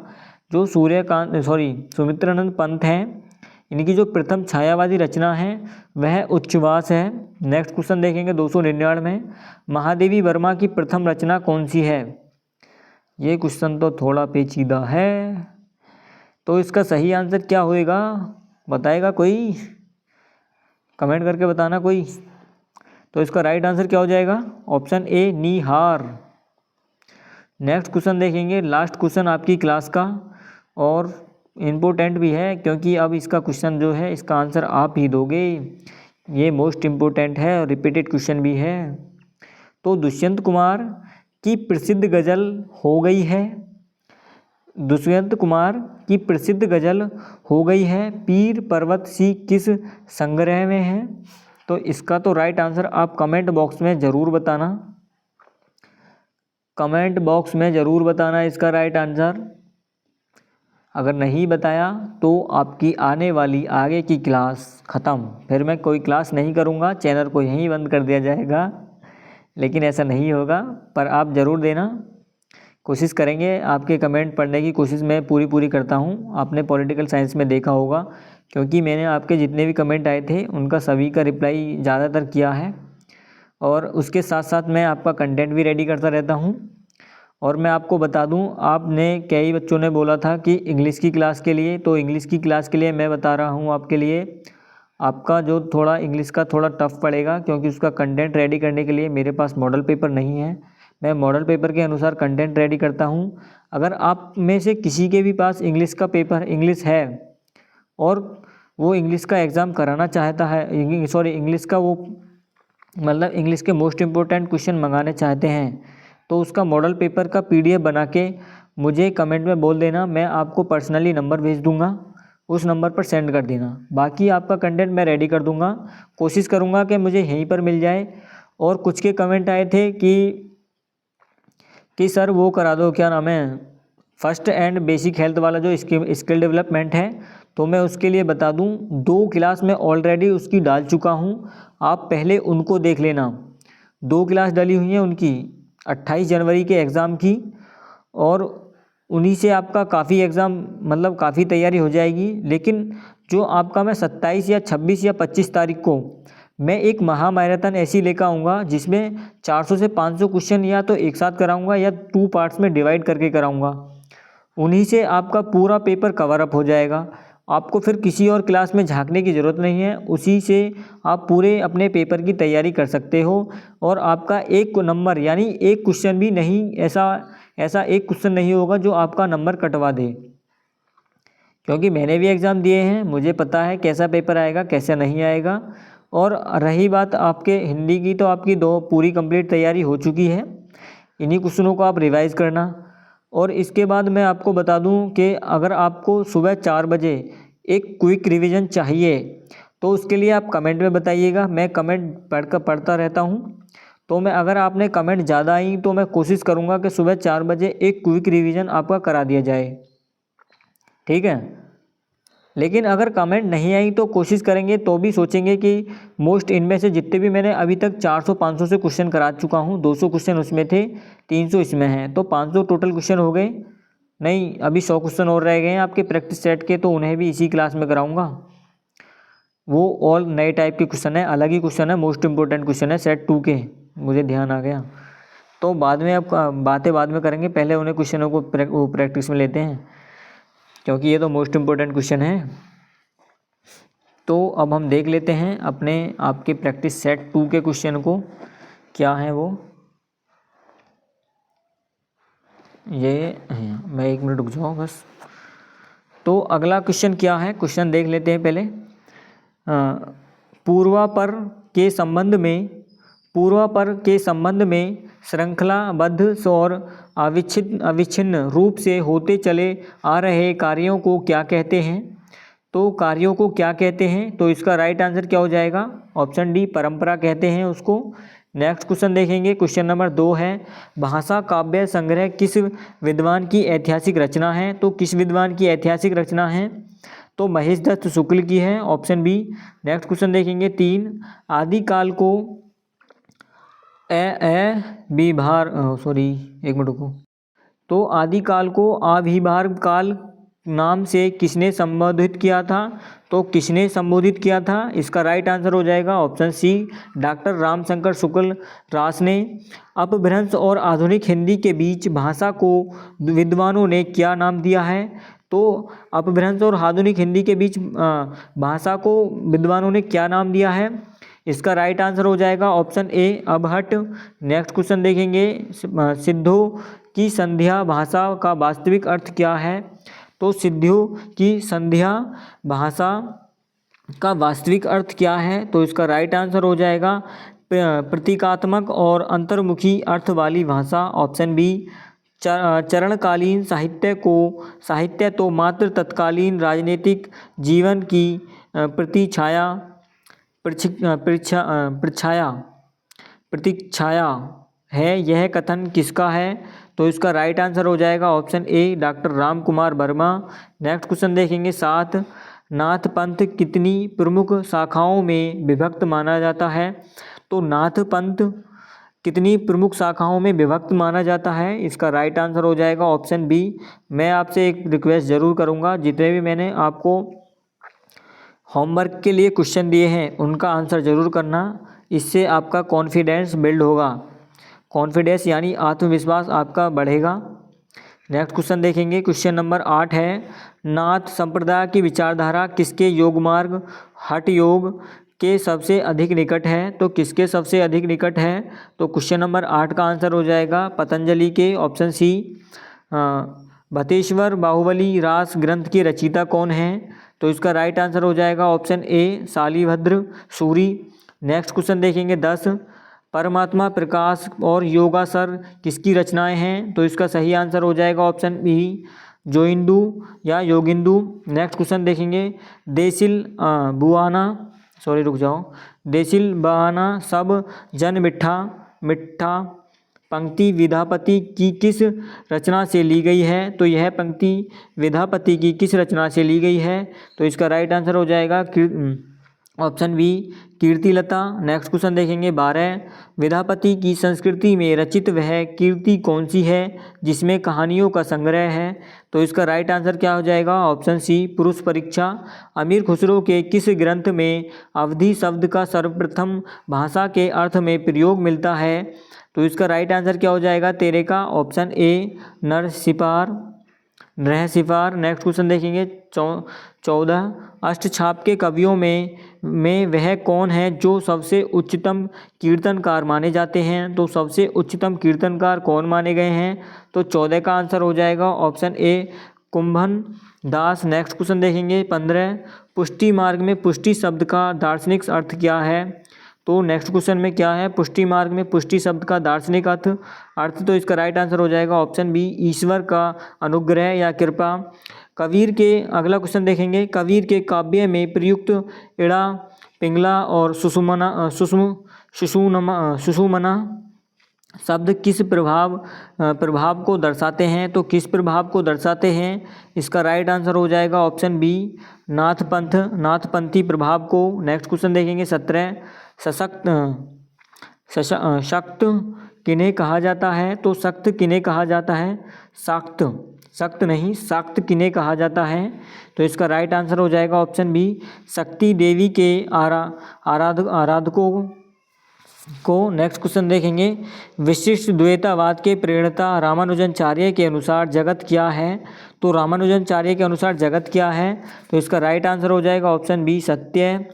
Speaker 1: जो सुमित्रानंद पंत हैं, इनकी जो प्रथम छायावादी रचना है वह उच्छ्वास है। नेक्स्ट क्वेश्चन देखेंगे 299, महादेवी वर्मा की प्रथम रचना कौन सी है? ये क्वेश्चन तो थोड़ा पेचीदा है, तो इसका सही आंसर क्या होएगा? बताएगा कोई? कमेंट करके बताना कोई। तो इसका राइट आंसर क्या हो जाएगा? ऑप्शन ए निहार। नेक्स्ट क्वेश्चन देखेंगे, लास्ट क्वेश्चन आपकी क्लास का, और इम्पोर्टेंट भी है क्योंकि अब इसका क्वेश्चन जो है इसका आंसर आप ही दोगे। ये मोस्ट इम्पोर्टेंट है और रिपीटेड क्वेश्चन भी है। तो दुष्यंत कुमार की प्रसिद्ध गज़ल हो गई है, दुष्यंत कुमार की प्रसिद्ध गज़ल हो गई है पीर पर्वत सी किस संग्रह में है? तो इसका तो राइट आंसर आप कमेंट बॉक्स में ज़रूर बताना, कमेंट बॉक्स में ज़रूर बताना इसका राइट आंसर। अगर नहीं बताया तो आपकी आने वाली आगे की क्लास ख़त्म, फिर मैं कोई क्लास नहीं करूँगा, चैनल को यहीं बंद कर दिया जाएगा। लेकिन ऐसा नहीं होगा, पर आप ज़रूर देना, कोशिश करेंगे। आपके कमेंट पढ़ने की कोशिश मैं पूरी करता हूँ। आपने पॉलिटिकल साइंस में देखा होगा, क्योंकि मैंने आपके जितने भी कमेंट आए थे उनका सभी का रिप्लाई ज़्यादातर किया है, और उसके साथ साथ मैं आपका कंटेंट भी रेडी करता रहता हूँ। और मैं आपको बता दूं, आपने कई बच्चों ने बोला था कि इंग्लिश की क्लास के लिए, तो इंग्लिश की क्लास के लिए मैं बता रहा हूं आपके लिए, आपका जो थोड़ा इंग्लिश का थोड़ा टफ पड़ेगा, क्योंकि उसका कंटेंट रेडी करने के लिए मेरे पास मॉडल पेपर नहीं है। मैं मॉडल पेपर के अनुसार कंटेंट रेडी करता हूं। अगर आप में से किसी के भी पास इंग्लिश का पेपर इंग्लिश है और वो इंग्लिश का एग्ज़ाम कराना चाहता है, इंग्लिश का वो मतलब इंग्लिश के मोस्ट इम्पोर्टेंट क्वेश्चन मंगाने चाहते हैं, तो उसका मॉडल पेपर का PDF बना के मुझे कमेंट में बोल देना, मैं आपको पर्सनली नंबर भेज दूंगा, उस नंबर पर सेंड कर देना। बाकी आपका कंटेंट मैं रेडी कर दूंगा, कोशिश करूंगा कि मुझे यहीं पर मिल जाए। और कुछ के कमेंट आए थे कि सर वो करा दो, क्या नाम है, फर्स्ट एंड बेसिक हेल्थ वाला जो स्किल डेवलपमेंट है, तो मैं उसके लिए बता दूं, 2 क्लास में ऑलरेडी उसकी डाल चुका हूं, आप पहले उनको देख लेना। 2 क्लास डाली हुई हैं उनकी 28 जनवरी के एग्ज़ाम की, और उन्हीं से आपका काफ़ी एग्ज़ाम मतलब काफ़ी तैयारी हो जाएगी। लेकिन जो आपका मैं 27 या 26 या 25 तारीख को मैं एक महा मैराथन ऐसी लेकर आऊँगा, जिसमें 400 से 500 क्वेश्चन या तो एक साथ कराऊँगा या 2 पार्ट्स में डिवाइड करके कराऊँगा। उन्हीं से आपका पूरा पेपर कवर अप हो जाएगा, आपको फिर किसी और क्लास में झांकने की ज़रूरत नहीं है, उसी से आप पूरे अपने पेपर की तैयारी कर सकते हो। और आपका एक नंबर यानी एक क्वेश्चन भी नहीं, ऐसा एक क्वेश्चन नहीं होगा जो आपका नंबर कटवा दे, क्योंकि मैंने भी एग्ज़ाम दिए हैं, मुझे पता है कैसा पेपर आएगा कैसा नहीं आएगा। और रही बात आपके हिंदी की, तो आपकी 2 पूरी कंप्लीट तैयारी हो चुकी है, इन्हीं क्वेश्चनों को आप रिवाइज़ करना। और इसके बाद मैं आपको बता दूं कि अगर आपको सुबह 4 बजे एक क्विक रिवीजन चाहिए, तो उसके लिए आप कमेंट में बताइएगा, मैं कमेंट पढ़ता रहता हूं। तो अगर आपने कमेंट ज़्यादा आई तो मैं कोशिश करूंगा कि सुबह 4 बजे एक क्विक रिवीजन आपका करा दिया जाए, ठीक है। लेकिन अगर कमेंट नहीं आई तो कोशिश करेंगे, तो भी सोचेंगे कि मोस्ट इनमें से जितने भी मैंने अभी तक 400-500 से क्वेश्चन करा चुका हूँ, 200 क्वेश्चन उसमें थे, 300 इसमें हैं, तो 500 टोटल क्वेश्चन हो गए। नहीं, अभी 100 क्वेश्चन और रह गए हैं आपके प्रैक्टिस सेट के, तो उन्हें भी इसी क्लास में कराऊंगा। वो ऑल नए टाइप के क्वेश्चन है, अलग ही क्वेश्चन है, मोस्ट इंपॉर्टेंट क्वेश्चन है सेट 2 के, मुझे ध्यान आ गया। तो बाद में अब बातें बाद में करेंगे, पहले उन्हें क्वेश्चनों को प्रैक्टिस में लेते हैं, क्योंकि ये तो मोस्ट इम्पोर्टेंट क्वेश्चन है। तो अब हम देख लेते हैं अपने आपके प्रैक्टिस सेट 2 के क्वेश्चन को, क्या है वो। ये मैं 1 मिनट रुक जाऊँ बस। तो अगला क्वेश्चन क्या है, क्वेश्चन देख लेते हैं पहले। पूर्वापर के संबंध में श्रृंखलाबद्ध और अविच्छिन्न रूप से होते चले आ रहे कार्यों को क्या कहते हैं। तो कार्यों को क्या कहते हैं, तो इसका राइट आंसर क्या हो जाएगा, ऑप्शन डी, परंपरा कहते हैं उसको। नेक्स्ट क्वेश्चन देखेंगे, क्वेश्चन नंबर 2 है, भाषा काव्य संग्रह किस विद्वान की ऐतिहासिक रचना है। तो किस विद्वान की ऐतिहासिक रचना है, तो महेश दत्त शुक्ल की है, ऑप्शन बी। नेक्स्ट क्वेश्चन देखेंगे 3, आदिकाल को तो आदिकाल को आविर्भाव काल नाम से किसने संबोधित किया था। तो किसने संबोधित किया था, इसका राइट आंसर हो जाएगा ऑप्शन सी, डॉक्टर रामशंकर शुक्ल रास ने। अपभ्रंश और आधुनिक हिंदी के बीच भाषा को विद्वानों ने क्या नाम दिया है। तो अपभ्रंश और आधुनिक हिंदी के बीच भाषा को विद्वानों ने क्या नाम दिया है, इसका राइट आंसर हो जाएगा ऑप्शन ए, अबहट। नेक्स्ट क्वेश्चन देखेंगे, सिद्धों की संध्या भाषा का वास्तविक अर्थ क्या है। तो सिद्धों की संध्या भाषा का वास्तविक अर्थ क्या है, तो इसका राइट आंसर हो जाएगा प्रतीकात्मक और अंतर्मुखी अर्थ वाली भाषा, ऑप्शन बी। चरणकालीन साहित्य तो मात्र तत्कालीन राजनीतिक जीवन की प्रतीक्षाया है, यह कथन किसका है। तो इसका राइट आंसर हो जाएगा ऑप्शन ए, doctor Ram Kumar Verma. Next question देखेंगे 7, नाथ पंथ कितनी प्रमुख शाखाओं में विभक्त माना जाता है। तो नाथ पंथ कितनी प्रमुख शाखाओं में विभक्त माना जाता है, इसका राइट आंसर हो जाएगा ऑप्शन बी। मैं आपसे एक रिक्वेस्ट ज़रूर करूंगा, जितने भी मैंने आपको होमवर्क के लिए क्वेश्चन दिए हैं उनका आंसर ज़रूर करना, इससे आपका कॉन्फिडेंस बिल्ड होगा, कॉन्फिडेंस यानी आत्मविश्वास आपका बढ़ेगा। नेक्स्ट क्वेश्चन देखेंगे, क्वेश्चन नंबर 8 है, नाथ संप्रदाय की विचारधारा किसके योगमार्ग हठ योग के सबसे अधिक निकट है। तो किसके सबसे अधिक निकट है, तो क्वेश्चन नंबर 8 का आंसर हो जाएगा पतंजलि के, ऑप्शन सी। भतेश्वर बाहुबली रास ग्रंथ के रचयिता कौन है, तो इसका राइट आंसर हो जाएगा ऑप्शन ए, शालिभद्र सूरी। नेक्स्ट क्वेश्चन देखेंगे 10, परमात्मा प्रकाश और योगासर किसकी रचनाएं हैं। तो इसका सही आंसर हो जाएगा ऑप्शन बी, जोइंदू या योगिंदू। नेक्स्ट क्वेश्चन देखेंगे, देसिल बहाना सब जन मिठा पंक्ति विद्यापति की किस रचना से ली गई है। तो यह पंक्ति विद्यापति की किस रचना से ली गई है, तो इसका राइट आंसर हो जाएगा option B, Kirtilata. Next question देखेंगे 12, विद्यापति की संस्कृति में रचित वह कीर्ति कौन सी है जिसमें कहानियों का संग्रह है। तो इसका राइट आंसर क्या हो जाएगा ऑप्शन सी, पुरुष परीक्षा। अमीर खुसरो के किस ग्रंथ में अवधि शब्द का सर्वप्रथम भाषा के अर्थ में प्रयोग मिलता है। तो इसका राइट आंसर क्या हो जाएगा तेरे का, ऑप्शन ए, रहसिपार। नेक्स्ट क्वेश्चन देखेंगे 14, अष्टछाप के कवियों में वह कौन है जो सबसे उच्चतम कीर्तनकार माने जाते हैं। तो सबसे उच्चतम कीर्तनकार कौन माने गए हैं, तो 14 का आंसर हो जाएगा ऑप्शन ए, कुंभन दास। नेक्स्ट क्वेश्चन देखेंगे 15, पुष्टि मार्ग में पुष्टि शब्द का दार्शनिक अर्थ क्या है। तो नेक्स्ट क्वेश्चन में क्या है, पुष्टि मार्ग में पुष्टि शब्द का दार्शनिक अर्थ तो इसका राइट आंसर हो जाएगा ऑप्शन बी, ईश्वर का अनुग्रह या कृपा। कबीर के अगला क्वेश्चन देखेंगे, कबीर के काव्य में प्रयुक्त इड़ा, पिंगला और सुषुमना शब्द किस प्रभाव को दर्शाते हैं, तो किस प्रभाव को दर्शाते हैं, इसका राइट आंसर हो जाएगा ऑप्शन बी, नाथपंथी प्रभाव को। नेक्स्ट क्वेश्चन देखेंगे 17, शक्त किन्हें कहा जाता है, तो शक्त किन्हें कहा जाता है, शक्त नहीं, शाक्त किन्हें कहा जाता है, तो इसका राइट आंसर हो जाएगा ऑप्शन बी, शक्ति देवी के आराधकों को। नेक्स्ट क्वेश्चन देखेंगे, विशिष्ट द्वैतावाद के प्रणेता रामानुजाचार्य के अनुसार जगत क्या है, तो रामानुजाचार्य के अनुसार जगत क्या है, तो इसका राइट आंसर हो जाएगा ऑप्शन बी, सत्य।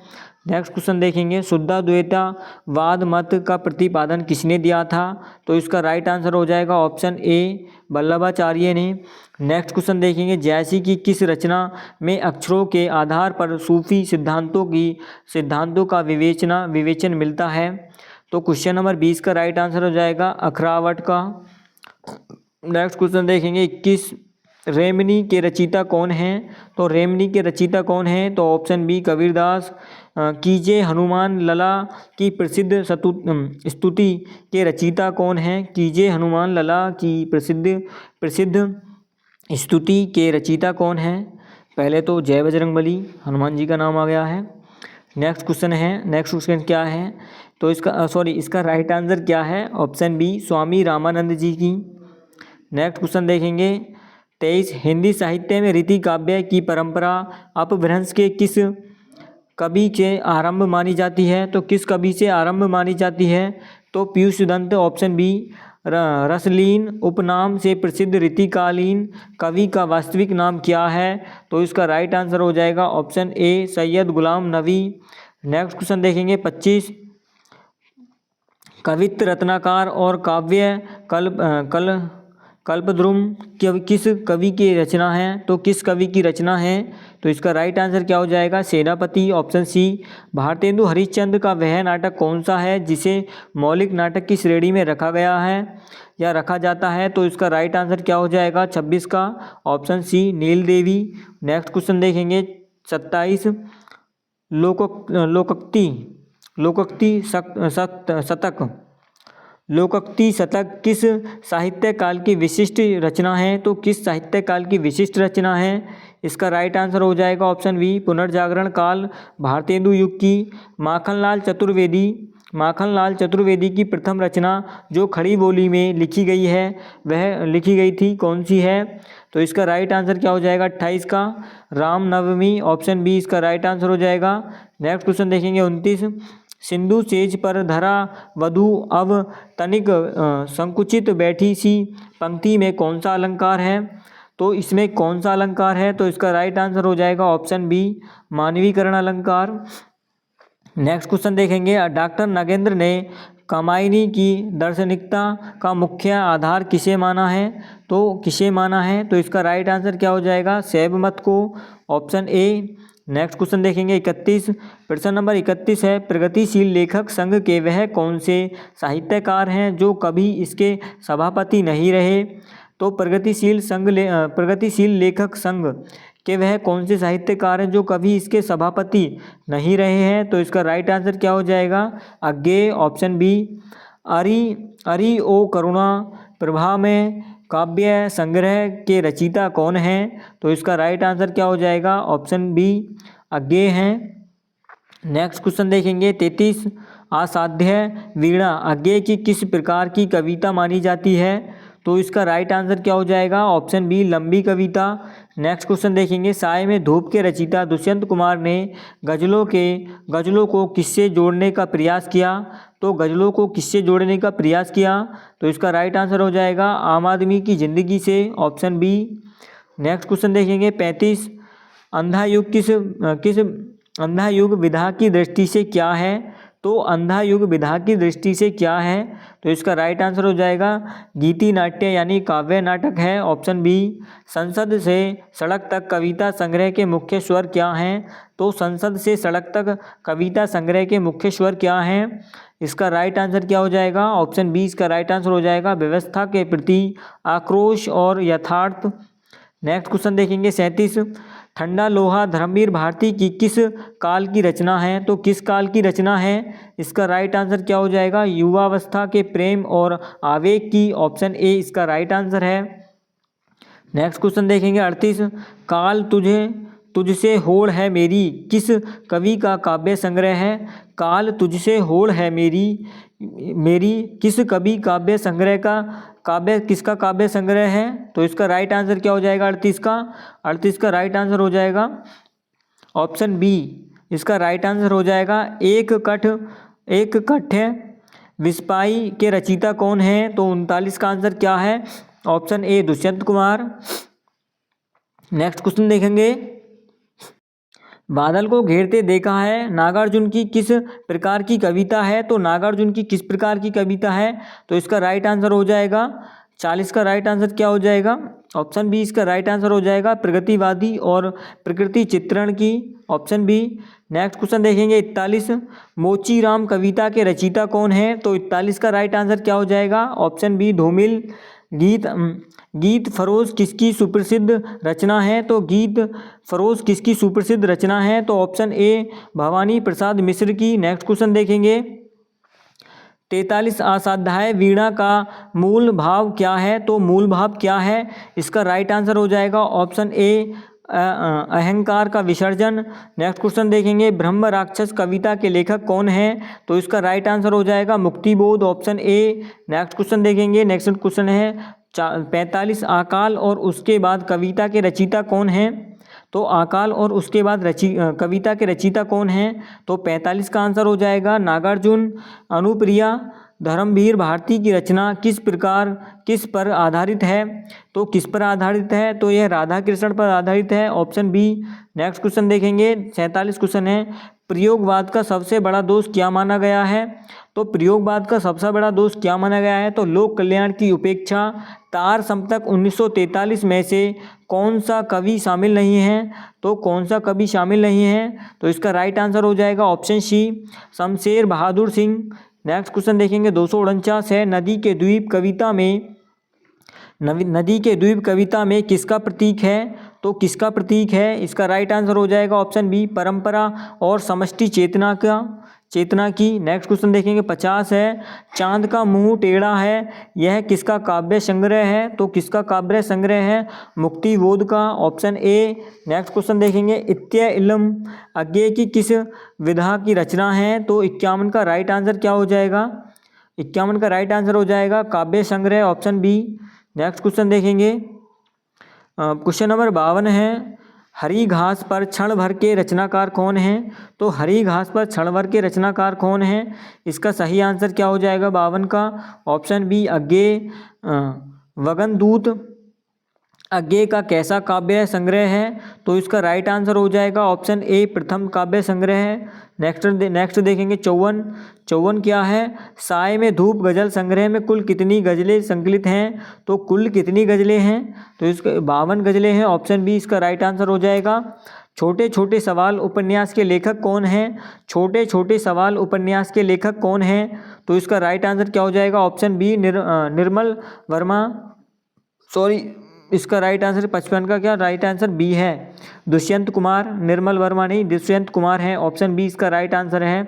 Speaker 1: नेक्स्ट क्वेश्चन देखेंगे, शुद्धाद्वैतवाद मत का प्रतिपादन किसने दिया था, तो इसका राइट आंसर हो जाएगा ऑप्शन ए, वल्लभाचार्य ने। नेक्स्ट क्वेश्चन देखेंगे, जैसी की किस रचना में अक्षरों के आधार पर सूफी सिद्धांतों का विवेचन मिलता है, तो क्वेश्चन नंबर 20 का राइट आंसर हो जाएगा अखरावट का। नेक्स्ट क्वेश्चन देखेंगे 21, रेमनी के रचयिता कौन हैं, तो रेमनी के रचयिता कौन हैं, तो ऑप्शन बी, कबीरदास। कीजे हनुमान लला की प्रसिद्ध स्तुति के रचयिता कौन हैं, कीजे हनुमान लला की प्रसिद्ध स्तुति के रचयिता कौन हैं, पहले तो जय बजरंगबली हनुमान जी का नाम आ गया है। नेक्स्ट क्वेश्चन क्या है, तो इसका राइट आंसर क्या है, ऑप्शन बी, स्वामी रामानंद जी की। नेक्स्ट क्वेश्चन देखेंगे 23, हिंदी साहित्य में रीति काव्य की परंपरा अपभ्रंश के किस कवि से आरंभ मानी जाती है, तो किस कवि से आरंभ मानी जाती है, तो पीयूष दत्त। ऑप्शन बी, रसलीन उपनाम से प्रसिद्ध रीतिकालीन कवि का वास्तविक नाम क्या है, तो इसका राइट आंसर हो जाएगा ऑप्शन ए, सैयद गुलाम नबी। नेक्स्ट क्वेश्चन देखेंगे 25, कवित्व रत्नाकर और काव्य कल्पद्रुम किस कवि की रचना है, तो किस कवि की रचना है, तो इसका राइट आंसर क्या हो जाएगा, सेनापति। ऑप्शन सी, भारतेंदु हरिश्चंद्र का वह नाटक कौन सा है जिसे मौलिक नाटक की श्रेणी में रखा गया है या रखा जाता है, तो इसका राइट आंसर क्या हो जाएगा 26 का, ऑप्शन सी, नील देवी। नेक्स्ट क्वेश्चन देखेंगे 27, लोकोक्ति शतक किस साहित्य काल की विशिष्ट रचना है, तो किस साहित्य काल की विशिष्ट रचना है, इसका राइट आंसर हो जाएगा ऑप्शन बी, पुनर्जागरण काल भारतेंदु युग की। माखनलाल चतुर्वेदी की प्रथम रचना जो खड़ी बोली में लिखी गई थी कौन सी है, तो इसका राइट आंसर क्या हो जाएगा 28 का, रामनवमी। ऑप्शन बी इसका राइट आंसर हो जाएगा। नेक्स्ट क्वेश्चन देखेंगे 29, सिंधु सेज पर धरा वधु अब तनिक संकुचित बैठी सी पंक्ति में कौन सा अलंकार है, तो इसमें कौन सा अलंकार है, तो इसका राइट आंसर हो जाएगा ऑप्शन बी, मानवीकरण अलंकार। नेक्स्ट क्वेश्चन देखेंगे, डॉक्टर नागेंद्र ने कामायनी की दार्शनिकता का मुख्य आधार किसे माना है, तो इसका राइट आंसर क्या हो जाएगा, शैव मत को। Option A. नेक्स्ट क्वेश्चन देखेंगे 31, प्रश्न नंबर 31 है, प्रगतिशील लेखक संघ के वह कौन से साहित्यकार हैं जो कभी इसके सभापति नहीं रहे, तो प्रगतिशील लेखक संघ के वह कौन से साहित्यकार हैं जो कभी इसके सभापति नहीं रहे हैं, तो इसका राइट आंसर क्या हो जाएगा, अज्ञेय। Option B. अरि ओ करुणा प्रभा में काव्य संग्रह के रचयिता कौन हैं, तो इसका राइट आंसर क्या हो जाएगा, ऑप्शन बी, अज्ञेय हैं। नेक्स्ट क्वेश्चन देखेंगे 33, असाध्य वीणा अज्ञेय की किस प्रकार की कविता मानी जाती है, तो इसका राइट आंसर क्या हो जाएगा, ऑप्शन बी, लंबी कविता। नेक्स्ट क्वेश्चन देखेंगे, साय में धूप के रचयिता दुष्यंत कुमार ने गजलों को किससे जोड़ने का प्रयास किया, तो गजलों को किससे जोड़ने का प्रयास किया, तो इसका राइट आंसर हो जाएगा आम आदमी की ज़िंदगी से। Option B. नेक्स्ट क्वेश्चन देखेंगे 35, अंधा युग विधा की दृष्टि से क्या है, तो अंधा युग विधा की दृष्टि से क्या है, तो इसका राइट आंसर हो जाएगा गीति नाट्य यानी काव्य नाटक है। Option B. संसद से सड़क तक कविता संग्रह के मुख्य स्वर क्या हैं, तो संसद से सड़क तक कविता संग्रह के मुख्य स्वर क्या हैं, इसका राइट आंसर क्या हो जाएगा, ऑप्शन बी इसका राइट आंसर हो जाएगा व्यवस्था के प्रति आक्रोश और यथार्थ। नेक्स्ट क्वेश्चन देखेंगे 37, ठंडा लोहा धर्मवीर भारती की किस काल की रचना है? तो किस काल की रचना है? इसका राइट आंसर क्या हो जाएगा? युवावस्था के प्रेम और आवेग की, ऑप्शन ए इसका राइट आंसर है। नेक्स्ट क्वेश्चन देखेंगे 38, काल तुझसे होड़ है मेरी किस कवि का काव्य संग्रह है? काल तुझसे होड़ है मेरी किस कवि काव्य संग्रह का किसका काव्य संग्रह है? तो इसका राइट आंसर क्या हो जाएगा 38 का राइट आंसर हो जाएगा ऑप्शन बी, इसका राइट आंसर हो जाएगा एक कठ है विस्पाई के रचयिता कौन है? तो 39 का आंसर क्या है? Option A Dushyant Kumar. Next question देखेंगे, बादल को घेरते देखा है नागार्जुन की किस प्रकार की कविता है? तो नागार्जुन की किस प्रकार की कविता है? तो इसका राइट आंसर हो जाएगा 40 का राइट आंसर क्या हो जाएगा? ऑप्शन बी इसका राइट आंसर हो जाएगा प्रगतिवादी और प्रकृति चित्रण की, ऑप्शन बी। नेक्स्ट क्वेश्चन देखेंगे 41, मोचीराम कविता के रचयिता कौन है? तो 41 का राइट आंसर क्या हो जाएगा? ऑप्शन बी धूमिल। गीत फरोज किसकी सुप्रसिद्ध रचना है? तो गीत फरोज किसकी सुप्रसिद्ध रचना है? तो ऑप्शन ए भवानी प्रसाद मिश्र की। नेक्स्ट क्वेश्चन देखेंगे 43, असाध्याय वीणा का मूल भाव क्या है? तो मूल भाव क्या है? इसका राइट आंसर हो जाएगा ऑप्शन ए अहंकार का विसर्जन। नेक्स्ट क्वेश्चन देखेंगे, ब्रह्म राक्षस कविता के लेखक कौन है? तो इसका राइट आंसर हो जाएगा Muktibodh, option A. Next question देखेंगे, नेक्स्ट क्वेश्चन है 45, अकाल और उसके बाद कविता के रचयिता कौन है? तो अकाल और उसके बाद कविता के रचयिता कौन है? तो 45 का आंसर हो जाएगा नागार्जुन। अनुप्रिया धर्मवीर भारती की रचना किस पर आधारित है? तो किस पर आधारित है? तो यह राधा कृष्ण पर आधारित है, ऑप्शन बी। नेक्स्ट क्वेश्चन देखेंगे 47 क्वेश्चन है, प्रयोगवाद का सबसे बड़ा दोष क्या माना गया है? तो प्रयोगवाद का सबसे बड़ा दोष क्या माना गया है? तो लोक कल्याण की उपेक्षा। तार सप्तक 1943 में से कौन सा कवि शामिल नहीं है? तो कौन सा कवि शामिल नहीं है? तो इसका राइट आंसर हो जाएगा ऑप्शन सी शमशेर बहादुर सिंह। नेक्स्ट क्वेश्चन देखेंगे 249 है, नदी के द्वीप कविता में किसका प्रतीक है? तो किसका प्रतीक है? इसका राइट आंसर हो जाएगा ऑप्शन बी परंपरा और समष्टि चेतना की। नेक्स्ट क्वेश्चन देखेंगे 50 है, चांद का मुंह टेढ़ा है यह किसका काव्य संग्रह है? तो किसका काव्य संग्रह है? मुक्तिबोध का, ऑप्शन ए। नेक्स्ट क्वेश्चन देखेंगे इत्य इलम अज्ञेय की किस विधा की रचना है? तो 51 का राइट आंसर क्या हो जाएगा? 51 का राइट आंसर हो जाएगा काव्य संग्रह, ऑप्शन बी। नेक्स्ट क्वेश्चन देखेंगे क्वेश्चन नंबर 52 है, हरी घास पर क्षण भर के रचनाकार कौन है? तो हरी घास पर क्षण भर के रचनाकार कौन है? इसका सही आंसर क्या हो जाएगा 52 का? ऑप्शन बी अज्ञेय। वगनदूत अज्ञेय का कैसा काव्य संग्रह है? तो इसका राइट आंसर हो जाएगा ऑप्शन ए प्रथम काव्य संग्रह है। नेक्स्ट देखेंगे 54 क्या है, साय में धूप गजल संग्रह में कुल कितनी गजलें संकलित हैं? तो कुल कितनी गजलें हैं? तो इसके 52 गजलें हैं, ऑप्शन बी इसका राइट आंसर हो जाएगा। छोटे छोटे सवाल उपन्यास के लेखक कौन हैं? छोटे छोटे सवाल उपन्यास के लेखक कौन हैं? तो इसका राइट आंसर क्या हो जाएगा? Option B Nirmal Verma. इसका राइट आंसर 55 का क्या राइट आंसर बी है, दुष्यंत कुमार। निर्मल वर्मा नहीं, दुष्यंत कुमार है, ऑप्शन बी इसका राइट आंसर है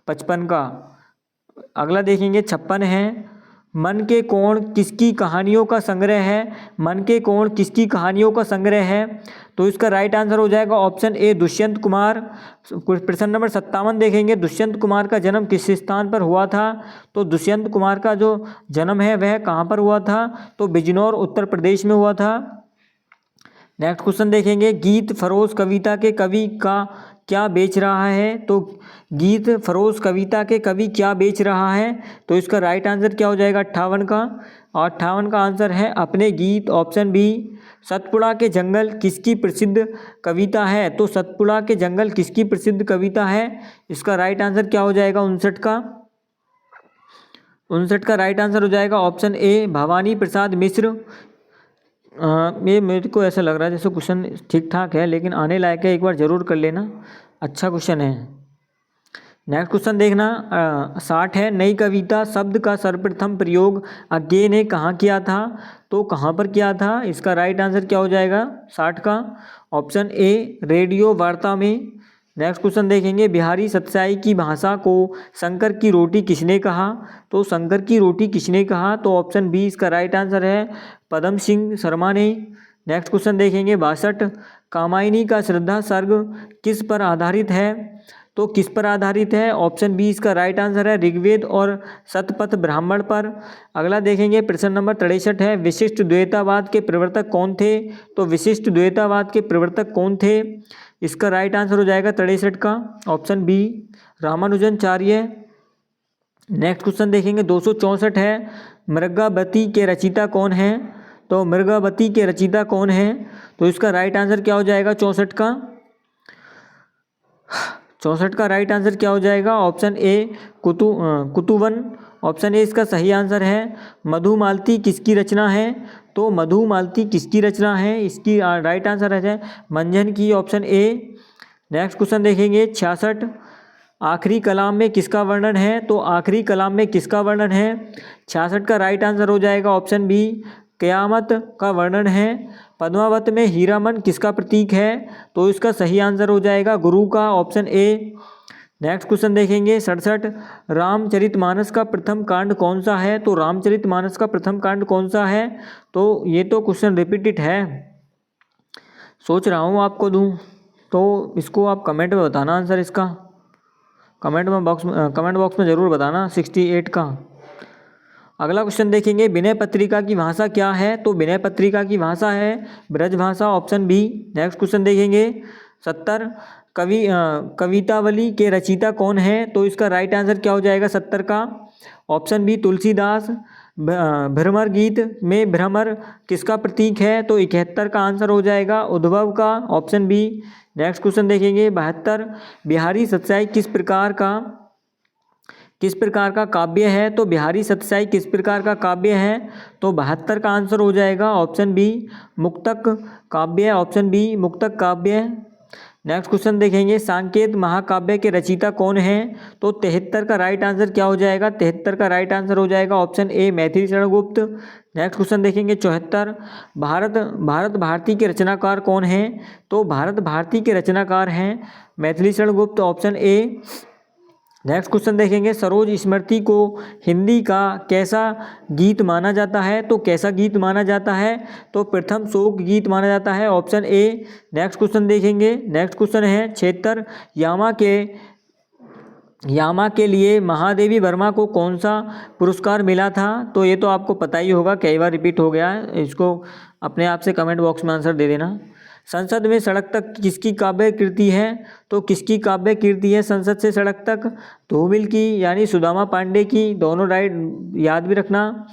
Speaker 1: 55 का। अगला देखेंगे 56 है, मन के कोण किसकी कहानियों का संग्रह है? मन के कोण किसकी कहानियों का संग्रह है? तो इसका राइट आंसर हो जाएगा ऑप्शन ए दुष्यंत कुमार। प्रश्न नंबर 57 देखेंगे, दुष्यंत कुमार का जन्म किस स्थान पर हुआ था? तो दुष्यंत कुमार का जो जन्म है वह कहाँ पर हुआ था? तो बिजनौर उत्तर प्रदेश में हुआ था। नेक्स्ट क्वेश्चन देखेंगे, गीत फरोज कविता के कवि का क्या बेच रहा है? तो गीत फरोज कविता के कवि क्या बेच रहा है? तो इसका राइट आंसर क्या हो जाएगा 58 का? और 58 का आंसर है अपने गीत, ऑप्शन बी। सतपुड़ा के जंगल किसकी प्रसिद्ध कविता है? तो सतपुड़ा के जंगल किसकी प्रसिद्ध कविता है? इसका राइट आंसर क्या हो जाएगा 59 का? 59 का राइट आंसर हो जाएगा ऑप्शन ए भवानी प्रसाद मिश्र। ये मेरे को ऐसा लग रहा है जैसे क्वेश्चन ठीक ठाक है लेकिन आने लायक है, एक बार ज़रूर कर लेना, अच्छा क्वेश्चन है। नेक्स्ट क्वेश्चन देखना 60 है, नई कविता शब्द का सर्वप्रथम प्रयोग अज्ञे ने कहाँ किया था? तो कहाँ पर किया था? इसका राइट आंसर क्या हो जाएगा 60 का? ऑप्शन ए रेडियो वार्ता में। नेक्स्ट क्वेश्चन देखेंगे, बिहारी सत्याई की भाषा को शंकर की रोटी किसने कहा? तो शंकर की रोटी किसने कहा? तो ऑप्शन बी इसका राइट आंसर है पदम सिंह शर्मा ने। नेक्स्ट क्वेश्चन देखेंगे 62, कामायनी का श्रद्धा सर्ग किस पर आधारित है? तो किस पर आधारित है? ऑप्शन बी इसका राइट आंसर है ऋग्वेद और शतपथ ब्राह्मण पर। अगला देखेंगे प्रश्न नंबर 63 है, विशिष्ट द्वैतावाद के प्रवर्तक कौन थे? तो विशिष्ट द्वैतावाद के प्रवर्तक कौन थे? इसका राइट आंसर हो जाएगा 63 का ऑप्शन बी रामानुजनाचार्य। नेक्स्ट क्वेश्चन देखेंगे 264 है, मृगावती के रचयिता कौन है? तो मृगावती के रचयिता कौन है? तो इसका राइट आंसर क्या हो जाएगा 64 का? 64 का राइट आंसर क्या हो जाएगा? Option A कुतुवन। ऑप्शन ए इसका सही आंसर है। मधुमालती किसकी रचना है? तो मधुमालती किसकी रचना है? इसकी राइट आंसर है मंजन की, ऑप्शन ए। नेक्स्ट क्वेश्चन देखेंगे 66, आखिरी कलाम में किसका वर्णन है? तो आखिरी कलाम में किसका वर्णन है? 66 का राइट आंसर हो जाएगा ऑप्शन बी कयामत का वर्णन है। पद्मावत में हीरामन किसका प्रतीक है? तो इसका सही आंसर हो जाएगा गुरु का, ऑप्शन ए। नेक्स्ट क्वेश्चन देखेंगे 67, रामचरितमानस का प्रथम कांड कौन सा है? तो रामचरितमानस का प्रथम कांड कौन सा है? तो ये तो क्वेश्चन रिपीटेड है, सोच रहा हूँ आपको दूँ, तो इसको आप कमेंट में बताना आंसर इसका, कमेंट बॉक्स में ज़रूर बताना 68 का। अगला क्वेश्चन देखेंगे, विनय पत्रिका की भाषा क्या है? तो विनय पत्रिका की भाषा है ब्रज भाषा, ऑप्शन बी। नेक्स्ट क्वेश्चन देखेंगे 70, कवितावली के रचयिता कौन है? तो इसका राइट आंसर क्या हो जाएगा 70 का? Option B Tulsidas. भ्रमर गीत में भ्रमर किसका प्रतीक है? तो 71 का आंसर हो जाएगा उद्भव का, ऑप्शन बी। नेक्स्ट क्वेश्चन देखेंगे 72, बिहारी सत्याई किस प्रकार का काव्य है? तो बिहारी सत्याई किस प्रकार का काव्य है? तो 72 का आंसर हो जाएगा ऑप्शन बी मुक्तक काव्य, ऑप्शन बी मुक्तक काव्य। नेक्स्ट क्वेश्चन देखेंगे, सांकेत महाकाव्य के रचयिता कौन है? तो 73 का राइट आंसर क्या हो जाएगा? 73 का राइट आंसर हो जाएगा ऑप्शन ए मैथिली शरण गुप्त। नेक्स्ट क्वेश्चन देखेंगे 74, भारत भारती के रचनाकार कौन है? तो भारत भारती के रचनाकार हैं Maithili Sharan Gupt, option A. Next question देखेंगे, सरोज स्मृति को हिंदी का कैसा गीत माना जाता है? तो कैसा गीत माना जाता है? तो प्रथम शोक गीत माना जाता है, ऑप्शन ए। नेक्स्ट क्वेश्चन देखेंगे, नेक्स्ट क्वेश्चन है 76, यामा के लिए महादेवी वर्मा को कौन सा पुरस्कार मिला था? तो ये तो आपको पता ही होगा, कई बार रिपीट हो गया है, इसको अपने आप से कमेंट बॉक्स में आंसर दे देना। संसद में सड़क तक किसकी काव्य कृति है? तो किसकी काव्य कृति है संसद से सड़क तक? धूमिल की यानी सुदामा पांडे की, दोनों राइट याद भी रखना।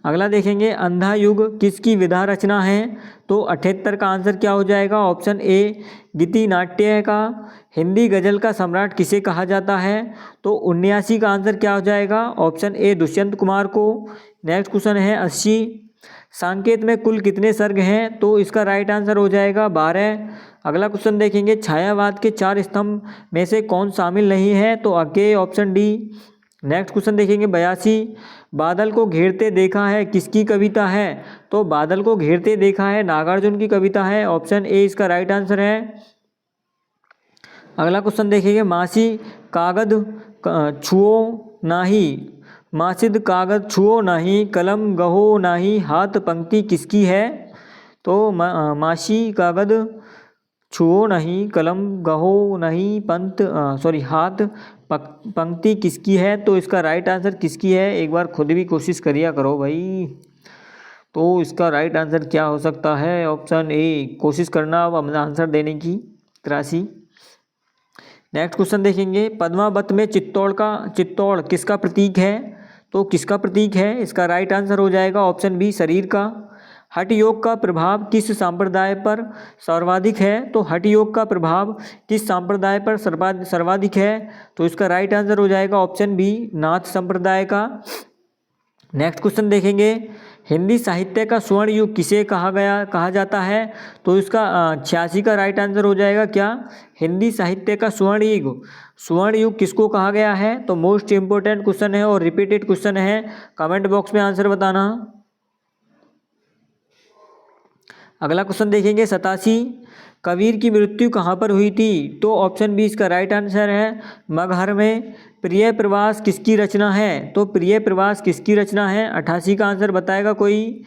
Speaker 1: अगला देखेंगे, अंधा युग किसकी विधा रचना है? तो 78 का आंसर क्या हो जाएगा? ऑप्शन ए गीति नाट्य का। हिंदी गजल का सम्राट किसे कहा जाता है? तो 79 का आंसर क्या हो जाएगा? ऑप्शन ए दुष्यंत कुमार को। नेक्स्ट क्वेश्चन है 80, सांकेत में कुल कितने सर्ग हैं? तो इसका राइट आंसर हो जाएगा 12। अगला क्वेश्चन देखेंगे, छायावाद के 4 स्तंभ में से कौन शामिल नहीं है? तो अज्ञेय, ऑप्शन डी। नेक्स्ट क्वेश्चन देखेंगे 82, बादल को घेरते देखा है किसकी कविता है? तो बादल को घेरते देखा है नागार्जुन की कविता है, ऑप्शन ए इसका राइट आंसर है। अगला क्वेश्चन देखेंगे, मासी कागद छुओ नाही, मासिद कागज छुओ नहीं, कलम गहो नहीं, हाथ पंक्ति किसकी है? तो मासी कागज छुओ नहीं, कलम गहो नहीं, हाथ पंक्ति किसकी है? तो इसका राइट आंसर किसकी है? एक बार खुद भी कोशिश करिया करो भाई। तो इसका राइट आंसर क्या हो सकता है? ऑप्शन ए, कोशिश करना अब आंसर देने की 83। नेक्स्ट क्वेश्चन देखेंगे, पद्मावत में चित्तौड़ किसका प्रतीक है? तो किसका प्रतीक है? इसका राइट आंसर हो जाएगा ऑप्शन बी शरीर का। हठ योग का प्रभाव किस संप्रदाय पर सर्वाधिक है? तो हठ योग का प्रभाव किस संप्रदाय पर सर्वाधिक है? तो इसका राइट आंसर हो जाएगा ऑप्शन बी नाथ संप्रदाय का। नेक्स्ट क्वेश्चन देखेंगे, हिंदी साहित्य का स्वर्ण युग किसे कहा जाता है? तो इसका 86 का राइट आंसर हो जाएगा क्या? हिंदी साहित्य का स्वर्ण युग किसको कहा गया है? तो मोस्ट इंपोर्टेंट क्वेश्चन है और रिपीटेड क्वेश्चन है, कमेंट बॉक्स में आंसर बताना। अगला क्वेश्चन देखेंगे, 87 कबीर की मृत्यु कहाँ पर हुई थी? तो ऑप्शन बी इसका राइट आंसर है मगहर में। प्रिय प्रवास किसकी रचना है? तो प्रिय प्रवास किसकी रचना है? 88 का आंसर बताएगा कोई?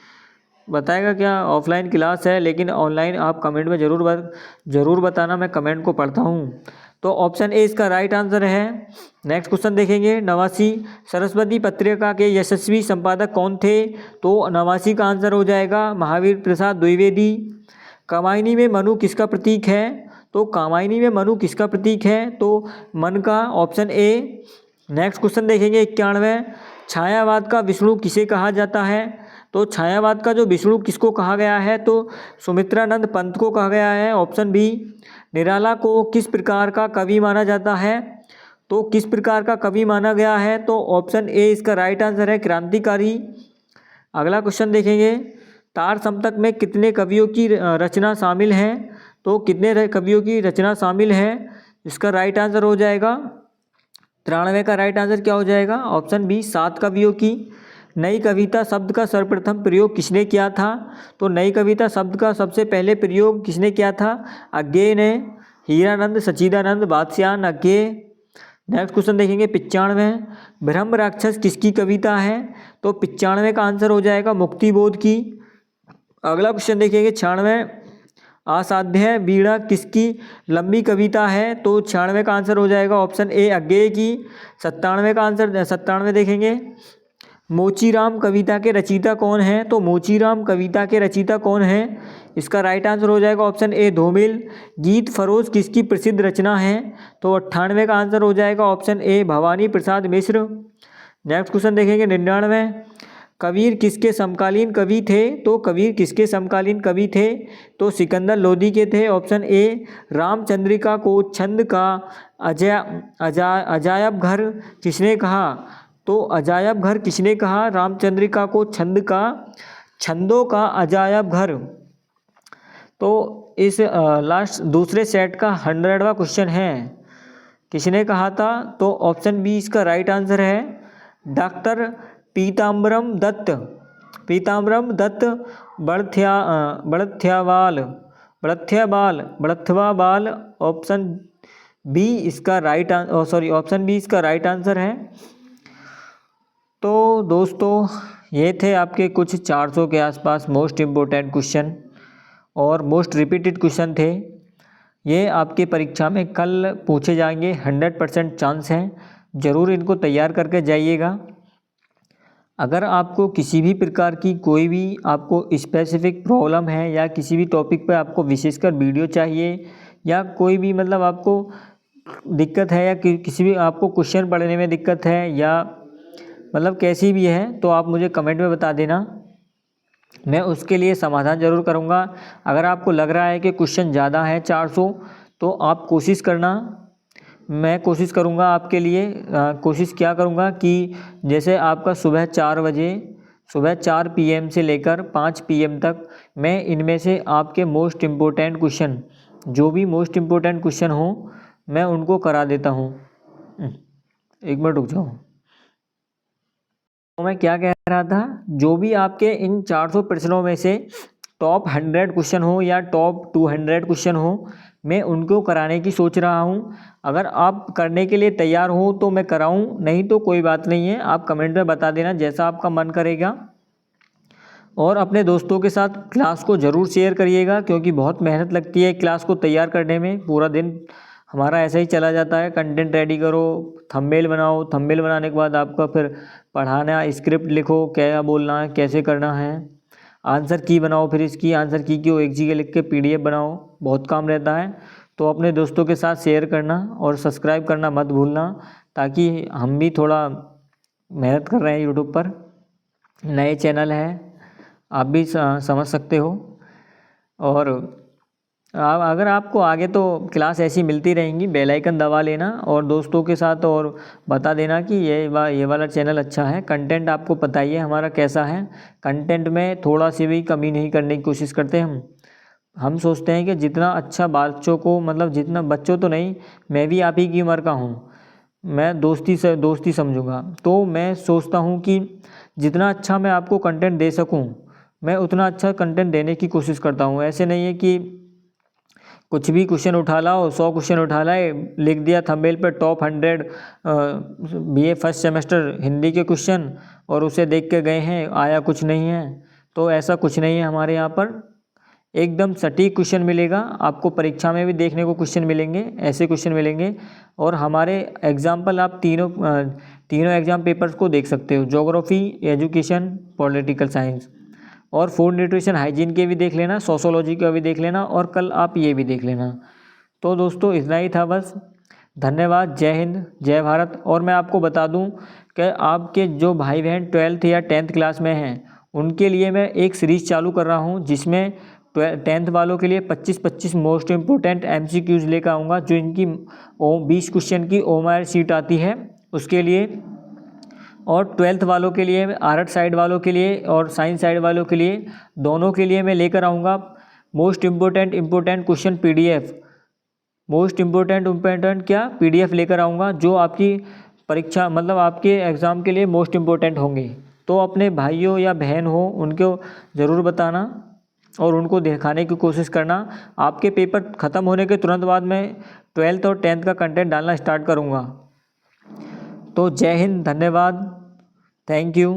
Speaker 1: बताएगा क्या? ऑफलाइन क्लास है लेकिन ऑनलाइन आप कमेंट में ज़रूर बताना, मैं कमेंट को पढ़ता हूँ। तो ऑप्शन ए इसका राइट आंसर है। नेक्स्ट क्वेश्चन देखेंगे, 89 सरस्वती पत्रिका के यशस्वी संपादक कौन थे? तो 89 का आंसर हो जाएगा महावीर प्रसाद द्विवेदी। कामायनी में मनु किसका प्रतीक है? तो कामायनी में मनु किसका प्रतीक है? तो मन का, ऑप्शन ए। नेक्स्ट क्वेश्चन देखेंगे, 91 छायावाद का विष्णु किसे कहा जाता है? तो छायावाद का जो विष्णु किसको कहा गया है? तो सुमित्रानंद पंत को कहा गया है, ऑप्शन बी। निराला को किस प्रकार का कवि माना जाता है? तो किस प्रकार का कवि माना गया है? तो ऑप्शन ए इसका राइट आंसर है क्रांतिकारी। अगला क्वेश्चन देखेंगे, तार सप्तक में कितने कवियों की रचना शामिल है? तो कितने कवियों की रचना शामिल है? इसका राइट आंसर हो जाएगा 93 का राइट आंसर क्या हो जाएगा? ऑप्शन बी 7 कवियों की। नई कविता शब्द का सर्वप्रथम प्रयोग किसने किया था? तो नई कविता शब्द का सबसे पहले प्रयोग किसने किया था? अज्ञेय ने। हीरानंद, सच्चिदानंद, बादशाह, अज्ञेय। नेक्स्ट क्वेश्चन देखेंगे, 95 ब्रह्म राक्षस किसकी कविता है? तो 95 का आंसर हो जाएगा मुक्तिबोध की। अगला क्वेश्चन देखेंगे, 96 असाध्य बीड़ा किसकी लंबी कविता है? तो 96 का आंसर हो जाएगा ऑप्शन ए अज्ञेय की। 97 देखेंगे, मोचीराम कविता के रचयिता कौन है? तो मोचीराम कविता के रचयिता कौन है? इसका राइट आंसर हो जाएगा ऑप्शन ए धूमिल। गीत फरोज किसकी प्रसिद्ध रचना है? तो 98 का आंसर हो जाएगा ऑप्शन ए भवानी प्रसाद मिश्र। नेक्स्ट क्वेश्चन देखेंगे, 99 कबीर किसके समकालीन कवि थे? तो कबीर किसके समकालीन कवि थे? तो सिकंदर लोदी के थे, ऑप्शन ए। रामचंद्रिका को छंद का अजायब घर किसने कहा? तो अजायब घर किसने कहा रामचंद्रिका को छंदों का अजायब घर? तो इस लास्ट दूसरे सेट का 100वां क्वेश्चन है, किसने कहा था? तो ऑप्शन बी इसका राइट आंसर है डॉक्टर पीताम्बरम दत्त बड़थ्यावाल। ऑप्शन बी इसका राइट आंसर है। तो दोस्तों ये थे आपके कुछ 400 के आसपास मोस्ट इम्पोर्टेंट क्वेश्चन और मोस्ट रिपीटेड क्वेश्चन थे। ये आपकी परीक्षा में कल पूछे जाएंगे, 100% चांस हैं। ज़रूर इनको तैयार करके जाइएगा। अगर आपको किसी भी प्रकार की कोई भी आपको स्पेसिफिक प्रॉब्लम है या किसी भी टॉपिक पर आपको विशेषकर वीडियो चाहिए या कोई भी मतलब आपको दिक्कत है या किसी भी आपको क्वेश्चन पढ़ने में दिक्कत है या मतलब कैसी भी है, तो आप मुझे कमेंट में बता देना, मैं उसके लिए समाधान ज़रूर करूँगा। अगर आपको लग रहा है कि क्वेश्चन ज़्यादा है 400, तो आप कोशिश करना, मैं कोशिश करूँगा आपके लिए। कोशिश क्या करूँगा कि जैसे आपका सुबह 4 PM से लेकर 5 PM तक मैं इनमें से आपके मोस्ट इम्पोर्टेंट क्वेश्चन, जो भी मोस्ट इम्पोर्टेंट क्वेश्चन हो, मैं उनको करा देता हूँ। 1 मिनट रुक जाओ। तो मैं क्या कह रहा था, जो भी आपके इन 400 प्रश्नों में से टॉप 100 क्वेश्चन हो या टॉप 200 क्वेश्चन हो, मैं उनको कराने की सोच रहा हूँ। अगर आप करने के लिए तैयार हो तो मैं कराऊँ, नहीं तो कोई बात नहीं है, आप कमेंट में बता देना जैसा आपका मन करेगा। और अपने दोस्तों के साथ क्लास को ज़रूर शेयर करिएगा, क्योंकि बहुत मेहनत लगती है क्लास को तैयार करने में। पूरा दिन हमारा ऐसा ही चला जाता है, कंटेंट रेडी करो, थंबनेल बनाओ, थंबनेल बनाने के बाद आपका फिर पढ़ाना, स्क्रिप्ट लिखो, क्या बोलना है, कैसे करना है, आंसर की बनाओ, फिर इसकी आंसर की को एक जगह लिख के PDF बनाओ, बहुत काम रहता है। तो अपने दोस्तों के साथ शेयर करना और सब्सक्राइब करना मत भूलना, ताकि हम भी थोड़ा मेहनत कर रहे हैं यूट्यूब पर, नए चैनल है, आप भी समझ सकते हो। और अगर आपको आगे तो क्लास ऐसी मिलती रहेंगी, बेल आइकन दबा लेना और दोस्तों के साथ और बता देना कि ये वाला चैनल अच्छा है। कंटेंट आपको पता ही है हमारा कैसा है, कंटेंट में थोड़ा सी भी कमी नहीं करने की कोशिश करते हम सोचते हैं कि जितना अच्छा बच्चों को, मतलब जितना बच्चों तो नहीं, मैं भी आप ही की उम्र का हूँ, मैं दोस्ती समझूंगा। तो मैं सोचता हूँ कि जितना अच्छा मैं आपको कंटेंट दे सकूँ, मैं उतना अच्छा कंटेंट देने की कोशिश करता हूँ। ऐसे नहीं है कि कुछ भी क्वेश्चन उठा लाओ, 100 क्वेश्चन उठा लाए, लिख दिया थंबनेल पे top 100 BA first semester Hindi के क्वेश्चन, और उसे देख के गए हैं, आया कुछ नहीं है। तो ऐसा कुछ नहीं है हमारे यहाँ पर, एकदम सटीक क्वेश्चन मिलेगा आपको। परीक्षा में भी देखने को क्वेश्चन मिलेंगे, ऐसे क्वेश्चन मिलेंगे। और हमारे एग्जाम्पल आप तीनों एग्जाम पेपर्स को देख सकते हो, ज्योग्राफी, एजुकेशन, पॉलिटिकल साइंस, और फूड न्यूट्रिशन हाइजीन के भी देख लेना, सोशोलॉजी का भी देख लेना, और कल आप ये भी देख लेना। तो दोस्तों इतना ही था बस। धन्यवाद। जय हिंद, जय भारत। और मैं आपको बता दूं कि आपके जो भाई बहन 12th या 10th क्लास में हैं, उनके लिए मैं एक सीरीज़ चालू कर रहा हूं, जिसमें 10th वालों के लिए 25-25 मोस्ट इम्पोर्टेंट MCQs लेकर आऊँगा, जो इनकी 20 क्वेश्चन की OMR शीट आती है उसके लिए, और 12th वालों के लिए, आर्ट साइड वालों के लिए और साइंस साइड वालों के लिए, दोनों के लिए मैं लेकर आऊँगा most important question PDF। Most important क्या PDF लेकर आऊँगा, जो आपकी परीक्षा, मतलब आपके एग्ज़ाम के लिए मोस्ट इम्पोर्टेंट होंगे। तो अपने भाइयों या बहन हो उनको ज़रूर बताना और उनको दिखाने की कोशिश करना। आपके पेपर ख़त्म होने के तुरंत बाद मैं 12th और 10th का कंटेंट डालना स्टार्ट करूँगा। तो जय हिंद, धन्यवाद, थैंक यू।